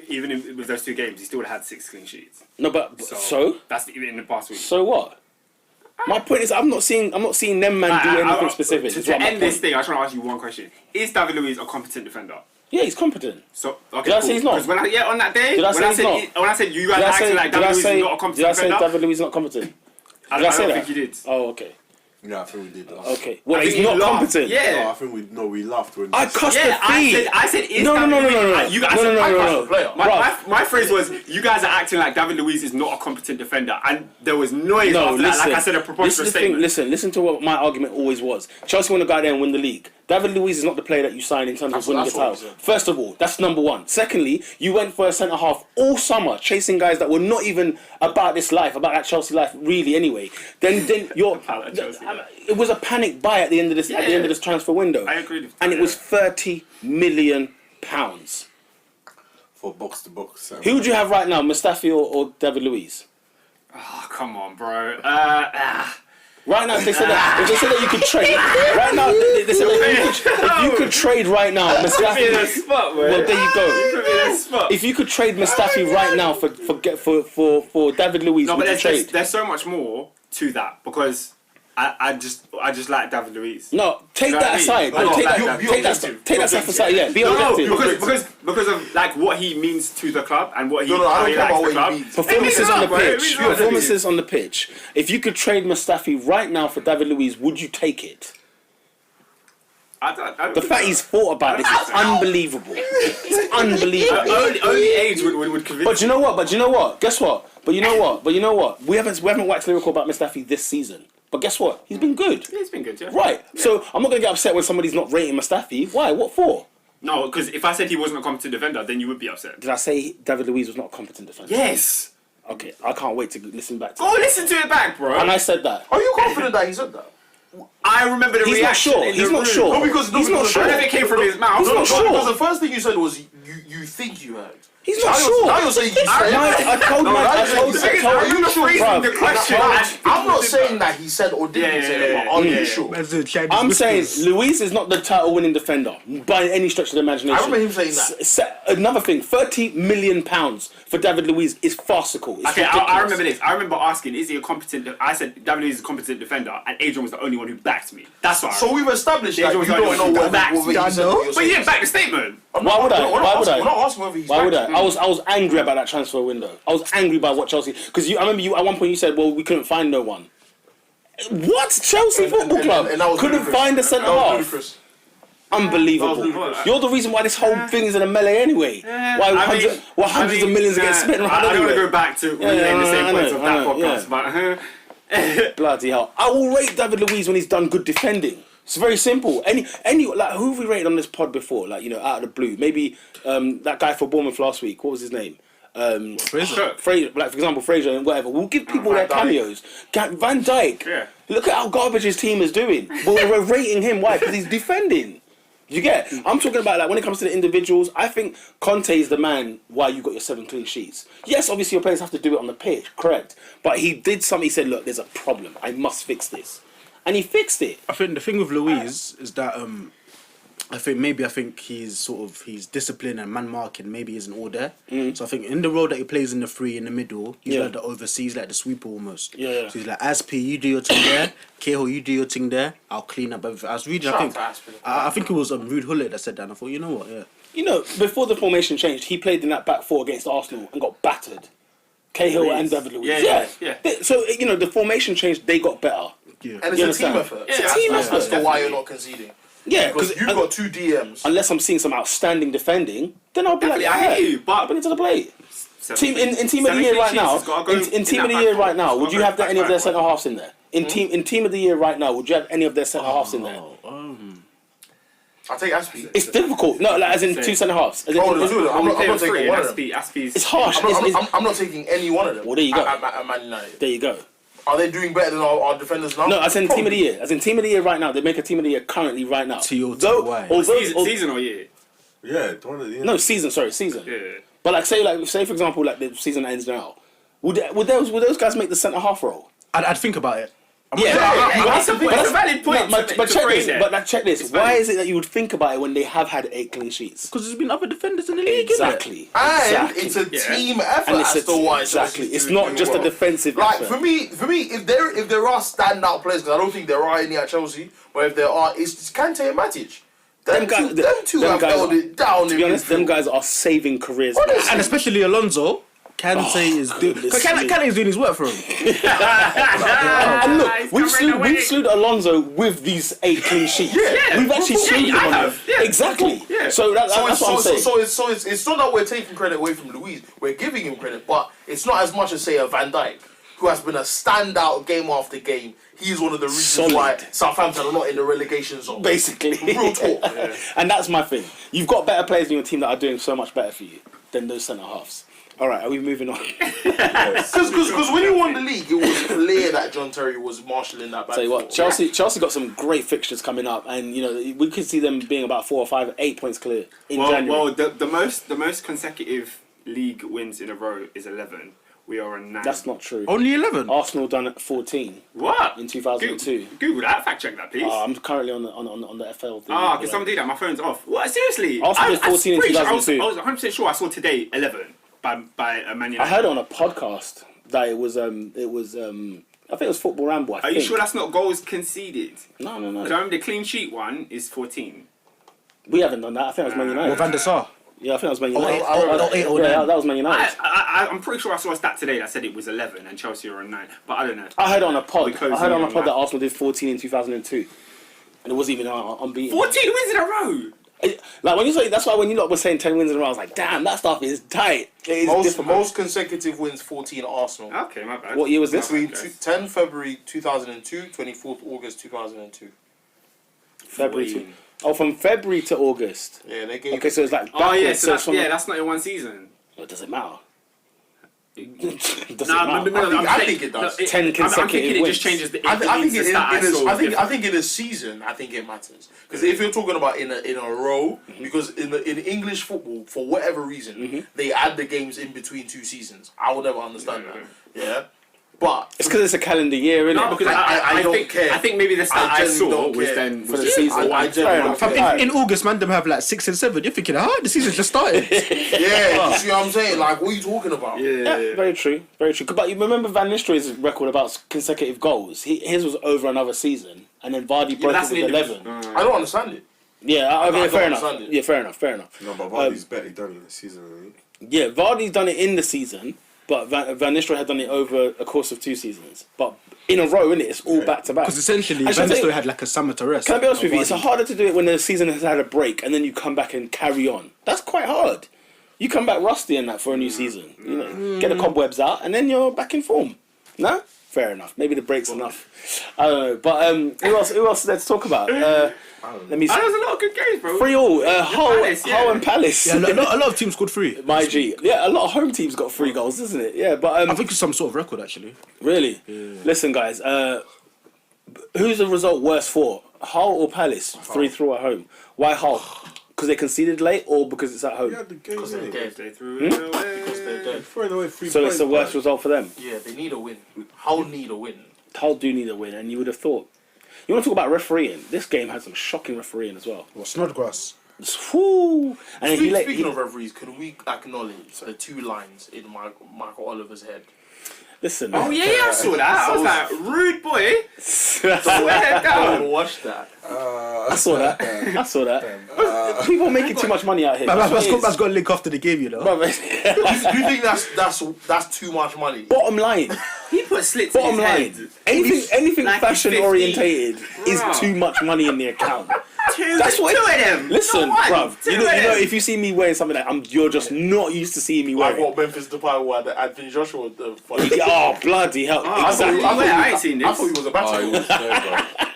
even with those 2 games, he still would have had 6 clean sheets. No, but so that's even in the past week. So what? My point is, I'm not seeing them man do anything specific. To end this thing, I just want to ask you one question: is David Luiz a competent defender? Yeah, he's competent. So okay, Did I say he's not? Because on that day, when I said you guys acting like David Luiz is not a competent defender, did I say David Luiz is not competent? I don't think you did. Oh, okay. Yeah, I think we did. Okay. Well, he's not competent. Yeah. No, I think we laughed when I cussed the feed. I said is No. You guys No. My phrase was you guys are acting like David Luiz is not a competent defender, and there was noise after that. Like I said, a preposterous statement. Listen to what my argument always was. Chelsea want to go out there and win the league. David Luiz is not the player that you sign in terms of winning the title. First of all, that's number one. Secondly, you went for a centre half all summer chasing guys that were not even about this life, about that Chelsea life, really. Anyway, then you're. It was a panic buy at the end of this transfer window. I agree with that, and it was £30 million for box to box. Who would you have right now, Mustafi or David Luiz? Oh, come on, bro. Right now, if they said that you could trade. Right now, they said if you could trade right now, Mustafi. Well, there you go. If you could trade Mustafi right now for David Luiz, no, would you but trade? there's so much more to that because I just like David Luiz. No, take that aside. Take that stuff aside. Yeah, be objective. Because of like what he means to the club and what he I don't care about likes the what club. he means. Performances on the pitch. Bro. Performances on the pitch. If you could trade Mustafi right now for David Luiz, would you take it? I don't The think fact so. he's thought about this is unbelievable. It's unbelievable. Only age would convince. But you know what? Guess what? But you know what? We haven't waxed lyrical about Mustafi this season. But guess what? He's been good. He's been good, yeah. Right. Yeah. So I'm not gonna get upset when somebody's not rating Mustafi. Why? What for? No, because if I said he wasn't a competent defender, then you would be upset. Did I say David Luiz was not a competent defender? Yes. Okay. I can't wait to listen back to Go that. listen to it back, bro. And I said that. Are you confident that he said that? I remember the He's not reaction. sure. in He's the not room. sure. No, because He's not sure. I don't think it came from his mouth. He's not sure. Because the first thing you said was you think you heard. He's not Now sure. Now you're saying you said. I told No, I now told you're saying- I Are you told sure? Phrasing the Bruv, question. I'm not saying that he said or didn't Yeah, say it, but are you sure? I'm saying Luis is not the title-winning defender by any stretch of the imagination. I remember him saying that. Another thing, £30 million for David Luiz is farcical. It's Okay, ridiculous. I remember this. I remember asking, is he a competent... I said David Luiz is a competent defender, and Adrian was the only one who backed me. That's what I So remember. we've established that Adrian you was the only don't know one who backed whether me. he said what you're But you saying. didn't back the statement. Why would I? Why would I? We're not asking whether he's Why would I? back. I was angry about that transfer window. I was angry by what Chelsea... Because I remember you at one point you said, well, we couldn't find no one. What? Chelsea Football Club And that was couldn't ludicrous. find a That was centre-half? ludicrous. Unbelievable. That was ludicrous. You're the reason why this whole thing is in a melee anyway. Why hundreds of millions are getting spent around I don't want to anyway. go back to relaying the same I points know, of I that know, podcast, but... Bloody hell. I will rate David Luiz when he's done good defending. It's very simple. Any like who have we rated on this pod before? Like, out of the blue. Maybe that guy for Bournemouth last week. What was his name? Fraser. Like for example, Fraser and whatever. We'll give people their Van Dijk. cameos. Van Dijk. Yeah. Look at how garbage his team is doing. We're rating him. Why? Because he's defending. You get? I'm talking about like when it comes to the individuals. I think Conte is the man. Why you got your 7 clean sheets? Yes, obviously your players have to do it on the pitch, correct? But he did something. He said, "Look, there's a problem. I must fix this," and he fixed it. I think the thing with Luiz is that I think he's discipline and man marking maybe isn't all there. So I think in the role that he plays in the three in the middle, he's like the overseas, like the sweeper almost. Yeah. So he's like, Aspi, you do your thing there. Cahill, you do your thing there. I'll clean up everything. I was reading. Shout I out think to Aspi. I think it was Ruud Gullit that said that. And I thought, you know what? Yeah. Before the formation changed, he played in that back four against Arsenal and got battered. Cahill and David Luiz. Yeah. So the formation changed. They got better. Yeah. And You it's a team understand? effort. It's a team That's effort. the why you're not conceding. Yeah, Because because you've got 2 DMs. unless I'm seeing some outstanding defending, then I'll be like, Definitely, I hear you, but- bring it to the plate. Team in team of the year right now. In team of the year right now, would you have any of their centre halves in there? In team of the year right now, would you have any of their centre halves in there? I'll take Aspi. It's difficult. No, like as in 2 centre halves. As in, Oh, the two of them. I'm not taking one of them. it's harsh. I'm not taking any one of them. Well, there you go. At Man United. There you go. Are they doing better than our defenders now? No, as in team of Probably. the year. As in team of the year right now. They make a team of the year currently right now. T-O-T-Y. Season or year? Yeah, the one at the end. No, season. Sorry, season. Yeah. But say for example, like the season ends now. Would those guys make the centre half role? I'd think about it. It's a valid point. But check this. there. But check this. It's Why valid. is it that you would think about it when they have had 8 clean sheets? Because there's been other defenders in the league, Exactly. And Exactly. it's a Yeah. team effort And it's as to why. exactly. Chelsea's It's doing not just a well. defensive Like effort. for me, if there are standout players, because I don't think there are any at Chelsea, but if there are, it's Kante and Matic. Them two have held it down. To be honest, them guys are saving careers. Honestly. And especially Alonso. Kante is doing. Kante is doing his work for him. And look, we've slewed Alonso with these 8 clean sheets. Yeah. We've actually slewed him I on have. them. Yeah. Exactly. Yeah. So that's what I'm saying. So it's not that we're taking credit away from Luiz. We're giving him credit, but it's not as much as say a Van Dijk, who has been a standout game after game. He's one of the reasons Solid. why Southampton are not in the relegation zone. Basically. Real talk. And that's my thing. You've got better players in your team that are doing so much better for you than those centre halves. All right, are we moving on? Because when you won the league, it was clear that John Terry was marshalling that back. Tell you what, Chelsea got some great fixtures coming up, and we could see them being about 4 or 5, 8 points clear in January. Well, the most consecutive league wins in a row is 11. We are on 9. That's not true. Only 11. Arsenal done it 14 What? in 2002. Google that. Fact check that, please. I'm currently on the FL thing. Can someone do that? My phone's off. What? Seriously? Arsenal did 14 in pretty sure- 2002. I was 100% sure I saw today 11 by a Man United. I heard on a podcast that it was I think it was Football Ramble. Are you sure that's not goals conceded? No. Because I remember the clean sheet one is 14. We haven't done that. I think it was Man United. Or Van der Sar. Yeah, I think that was Man United. oh, Yeah, that was Man United. I'm pretty sure I saw a stat today that said it was 11 and Chelsea are on 9, but I don't know. I heard on a pod. Because I heard on a you pod know that Arsenal did 14 in 2002. and it wasn't even unbeaten. 14 wins in a row. Like when you say, that's why when you lot were saying 10 wins in a row, I was like, damn, that stuff is tight. It is difficult. Most consecutive wins, 14 Arsenal. Okay, my bad. What year was this? Between 10 February 2002, 24th August 2002. February. 14. Oh, from February to August. Yeah, they gave. Okay, so it's like Oh backwards, yeah, so that's, from, that's not in one season. It doesn't matter. Does No, it matter? I think it does. 10 consecutive I'm thinking it wins. just changes the. I think I think in a season, I think it matters because if you're talking about in a row, because in English football, for whatever reason, they add the games in between 2 seasons. I will never understand that. Yeah, but It's because it's a calendar year, isn't No, it? because I don't think care. I think maybe the stat I genuinely saw don't was care. then For the was season. I genuinely Fair don't enough. care. In August, man, them have like 6 and 7. You're thinking, the season's just started. Yeah, you see what I'm saying? Like, what are you talking about? Yeah, very true, very true. But you remember Van Nistelrooy's record about consecutive goals? His was over another season, and then Vardy broke it with 11. I don't understand it. Yeah, I okay, don't fair enough. understand it. Yeah, fair enough. No, but Vardy's better done it this season, hasn't he? Yeah, Vardy's done it in the season, but Van Nistelrooy had done it over a course of 2 seasons. But in a row, innit? It's all back to back. Because essentially, Actually, Van Nistelrooy had like a summer to rest. Can I be honest with you? It's Vardy. harder to do it when the season has had a break and then you come back and carry on. That's quite hard. You come back rusty in that for a new season. You know, get the cobwebs out and then you're back in form. No? Fair enough. Maybe the break's enough. I don't know. But who else let's talk about? Let me see. There was a lot of good games, bro. 3-3. Palace, Hull and Palace. Yeah, a lot of teams scored 3. My G. Yeah, a lot of home teams got 3 goals, isn't it? Yeah, but I think it's some sort of record, actually. really? Listen, guys. Who's the result worse for? Hull or Palace? 3-3 at home. Why Hull? Because they conceded late or because it's at home? Yeah, the game, Because they're innit? dead. They threw it away. Because they're dead. Throwing away 3 So points. it's the worst bro. result for them. Yeah, they need a win. Hull need a win. Hull do need a win, and you would have thought. You want to talk about refereeing? This game had some shocking refereeing as well. What, Snodgrass? Whoo! And then Speaking of referees, can we acknowledge the 2 lines in Michael Oliver's head? listen. Oh yeah, I saw that. I was like, rude boy. Swear I down. watched that. I saw that. I saw that. People are making too much money out here. Man's got a link after the game, you know. Bro, Do you think that's too much money? bottom line. He put slits in Bottom his line. head. Anything Like he's fashion 50. orientated is Bruh. too much money in the account. That's two of them. Listen, Not one, bruv. two You know, of them. if you see me wearing something that you're just not used to seeing me Like wearing. what Memphis Depay wore at Anthony Joshua. Oh, bloody hell. Oh, Exactly. I ain't seen this. I thought he was a Oh, he batter. was there, bro.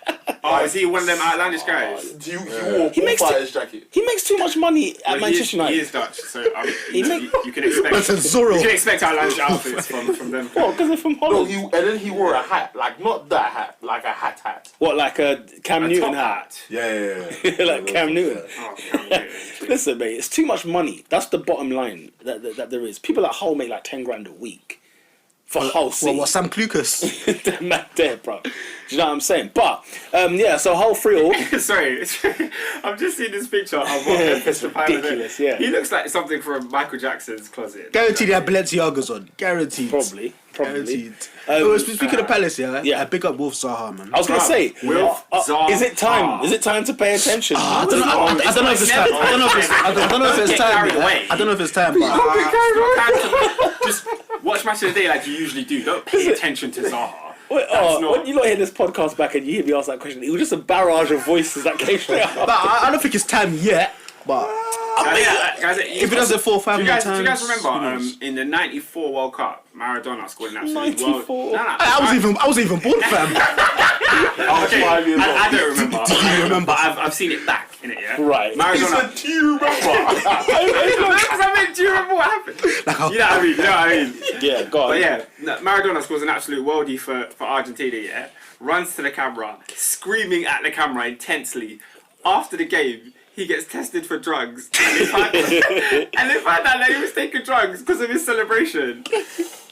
Oh, is he one of them outlandish guys? He wore He a makes fighter's jacket. He makes too much money at Well, Manchester he United. is Dutch, so He make- you can expect. That's a Zorro. You can expect outlandish outfits from them. What? Because they're from No, Holland. and then he wore a hat, like not that hat, like a hat. What, like a Cam A Newton top hat? Yeah. Like Cam Newton. Oh, okay. Listen, mate, it's too much money. That's the bottom line that there is. People at Hull make like 10 grand a week for Hull City. What, Sam Clucas? They're mad there, bro. Do you know what I'm saying? But yeah, so Hull 3-3. Sorry, I've just seen this picture of what Memphis Depay was in. Ridiculous, yeah. He looks like something from Michael Jackson's closet. Guaranteed he had Balenciagas on. Guaranteed. Probably. Guaranteed. Speaking of Palace, yeah. big up Wolf Zaha, man. I was gonna say, Wilf Zaha. is it time? Is it time to pay attention? I don't know if it's time. I don't know if it's Get time. carried yeah. away. I don't know if it's time, but Just watch Match of the Day like you usually do. Don't pay attention to Zaha. Wait, not- when you lot hear this podcast back and you hear me ask that question, it was just a barrage of voices that came straight up. but I don't think it's time yet. But Guys, if it does it 4 or 5 do you more guys, times, do you guys remember who knows? in the '94 World Cup, Maradona scored an absolute 94? world. No, I was even born, fam. Okay, 5 years old. I don't remember. Do you remember? But I've seen it back in it. Yeah. Right. He Maradona. said, "Do you remember?" I mean, do you remember what happened? You know what I mean? You know what I mean? Yeah, go on. But yeah, Maradona scores an absolute worldie for Argentina, yeah? Runs to the camera, screaming at the camera intensely. After the game, he gets tested for drugs. And they find out that he was taking drugs because of his celebration.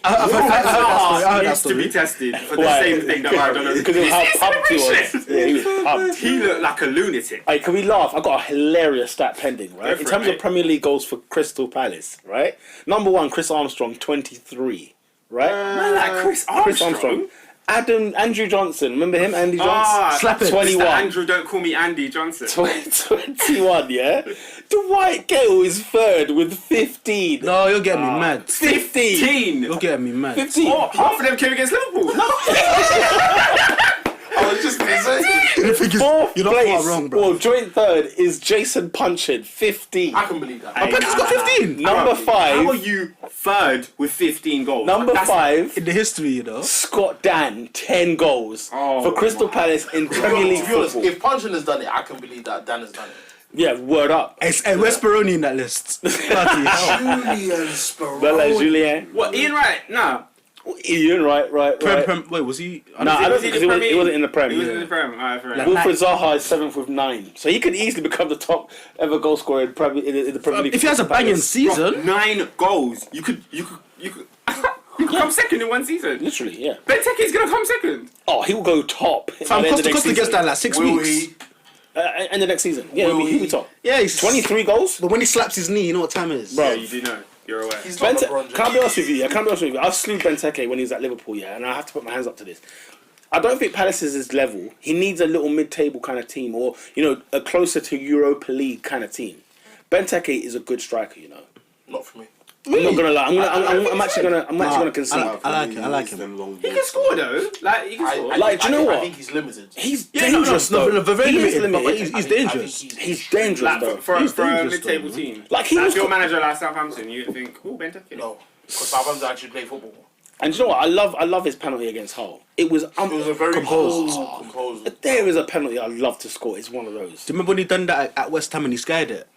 I heard that Needs to be story. tested for the Why? same thing that Maradona did. Because of how pumped he was. Celebration. Yeah, he was pumped. He looked like a lunatic. Hey, can we laugh? I've got a hilarious stat pending, right? Go for In it, terms of mate. Premier League goals for Crystal Palace, right? Number 1, Chris Armstrong, 23, right? Man, like Chris Armstrong. Andrew Johnson, remember him? Andy Johnson? Ah, Slap it. 21. Mr. Andrew, don't call me Andy Johnson. 21, yeah? Dwight Gale is third with 15. No, you're getting me mad. 15. You're getting me mad. 15. Oh, half of them came against Liverpool. I was just gonna say. Fourth you're not place, far wrong, bro. well, joint third is Jason Puncheon, 15. I can believe that. Apprentice got 15. Number How 5, are you third with 15 goals? number That's- 5, In the history, you know. Scott Dan, 10 goals Oh, for Crystal my. Palace in Premier League To be honest, football. if Puncheon has done it, I can believe that Dan has done it. Yeah, word up. Hey, where's Speroni in that list? Bloody hell. Julian Speroni. Bella Julien. What, Ian Wright? Nah. Ian, right. Wait, was he? No, I don't think he wasn't in the Prem. He wasn't in the Prem. Alright, fair enough. Like- Wilfred Zaha is 7th with 9. So he could easily become the top ever goal scorer in the Premier League. If he has a banging Palace. season, 9 goals. You could come second in one season. Literally, yeah. Benteke's gonna come second. Oh, he will go top. fam, Costa gets that in like 6 Will weeks. he? End of next season. Yeah, Will he'll be he? top. Yeah, he's 23 goals? But when he slaps his knee, you know what time it is. Bro. Yeah, you do know. You're aware. He's not Bente- LeBron can I be James. honest with you? Yeah, can I be honest with you? I slew Benteke when he was at Liverpool, yeah, and I have to put my hands up to this. I don't think Palace is his level. He needs a little mid-table kind of team, or a closer to Europa League kind of team. Benteke is a good striker, you know. Not for me. I'm not gonna lie. I'm actually gonna concede. I like him. He can score though. Like he can score. Like, do you know what? I think he's limited. He's Yeah, no, dangerous no, though. very He is limited, but limited. he's dangerous. He's dangerous Like though. for He's a dangerous, mid-table though, team. Like, he Like was your co- manager like Southampton, you'd think, oh, Benteke. No, because Southampton actually play football. And do you know what? I love his penalty against Hull. It was It was a very Composed. composed. If there is a penalty I'd love to score, it's one of those. Do you remember when he done that at West Ham and he skied it?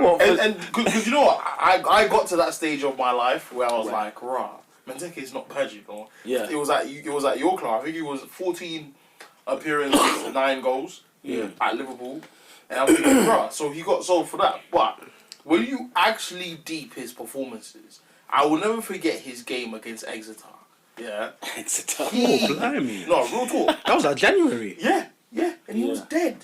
And because you know what, I got to that stage of my life where I was like, rah, Benteke is not bad, you know. Yeah. It was at your club. I think it was 14 appearances, 9 goals. Yeah. At Liverpool, and I was thinking, rah. So he got sold for that. But when you actually deep his performances, I will never forget his game against Exeter. Yeah. It's a tough. Oh, blimey. No, real talk. That was like January. Yeah, and he was dead.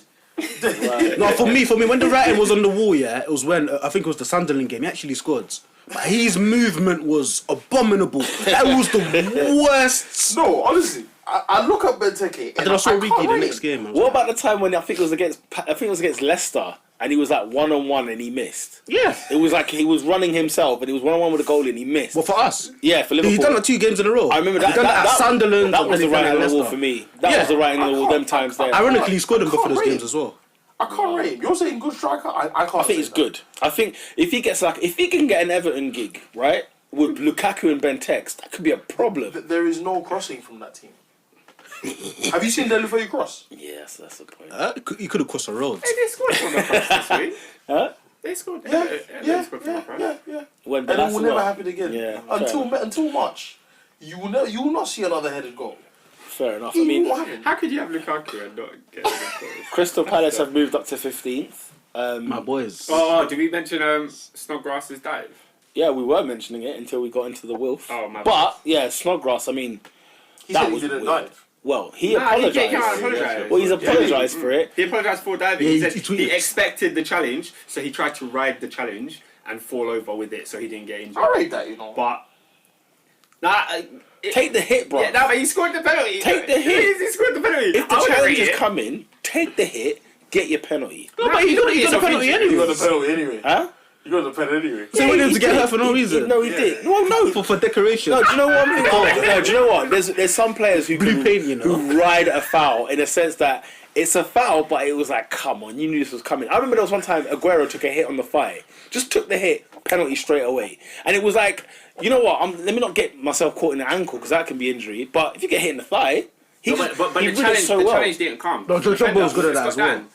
No, for me, when the writing was on the wall, yeah, it was when I think it was the Sunderland game. He actually scored. But his movement was abominable. That was the worst. No, honestly, I look at Benteke And then I saw can't Ricky the rate next him. game. What about the time when I think it was against Leicester and he was like 1-on-1 and he missed? Yeah. It was like he was running himself and he was 1-on-1 with a goalie and he missed. Well, for us. Yeah, for Liverpool. He's done like 2 games in a row. I remember that. He done that at Sunderland. That was the and then writing on the wall Leicester. for me. That Yeah. was the writing on the wall. I Them can't- times there. Ironically, he scored him I both of can't those rate games him. as well. I can't rate him. You're saying good striker? I can't. I think he's good. I think if he can get an Everton gig, right, with Lukaku and Bentex, that could be a problem. There is no crossing from that team. Have you seen Delufeu cross? Yes, that's the point. He could have crossed the road. Hey, they scored from the cross this week. Huh? They scored. Yeah, They scored from the cross. yeah. When And it that's will never what- happen again. Yeah, Until March, you will not see another headed goal. Fair enough. I It mean, won't happen. How could you have Lukaku and not get a goal? Crystal Palace have moved up to 15th. My boys. Oh, did we mention Snodgrass's dive? Yeah, we were mentioning it until we got into the Wolf. Oh, my bad. But yeah, Snodgrass. I mean, He that said was he didn't weird. dive. Well, he Nah, he apologized. came out and apologised. Well, he's apologised for it. He apologised for diving. Yeah, he he said tweeted. he expected the challenge, so he tried to ride the challenge and fall over with it, so he didn't get injured. I rate that, you know. But Take the hit, bro. Yeah, no, but he scored the penalty. Take the hit. He scored the penalty. If the I wouldn't challenge rate is it. coming, take the hit, get your penalty. No, but he got the penalty You got anyway. the penalty anyway. Huh? You got the penalty anyway. So he wanted him to get did. hurt for no reason. No, he did. No, no. For decoration. No, do you know what I'm thinking? No, do you know what? There's some players who Blue can, paint, you know. who ride a foul in a sense that it's a foul, but it was like, come on, you knew this was coming. I remember there was one time Aguero took a hit on the thigh, just took the hit, penalty straight away, and it was like, you know what? Let me not get myself caught in the ankle because that can be injury. But if you get hit in the thigh, he But the read it challenge, so the well. challenge didn't come. No, John Campbell was good at that Scott as well. Dan.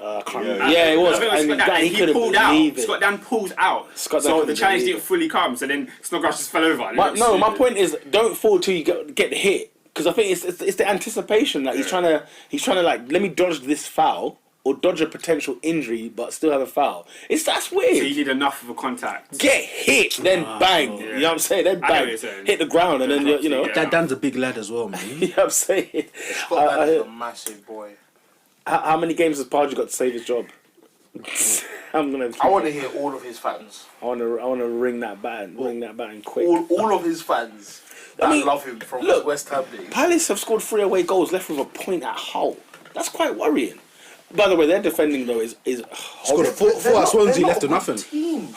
I can't Yeah, remember. Yeah, it was. I think it was And Scott Dan. that, he He couldn't pulled out. believe it. Scott Dan pulls out. Scott Dan So the couldn't challenge believe didn't fully come. So then Snodgrass just fell over. And it My, looked no, my stupid. point is, don't fall till you get the hit, because I think it's the anticipation that he's trying to like, let me dodge this foul or dodge a potential injury, but still have a foul. That's weird. So you did enough of a contact. Get hit, then bang. yeah. You know what I'm saying? Then I know what bang, you're saying. hit the ground, and then you know. Yeah. That Dan's a big lad as well, man. You know what I'm saying? Scott Dan is a massive boy. How many games has Pardew got to save his job? I want to hear all of his fans. I want to ring that baton quick. All of his fans that mean, love him from look, his West Ham days. Palace have scored 3 away goals, left with a point at Hull. That's quite worrying. By the way, their defending though is Scored horrible. four at Swansea, left with They're not a nothing. good team.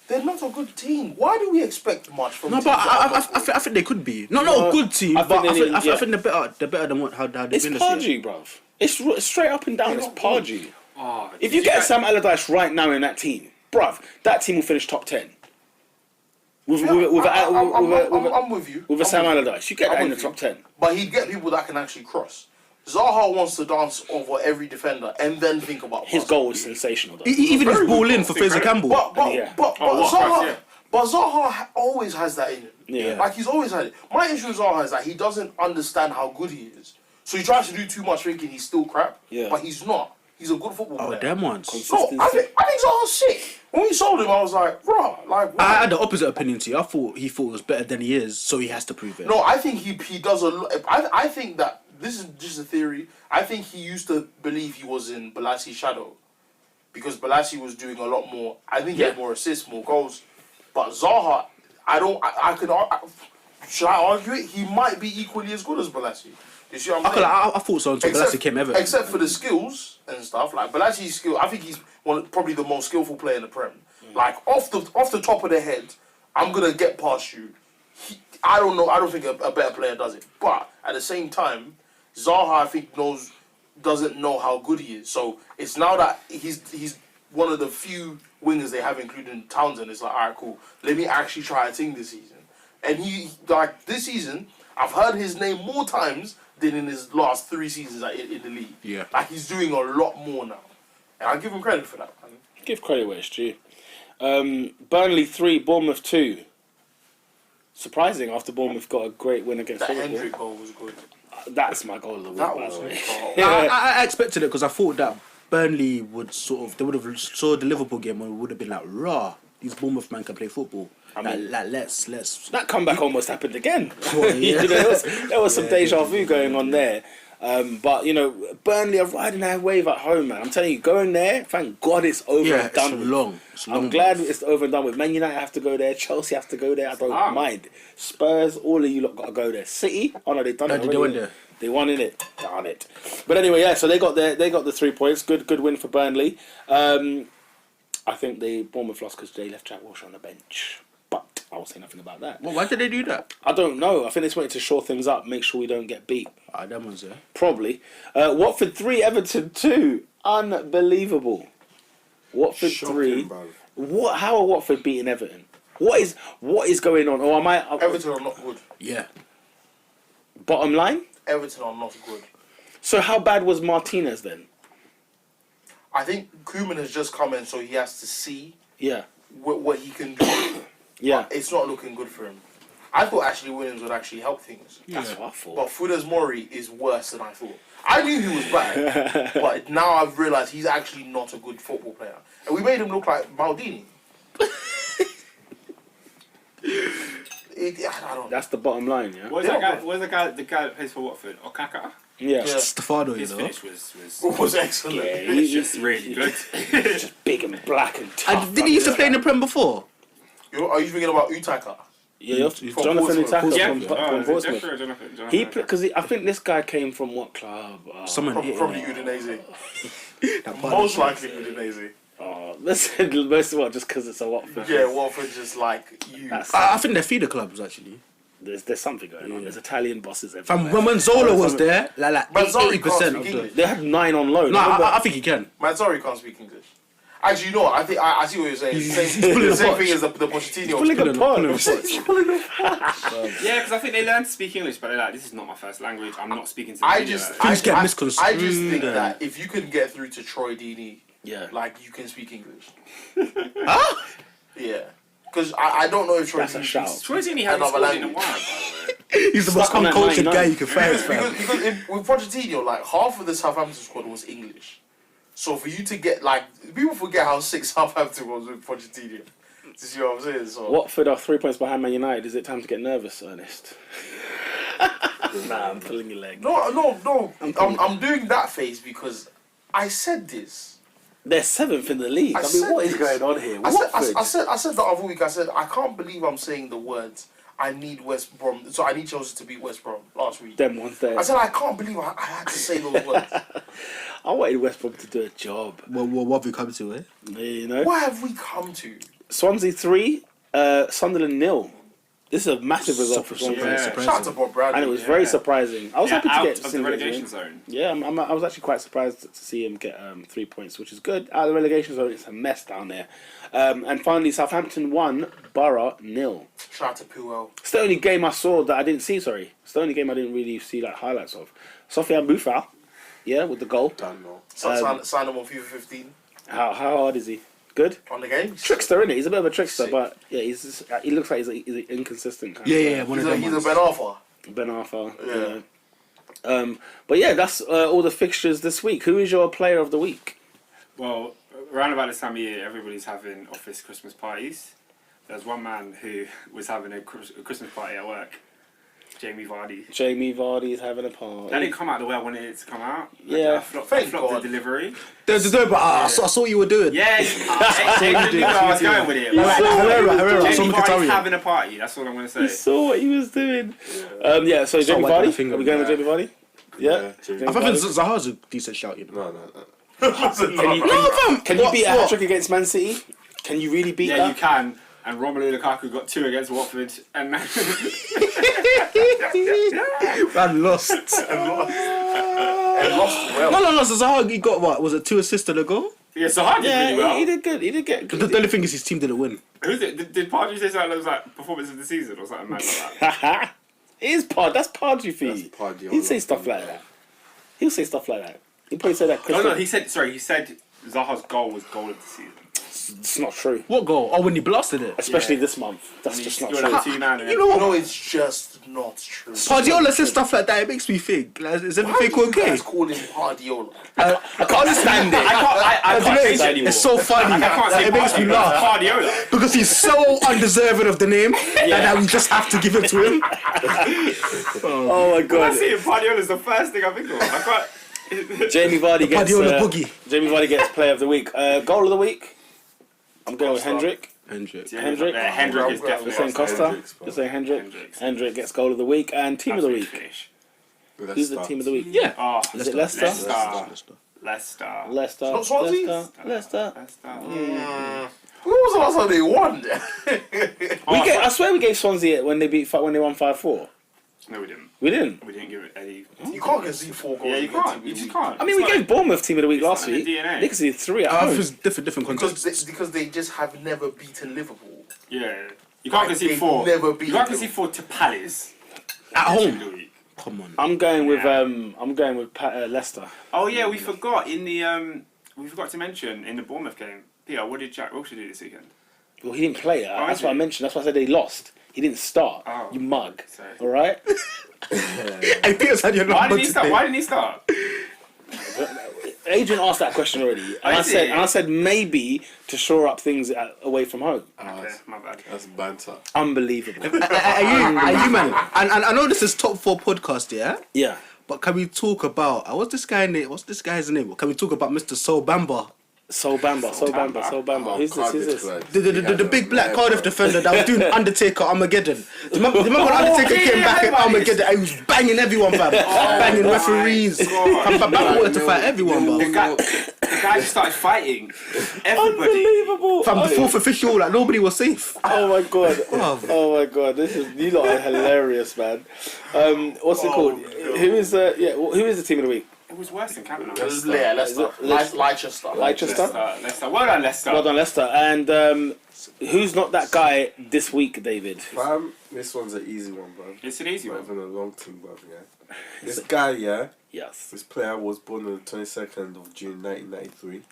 They're not a good team. Why do we expect much from? No, teams but that are I not good? think they could be. Not a good team, I but think I they think, need- yeah. I think they're better than how they've It's been this year. Pardew, bruv. It's straight up and down. They're It's not good. Pardew. Oh, If did you get guys- Sam Allardyce right now in that team, bruv, that team will finish top 10. With Yeah, I'm with you. With a I'm Sam with you. Allardyce, you get I'm that in the with you. top 10. But he'd get people that can actually cross. Zaha wants to dance over every defender and then think about His passing. goal was sensational, though. Even Very his ball good in goal. for Fraser Campbell. But Yeah. Zaha, but Zaha always has that in him. Yeah. Like he's always had it. My issue with Zaha is that he doesn't understand how good he is. So he tries to do too much thinking he's still crap. Yeah. But he's not. He's a good football Oh, player. them ones. No, I think Zaha's sick. When we sold him, I was like, bro, like what? I had the opposite opinion to you. I thought he was better than he is, so he has to prove it. No, I think he does a lot. I think that this is just a theory. I think he used to believe he was in Bolassi's shadow because Bolassi was doing a lot more. I think he had more assists, more goals. But Zaha, should I argue it? He might be equally as good as Bolassi. You see what I'm saying? I thought so until Balassi came Everton. Except for the skills and stuff. Like Bolassi's skill, I think he's probably the most skillful player in the Prem. Like off the top of the head, I'm gonna get past you. I don't know. I don't think a better player does it. But at the same time, Zaha I think doesn't know how good he is. So it's now that he's one of the few wingers they have, including Townsend. It's like, all right, cool. Let me actually try a thing this season. And he like this season, I've heard his name more times than in his last 3 seasons in the league. Yeah. Like he's doing a lot more now, and I give him credit for that. Man. Give credit where it's due. Burnley 3, Bournemouth 2. Surprising after Bournemouth got a great win against That Liverpool. Hendrick goal was good. That's my goal of the week, That by was the way. good. I expected it because I thought that Burnley would they would have saw the Liverpool game and would have been like, raw, these Bournemouth man can play football. I mean, let's. That comeback almost happened again. Well, yeah. there was some deja vu going on there. But, Burnley are riding that wave at home, man. I'm telling you, going there, thank God it's over and done it's with. long. I'm glad it's over and done with. Man United have to go there. Chelsea have to go there. I don't mind. Spurs, all of you lot got to go there. City, oh no, they've done it. They went there. They won in it. Darn it. But anyway, yeah. So they got the 3 points. Good win for Burnley. I think the Bournemouth lost because they left Jack Wilshere on the bench. But I will say nothing about that. Well, why did they do that? I don't know. I think they just wanted to shore things up, make sure we don't get beat. That one's there. Probably. Watford 3, Everton 2. Unbelievable. Watford Shocking, 3. bruv. How are Watford beating Everton? What is going on? Or am I Everton are not good. Yeah. bottom line? Everton are not good. So how bad was Martinez then? I think Koeman has just come in, so he has to see Yeah. what he can do. Yeah. It's not looking good for him. I thought Ashley Williams would actually help things. That's what I thought. But Funes Mori is worse than I thought. I knew he was bad, but now I've realised he's actually not a good football player. And we made him look like Maldini. I don't know. That's the bottom line, yeah? Where's that guy? Where's the guy that plays for Watford? Okaka. Yeah. Yeah. Stefano, His finish was It was excellent. Yeah, was just really good. just big and black and tough. And did he used to play in the Prem before? Are you thinking about Utaka? Yeah, From Jonathan Portsmouth. Utaka Yeah, from Portsmouth. Jonathan. He because I think this guy came from what club? Someone Probably Udinese. that Most likely Udinese. Listen, most of all, just because it's a Watford. Yeah, Watford just like you. That's- I think they're feeder clubs actually. There's something going on. There's Italian bosses everywhere. From when Zola was there, like Mazzarri 80% can't of speak the. English. They had 9 on loan. No, Remember? I think he can. Mazzarri can't speak English. Actually, you know what? I think I see what you're saying. He's Same pulling a same punch. thing as the Pochettino. Pulling a punch. Yeah, because I think they learned to speak English, but they're like, this is not my first language. I'm not speaking to the I media just, like that." Things get I misconstrued. I just think and- that if you can get through to Troy Deeney, Yeah. like you can speak English. Yeah, because I don't know if Troy That's a Deeney shout. speaks Troy Deeney hasn't another scored in a language. while, by the way. He's the most Stuck on that uncultured 99. guy you can find, fam. Because with Pochettino, like half of the Southampton squad was English. So for you to get like people forget how sick Southampton was with Pochettino. Do you see what I'm saying? So Watford are 3 points behind Man United. Is it time to get nervous, Ernest? Nah, I'm pulling your leg. no. I'm doing that face because I said this. They're 7th in the league. I mean, said what is this. going on here? I Watford. said the other week. I said I can't believe I'm saying the words. I need West Brom. So I need Chelsea to beat West Brom last week. Them ones there. I said I can't believe I had to say those words. I wanted West Brom to do a job. What have we come to, eh? You know? What have we come to? Swansea 3, Sunderland 0. This is a massive result for Swansea. Yeah. Shout out to Bob Bradley. And it was very surprising. I was happy to out get of to the see relegation him. zone. Yeah, I was actually quite surprised to see him get 3 points, which is good. Out of the relegation zone, it's a mess down there. And finally, Southampton 1, Borough 0. Shout out to Puel. It's the only game I saw that I didn't see, sorry. It's the only game I didn't really see like highlights of. Sofiane Boufal, yeah, with the goal. Done now. Sign him on FIFA 15 How hard is he? Good? on the game. Trickster, isn't he? He's a bit of a trickster, Sick. but yeah, he looks like he's an inconsistent kind Yeah, of yeah, one of them He's a ones. Ben Arthur. Ben Arthur. Yeah. Yeah. But yeah, that's all the fixtures this week. Who is your player of the week? Well, around about this time of year, everybody's having office Christmas parties. There's one man who was having a Christmas party at work. Jamie Vardy. Jamie Vardy is having a party. That didn't come out the way I wanted it to come out. Yeah. I flopped Thank the God. delivery. But I saw what you were doing. Yeah, I knew where I was going with it. Herrera, Jamie Mkhitaryan. Vardy's having a party. That's all I'm going to You say. saw what he was doing. Yeah, so Jamie wiping my Vardy. finger. Are we going with Jamie Vardy? Yeah. Jamie I think Vardy. Zaha's a decent shout, you know. No. Can you beat a hat-trick against Man City? Can you really beat Yeah, you that? can. And Romelu Lukaku got 2 against Watford. And Man lost. And lost well. No, Zaha, he got what? Was it 2 assists and a goal? yeah, so I did Yeah, really well. he did good. He did get The good. only thing is his team didn't win. Who's it? Did Pardew say something that was like performance of the season or something mad like that? It is Pod. That's Pardew for That's you. Pardew. He'd say stuff like that. He'll say stuff like that. He'll probably say that. No, he said Zaha's goal was goal of the season. It's not true. What goal? Oh, when he blasted it. Especially Yeah. this month. That's And he just not scored true. a 2-man. You know what? No, it's just not true. Pardiola says stuff like that. It makes me think. Like, is everything Why do you okay? guys call him Pardiola? I can't stand it. I can't say it anymore. It's so funny. I can't say It makes me Pardew, laugh Pardiola. because he's so undeserving of the name that we just have to give it to him. Oh my When I god. see him, Pardiola's the first thing I think of. I can't. Jamie Vardy gets Pardiola boogie. Jamie Vardy gets player of the week. Goal of the week. I'm going with Costa. Hendrick. Hendrick. Hendrick? Yeah, Hendrick is You're definitely. saying Costa? Hendricks, bro. You're saying Hendrick? Hendricks. Hendrick gets goal of the week and team of the week. Finish. Who's the team of the week? Yeah. Oh, Is it Leicester? Leicester. Leicester. Not Swansea? Leicester. When was the last time they won? I swear we gave Swansea it when they won 5-4. No, we didn't. We didn't. We didn't give it any. You can't concede 4 goals. Yeah, you in a can't. team You of the just week. can't. I mean, we gave Bournemouth team of the week It's last not in week. the DNA. They conceded 3 at I home. think it's different contexts. Because they just have never beaten Liverpool. Yeah. You can't concede They've 4. never beaten You can't concede 4 to Palace. At home. The week. Come on. I'm going with Yeah. Leicester. Oh yeah, we forgot in the we forgot to mention in the Bournemouth game. Peter, what did Jack Wilshere do this weekend? Well, he didn't play. That's did what I he? mentioned. That's why I said they lost. He didn't start. Oh. You mug. Sorry. All right. Hey, Peter's had your Why number didn't he start? today. Why didn't he start? Adrian asked that question already, and Oh, is it? I said maybe to shore up things away from home. Okay, my bad. That's banter. Unbelievable. Are you man? And I know this is top 4 podcast, yeah. Yeah. But can we talk about what's this guy's name? Can we talk about Mr. Sol Bamba? Sol Bamba. Who's this? The big black Cardiff defender that was doing Undertaker Armageddon. Do you remember when Undertaker came back at Armageddon and he was banging everyone, fam? Banging referees. God. Bamba wanted to fight everyone, The bro. guy just started fighting everybody. Unbelievable. Fam, the 4th official, like nobody was safe. Oh my god. Bruv. Oh my god. You lot are hilarious, man. What's it called? Who is the team of the week? It was worse than Kavanaugh. Leicester. Leicester. Leicester. Well done, Leicester. Well done, Leicester. And who's not that guy this week, David? Fam, this one's an easy one, bro. It's an easy Not one. even a long thing, bro. Yeah. This guy, yeah. Yes. This player was born on the 22nd of June 1993.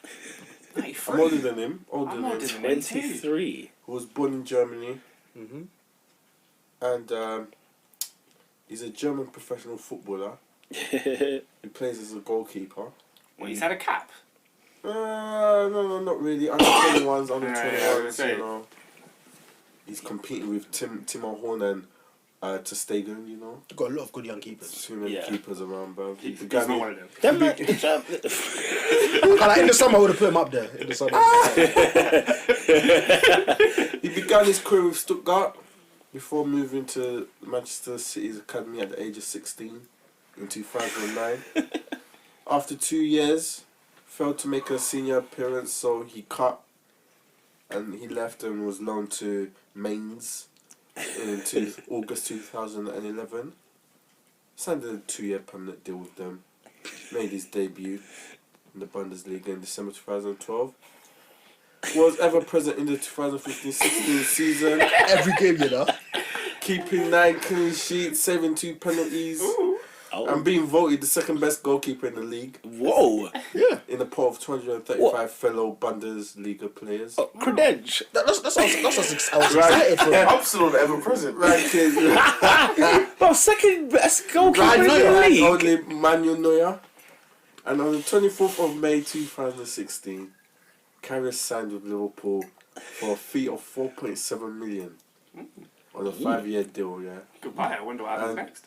93. I'm older than him. I'm older than him too. 23. Who was born in Germany. Mm-hmm. And he's a German professional footballer. He plays as a goalkeeper. Well, he's had a cap. No, not really. Under 21s, under Yeah, I was 21s, gonna say. you know. He's competing with Timo Horn and Ter Stegen, you know. Got a lot of good young keepers. Too many Yeah. keepers around, bro. He's The not guy one of them. Them man, In the summer, I would have put him up there. In the summer. He began his career with Stuttgart before moving to Manchester City's academy at the age of 16 in 2009. After 2 years, failed to make a senior appearance, so he cut and he left and was loaned to Mainz in August 2011. Signed a 2-year permanent deal with them. Made his debut in the Bundesliga in December 2012. Was ever present in the 2015-16 season. Every game, you know. Keeping 9 clean sheets, saving 2 penalties. And being voted the second best goalkeeper in the league. Whoa. Yeah. In a poll of 235 fellow Bundesliga players. Credenge. That's what I was excited for. I'm still ever present. Well, second best goalkeeper in the Like league. only Manuel Neuer. And on the 24th of May 2016, Karius signed with Liverpool for a fee of 4.7 million on a 5-year deal. Yeah. Goodbye. I wonder what happens And next.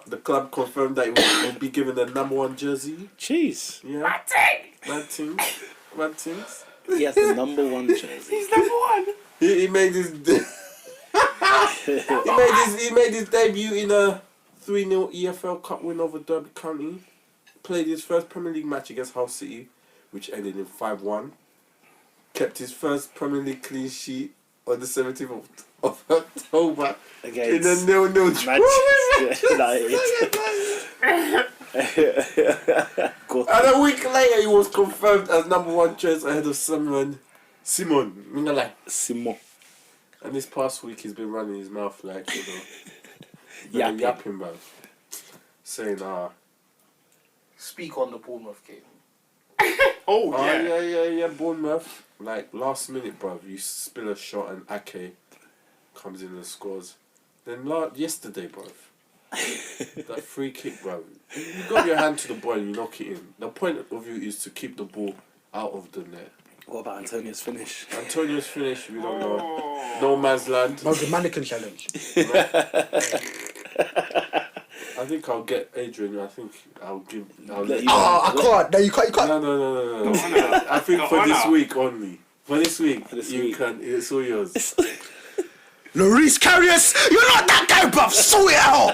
the club confirmed that he will be given the number 1 jersey. Jeez. Yeah. Mad things. He has the number 1 jersey. He's number 1. He made his he made his debut in a 3-0 EFL Cup win over Derby County. Played his first Premier League match against Hull City, which ended in 5-1. Kept his first Premier League clean sheet on the 17th of October in a 0-0 draw. And a week later, he was confirmed as number 1 choice ahead of Simon. Simon. And this past week, he's been running his mouth like, yapping, bro. Saying, Speak on the Bournemouth game. yeah, Bournemouth. Like, last minute, bruv, you spill a shot and Ake comes in and scores. Then yesterday, bruv, that free kick, bruv, you got your hand to the ball and you knock it in. The point of you is to keep the ball out of the net. What about Antonio's finish? Antonio's finish, we don't know. No man's land. The mannequin challenge. I think I'll get Adrian. I think I'll let you I can't. No, you can't. No. I think for this week only. For this week, you can. It's all yours. Lloris Karius, you're not that guy, bruv. Sort it out.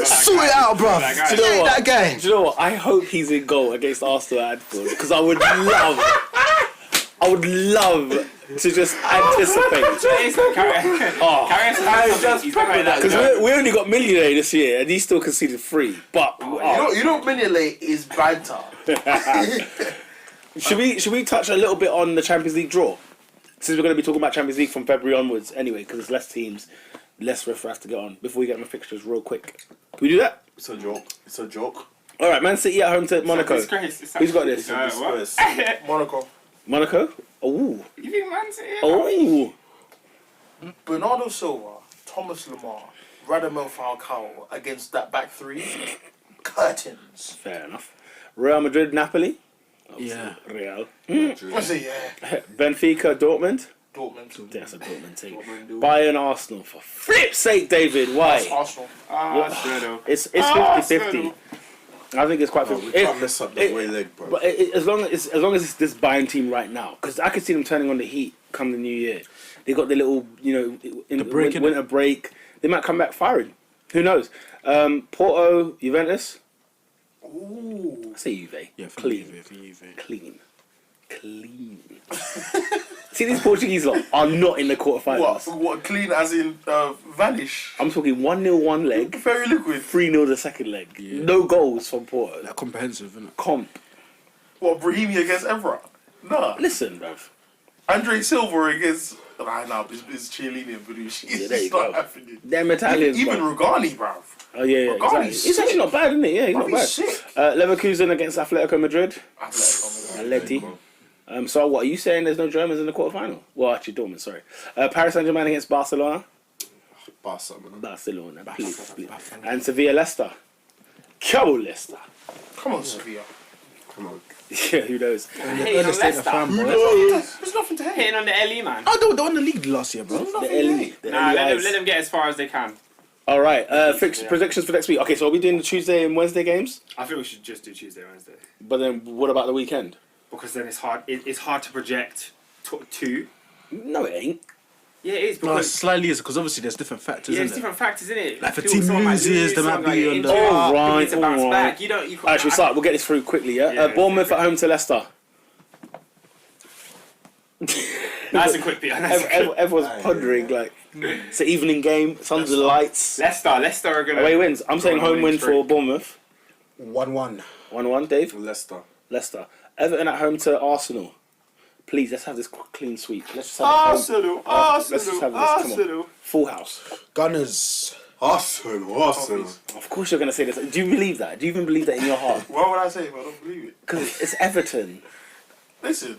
Sort it out, bruv. Do you know what? That guy. Do you know what? I hope he's in goal against Arsenal at Anfield because I would love to just anticipate. Because we only got Millionaire this year and he still conceded 3. But You know, Mignolet is banter. should we touch a little bit on the Champions League draw? Since we're going to be talking about Champions League from February onwards anyway, because there's less teams, less referees to get on. Before we get my fixtures real quick. Can we do that? It's a joke. All right, Man City at home to Monaco. Who's got this? Monaco? Oh. You think Man City? Oh. Bernardo Silva, Thomas Lemar, Radamel Falcao against that back 3. Curtains. Fair enough. Real Madrid, Napoli. Yeah. Real. Was it? Yeah. Benfica, Dortmund. Dortmund. That's a Dortmund team. Bayern, Arsenal. For flip's sake, David, why? Arsenal. It's 50-50. I think it's quite 50. We can't mess up the way leg, bro. But as long as it's this Bayern team right now, because I could see them turning on the heat come the new year. They got the little, in the winter break. They might come back firing. Who knows? Porto, Juventus. Ooh. I say Juve. Yeah, clean. See, these Portuguese lot are not in the quarterfinals. What clean as in vanish? I'm talking 1-0 one leg, Very liquid. 3-0 the second leg. Yeah. No goals from Porto. That comprehensive, isn't it? Comp. What, Brahimi against Evra? Nah. Listen, bruv. Andre Silva against... Nah, it's Chiellini and Bonucci. Yeah, there you It's not go. happening. Them Italians, Even bruv. Rugani, bruv. Oh, yeah, Rugani exactly. He's actually not bad, isn't he? Yeah, he's not bad. Sick. Leverkusen against Atletico Madrid. Atletico. So what, are you saying there's no Germans in the quarterfinal? Well, actually, Dortmund, sorry. Paris Saint-Germain against Barcelona. Barcelona, please. And Sevilla, Leicester. Come on, Leicester. Come on, Sevilla. Come on. Yeah, who knows? Hating on Leicester. There's nothing to hate. Hating on the LE, man. Oh, they won the league last year, bro. The LE. Nah, let them get as far as they can. All right, predictions for next week. Okay, so are we doing the Tuesday and Wednesday games? I think we should just do Tuesday, Wednesday. But then what about the weekend? Because then it's hard. It's hard to project 2. No, it ain't. Yeah, it is No, it because slightly is, because obviously there's different factors, there's isn't different factors in it. Like, if a People- team someone might loses, lose, they might someone be get on injured, the- All people right, need to bounce all back. right. You can't. Alright, should we start? We'll get this through quickly, yeah? Yeah, Bournemouth yeah. at home to Leicester. That's a quick beat. Everyone's pondering like it's an evening game. It's under the lights. Leicester are gonna. Away wins. I'm saying home win for Bournemouth. 1-1. 1-1. Dave. Leicester. Everton at home to Arsenal. Please, let's have this clean sweep. Let's just have Arsenal. Let's just have this. Come on. Full house. Gunners. Arsenal. Of course you're going to say this. Do you believe that? Do you even believe that in your heart? Why would I say it if I don't believe it? Because it's Everton. Listen,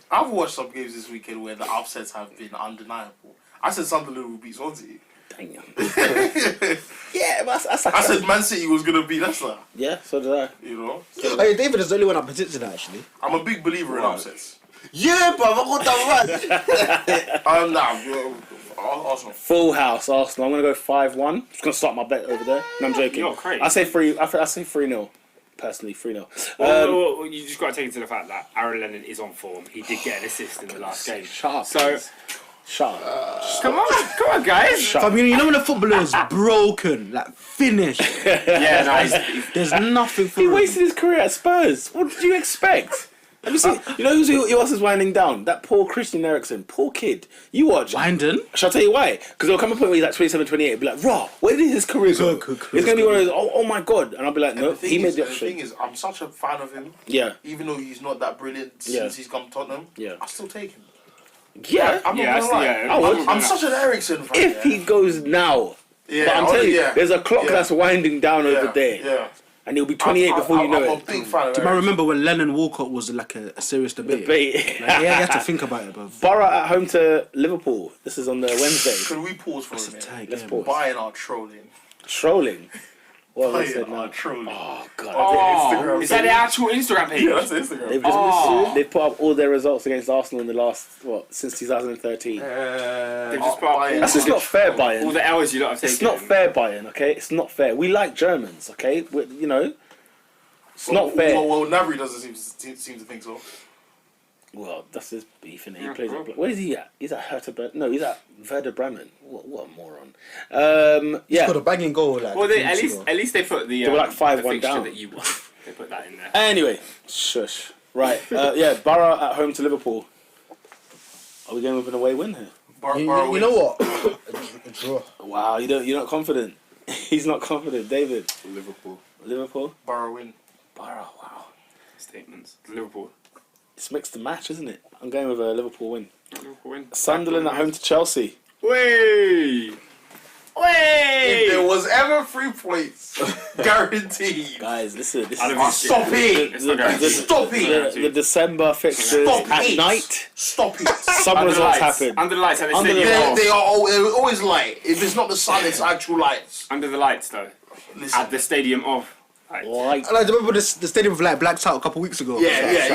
I've watched some games this weekend where the upsets have been undeniable. I said Sunderland would beat Swansea. Damn. Yeah, but that's like I said Man City was going to beat Leicester. Yeah, so did I. You know? Hey, David is the only one I predicted that, actually. I'm a big believer in upsets. Yeah, bruv, I got that right. Arsenal. Full house, Arsenal. I'm going to go 5-1. I'm just going to start my bet over there. No, I'm joking. You're crazy. I say 3-0. Personally, 3-0. Well, you just got to take into the fact that Aaron Lennon is on form. He did get an assist in the last game. Shut up. So, please. Shut up. come on, guys. I mean, you know when a footballer is broken, like finished, Yeah, no, there's nothing for He him. wasted his career at Spurs. What did you expect? Have you seen? You know who else is winding down? That poor Christian Eriksen. Poor kid. You watch. Winding? Shall I tell you why? Because there'll come a point where he's like 27, 28, be like, raw, where did his career go? It's going to be one of those, oh my God. And I'll be like, no, he made the The option. thing is, I'm such a fan of him. Yeah. Even though he's not that brilliant since he's come to Tottenham. Yeah. I still take him. Yeah. I'm not gonna lie. yeah. I would. I'm such an Eriksen fan. If he goes now. yeah, But I'm telling you, yeah. there's a clock Yeah. that's winding down over there. Yeah. And he'll be 28 before you know I'm it. a big fan of Do you Eriksen. remember when Lennon Walcott was like a serious debate? Debate. Like, yeah, you had to think about it, bruv. Borough at home to Liverpool. This is on the Wednesday. Can we pause for a minute? Tight Let's game. pause. Bayern are trolling. Trolling. What have I said Bayern now? are trolling. Oh, God. Oh, is that the actual Instagram page? Yeah, that's Instagram. They've just Oh. they've put up all their results against Arsenal in the last since 2013. They've just put up Bayern. That's just not fair, all Bayern. the hours you lot have taken. It's not fair, Bayern. Okay, it's not fair. We like Germans. Okay, it's not fair. Well, Navri doesn't seem to think so. Well, that's his beef, innit? He Yeah, plays bro. at. Where is he at? He's at Hertha. No, he's at Werder Bremen. What a moron. Yeah. Got a banging goal, like. Well, a few at weeks least ago. they put the They were like 5-1 the fixture down. that you want. They put that in there. Anyway, shush. Right. Yeah. Borough at home to Liverpool. Are we going with an away win here? You know what? A draw. Wow. You're not confident. He's not confident. David. Liverpool. Borough win. Borough. Wow. Statements. Liverpool. It's mixed and match, isn't it? I'm going with a Liverpool win. Liverpool win. Sunderland at home to Chelsea. Way. If there was ever 3 points, guaranteed. Guys, listen. This I is don't Stop it! It's not guaranteed. Stop it! the December fixtures Stop at it! night. Stop it! Some Under the results lights. happen. Under the lights at the Under the stadium. lights. They're always light. If it's not the sun, it's actual lights. Under the lights, though. Listen. At the stadium of. Lights. Light. I like, remember the stadium was like blacked out a couple weeks ago. Trust.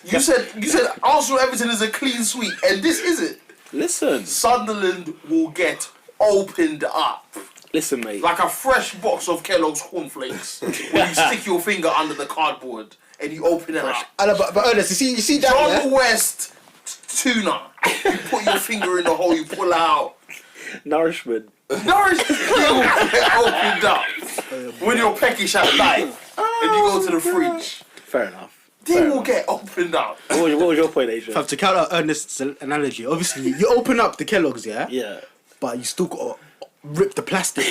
You said Arsenal Everton is a clean sweep, and this isn't. Listen, Sunderland will get opened up mate. like a fresh box of Kellogg's cornflakes. When you stick your finger under the cardboard and you open it up. I know, but Ernest, you see that? John Yeah? West tuna. You put your finger in the hole, you pull out. Nourishment. Norwich will get opened up when you're peckish at night and you go to the fridge. Fair enough. They will get opened up. What was your point, Adrian? To counter Ernest's analogy, obviously you open up the Kellogg's, yeah, Yeah. but you still got to rip the plastic.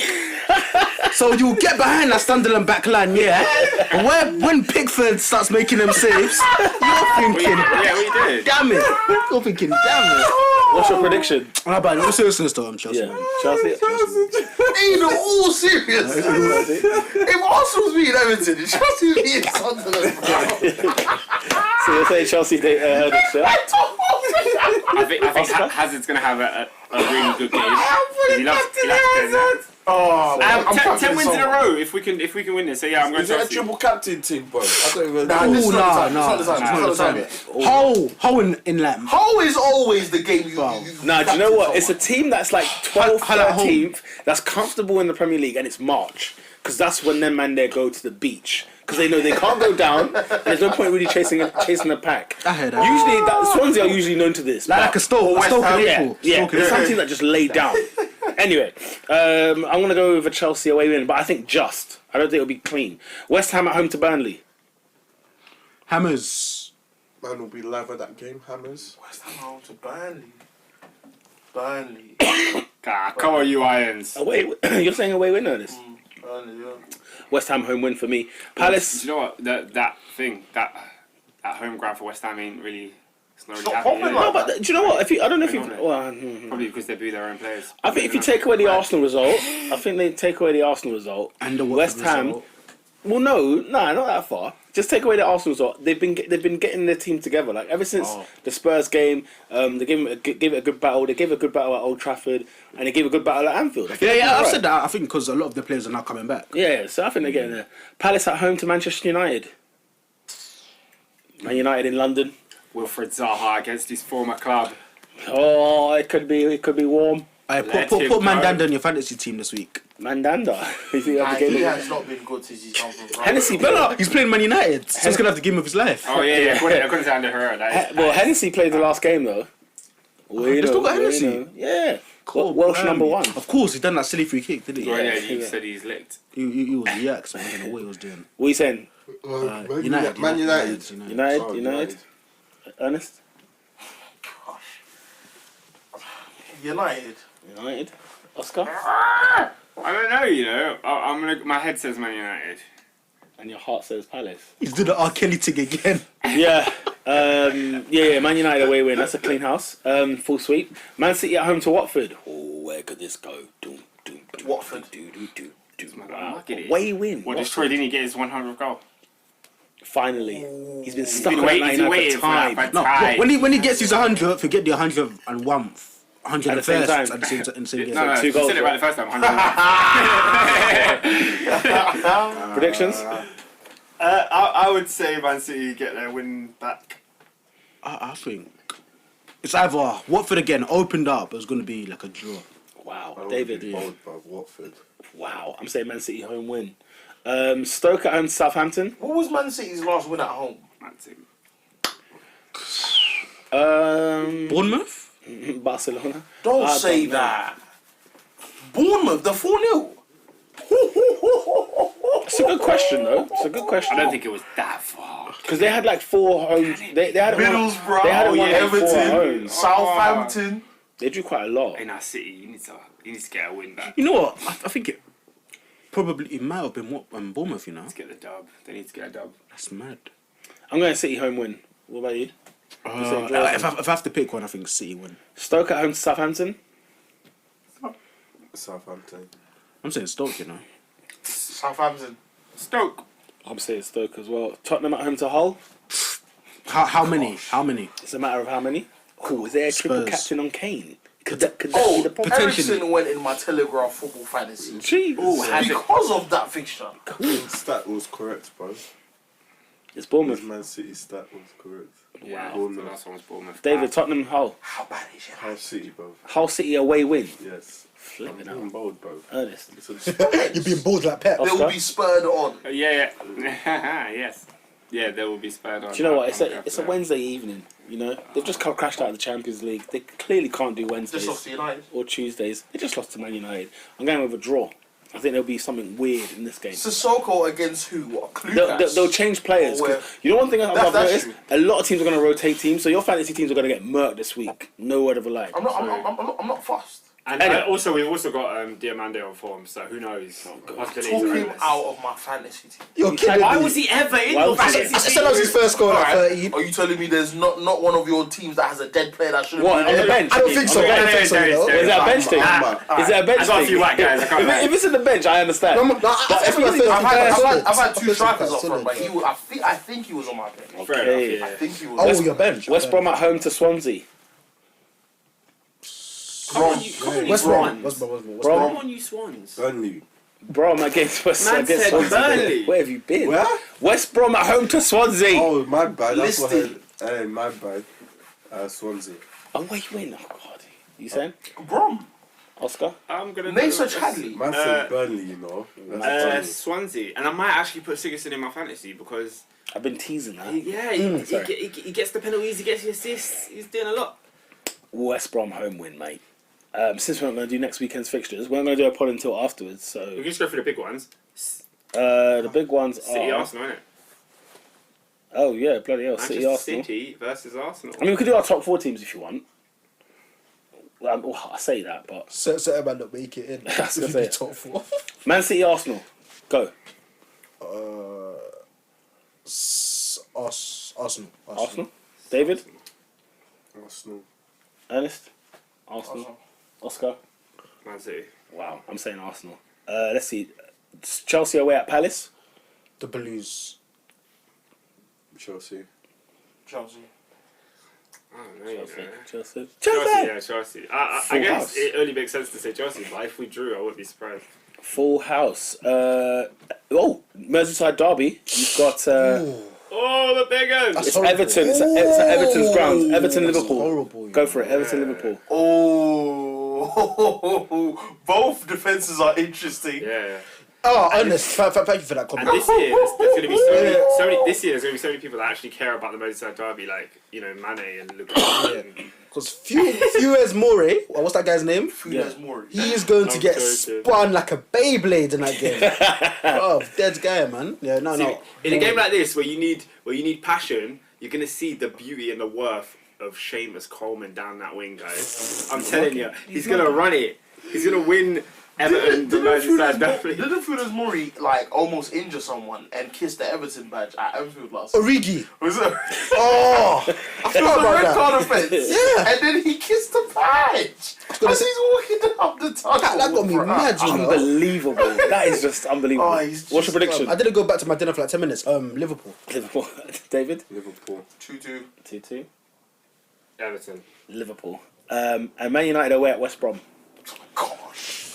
So you'll get behind that Sunderland back line, yeah. But when Pickford starts making them saves, you're thinking, Yeah, we did. damn it. You're thinking, damn it. What's your prediction? How about no seriousness though, I'm Chelsea. Yeah. Chelsea. Ain't no all serious. If Arsenal's beating Everton, Chelsea's beating Sunderland. So you're saying Chelsea next year? I think Hazard's going to have a really good game. He loves playing that. Oh, I'm 10 wins in a row if we can win this. So yeah, I'm going Is to that a Chelsea. triple captain team, bro? I don't even Nah, know. this is Ooh, not the nah, time. It's not the time. nah, It's not the time. How in like How is always the game you Nah, do you know what? It's a team that's like 12th, Hull at home. 13th, that's comfortable in the Premier League, and it's March. Because that's when them man there go to the beach. Because they know they can't go down, and there's no point really chasing the pack. I heard that. Usually, Swansea are usually known to this. like a Stoke, West Stoke Ham, in Yeah, April. yeah. Stoke in It's April. something that just laid down. Anyway, I'm going to go with a Chelsea away win, but I think just. I don't think it'll be clean. West Ham at home to Burnley. Hammers. Man will be live at that game, Hammers. West Ham home to Burnley. Burnley. Come on, you Irons. Away, you're saying away win, Ernest? Burnley, yeah. West Ham home win for me. Palace. Do you know what? That home ground for West Ham ain't really. It's not really not happy. popping is it? No, but do you know what? I don't know if you. Hang on. Well, Probably because they boo their own players. I think if you take away the Arsenal result, I think they take away the Arsenal result. And the West Watford Ham. result. Well, no, not that far. Just take away the Arsenal result. They've been getting their team together. Like ever since the Spurs game, they gave it a good battle. They gave a good battle at Old Trafford, and they gave a good battle at Anfield. I think Yeah, they're I've right. said that. I think because a lot of the players are now coming back. Yeah, so I think they're getting there. Palace at home to Manchester United. Man United in London. Wilfred Zaha against his former club. Oh, it could be warm. Let Put him Mandanda go. in your fantasy team this week. Mandanda. You think that's a He game? has not been good since he's come from France. Hennessy. No, he's playing Man United. So he's gonna have the game of his life. Oh yeah. I couldn't say under her. That is, Well, Hennessy played the last game though. They still got Hennessy? Yeah. Welsh number one. Of course, he done that silly free kick, didn't he? Oh yeah, Yeah. you said he's licked. He was yaks. I don't know what he was doing. What are you saying? United. Man United. United. Ernest? United. United. Oscar? I don't know. You know, I'm gonna. My head says Man United. And your heart says Palace. He's doing the R. Kelly thing again. Yeah. Yeah, Man United away win. That's a clean house. Full sweep. Man City at home to Watford. Oh, where could this go? Watford. Wow. Look at it. Away win. What, Troy didn't he get his 100th goal? Finally. He's been stuck been on waiting- he's been that waiting for for that time. for No, time. when he gets his 100th, forget the 101th. At the same 101st time. at the same game. No, two you goals, said it right? right the first time. 100. Predictions? I would say Man City get their win back. I think it's either Watford again opened up. It's going to be like a draw. Wow. David. Bold by Watford. Wow. I'm saying Man City home win. Stoke at home to Southampton. What was Man City's last win at home? Man City. Bournemouth. Barcelona. Don't I say don't know. that. Bournemouth, the 4-0. It's a good question though. It's a good question. I don't think it was that far. Because they had like 4 homes. They had Middlesbrough, They had won like 4 Everton, homes. Southampton. They drew quite a lot. In our City, you need to get a win back. You know what? I think it might have been Bournemouth. You know, Let's get the dub. They need to get a dub. that's mad. I'm going City home win. What about you? If I have to pick one, I think City win. Stoke at home to Southampton. Southampton. I'm saying Stoke. You know, Southampton. Stoke. I'm saying Stoke as well. Tottenham at home to Hull. how many? How many? It's a matter of how many. Cool. Is there a triple Spurs. captain on Kane? Could that be the problem? potentially. Ericsson went in my Telegraph football fantasy. Jeez. Because of that fixture. Stat was correct, bro. It's Bournemouth. Man City stat was correct. Yeah, the Bournemouth. last one was Bournemouth. David, Tottenham, Hull. How bad is it? Hull City, bro. Hull City away win. Yes. Flipping I'm out. bold, bro. Ernest. You're being bold like Pep. They will be spurred on. Yeah. Yes. Yeah, they will be spared on. Do you know what? It's I'm a going it's for a that. Wednesday evening. You know, they've just crashed out of the Champions League. They clearly can't do Just Wednesdays lost to United. or Tuesdays. They just lost to Man United. I'm going with a draw. I think there'll be something weird in this game. Sissoko against who? What? They'll change players. 'Cause Or where- you know one thing I've That's noticed? true. A lot of teams are going to rotate teams, so your fantasy teams are going to get murked this week. No word of a lie. I'm not fussed. And Anyway. we've also got Diamande on form, so who knows? Possibilities Took are him endless. out of my fantasy team. You're kidding Why me. was he ever in Why your was he- fantasy I said that was his first goal at Alright. 13. Are you telling me there's not one of your teams that has a dead player that shouldn't What, be on the there? bench? I don't think so. On the I don't bench? think so. You know? Is that a bench thing? Is that a bench I got a thing? few white guys, I can't lie. If it's in the bench, I understand. I I've had two strikers up front, but I think he was on my bench. Fair Okay. enough, I yeah. think he was. Oh, your bench. West Brom at home to Swansea. Come on, you West Brom. Swans. West Brom. Come on, you Swans. Burnley. Brom against West Man against said Swansea. Burnley. Where have you been? Where? West Brom at home to Swansea. Oh, my bad. That's what Listed. Hey, my bad. Swansea. Away win. Oh God. You saying? Brom. Oscar? I'm gonna Mason go- Chadley. Man said Burnley, you know. That's Swansea, and I might actually put Sigurdsson in my fantasy because I've been teasing that. he gets the penalties, he gets the assists, he's doing a lot. West Brom home win, mate. Since we're not going to do next weekend's fixtures, we're not going to do a pod until afterwards. We So can just go through the big ones. the big ones City, are Arsenal, innit? Oh yeah, bloody hell, Manchester City, Arsenal. City versus Arsenal. I mean, we could do our top 4 teams if you want. I say that, but Certain man not make it in. I was gonna If say you it. top 4. Man City, Arsenal, go. Arsenal. David, Arsenal. Ernest, Arsenal. Oscar. Man City. Wow, I'm saying Arsenal. Let's see. Chelsea away at Palace. The Blues. Chelsea. Chelsea. Oh, there you go. Chelsea. Chelsea. I Full guess house. it only makes sense to say Chelsea, but if we drew, I wouldn't be surprised. Full house. Merseyside derby. You've got. Oh, the beggars! That's It's horrible. Everton. It's at Everton's grounds. Everton, That's Liverpool. horrible, Go for it. Everton, Liverpool. Oh, both defenses are interesting. Yeah. Oh, honest. Thank you for that And comment. this year, there's going to be so many. This year, there's going to be so many people that actually care about the Merseyside derby, like Mane and Lukaku. Because Funes Mori, what's that guy's name? Funes Mori. He is going to I'm get joking. spun like a Beyblade in that game. Oh, dead guy, man. Yeah, no. In a game like this, where you need passion, you're going to see the beauty and the worth of Seamus Coleman down that wing, guys. I'm telling you, he's going to run it. He's going to win Everton, the Merseyside derby. Didn't Funes Mori almost injure someone and kiss the Everton badge at Anfield last week? Origi. Was it? Oh, It was a red that. card offence. Yeah. And then he kissed the badge. As he's walking down the tunnel. that got me mad, you know. Unbelievable. That is just unbelievable. Oh, he's What's your just- prediction? I didn't go back to my dinner for like 10 minutes. Liverpool. Liverpool. David? Liverpool. 2-2. 2-2. Everton. Liverpool. And Man United away at West Brom. Gosh.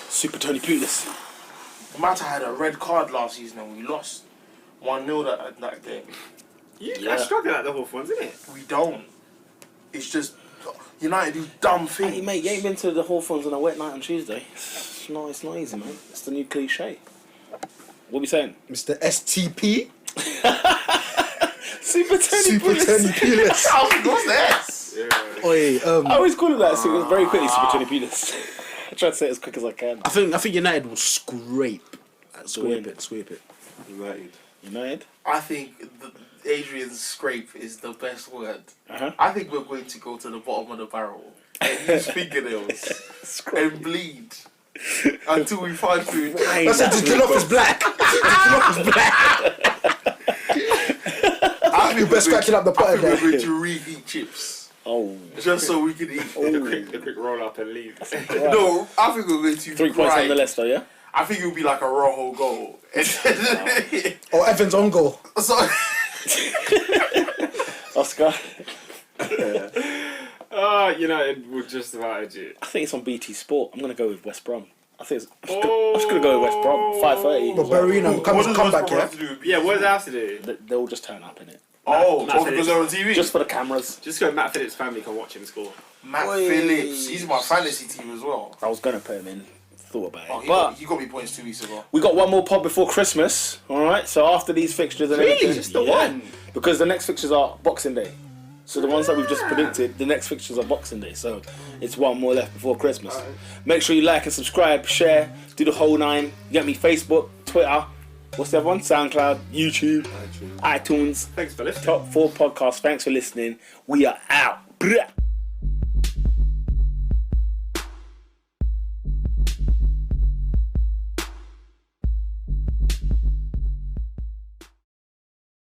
Super Tony Pulis. Mata had a red card last season and we lost 1-0 that game. You guys struggle at the Hawthorns, isn't it? We don't. It's just United do dumb things. Hey, mate, you ain't been to the Hawthorns on a wet night on Tuesday. It's not easy, man. It's the new cliche. What are we saying? Mr. STP. Super Tony Super Tony Pulis. What's this? Yeah. Oi, I always call him that. So very quickly, Super Tony Pulis. I try to say it as quick as I can. I think United will scrape. Sweep it. United. I think Adrian's scrape is the best word. Uh-huh. I think we're going to go to the bottom of the barrel and use fingernails and bleed until we find food. That's it. The jollof is black. The jollof is black. I think Best scratching up the pot I think there. we're going to reheat chips Oh. just so we can eat. The quick roll up and leave. No, I think we're going to 3 points on the grind. Leicester, yeah? I think it'll be like a Rojo goal. Or Evans on goal. So, Oscar? United will just about edge it. I think it's on BT Sport. I'm going to go with West Brom. I'm just going to go with West Brom. 5:30. But Barina what comes does come West back, Brom yeah? have to do with Yeah, what does that have to do? They'll just turn up in it. Oh, Matt because they're on TV. Just for the cameras. Just go Matt Phillips' family can watch him score. Matt Oi. Phillips. He's my fantasy team as well. I was going to put him in. Thought about it. Oh, But he got me points 2 weeks ago. we got one more pod before Christmas. All right. So after these fixtures and everything, Just the one? because the next fixtures are Boxing Day. So the ones that we've just predicted, the next fixtures are Boxing Day. So it's one more left before Christmas. Make sure you like and subscribe, share, do the whole 9. You get me Facebook, Twitter. What's the other one? SoundCloud, YouTube, iTunes. Thanks for listening. Top 4 podcasts. Thanks for listening. We are out. Brah.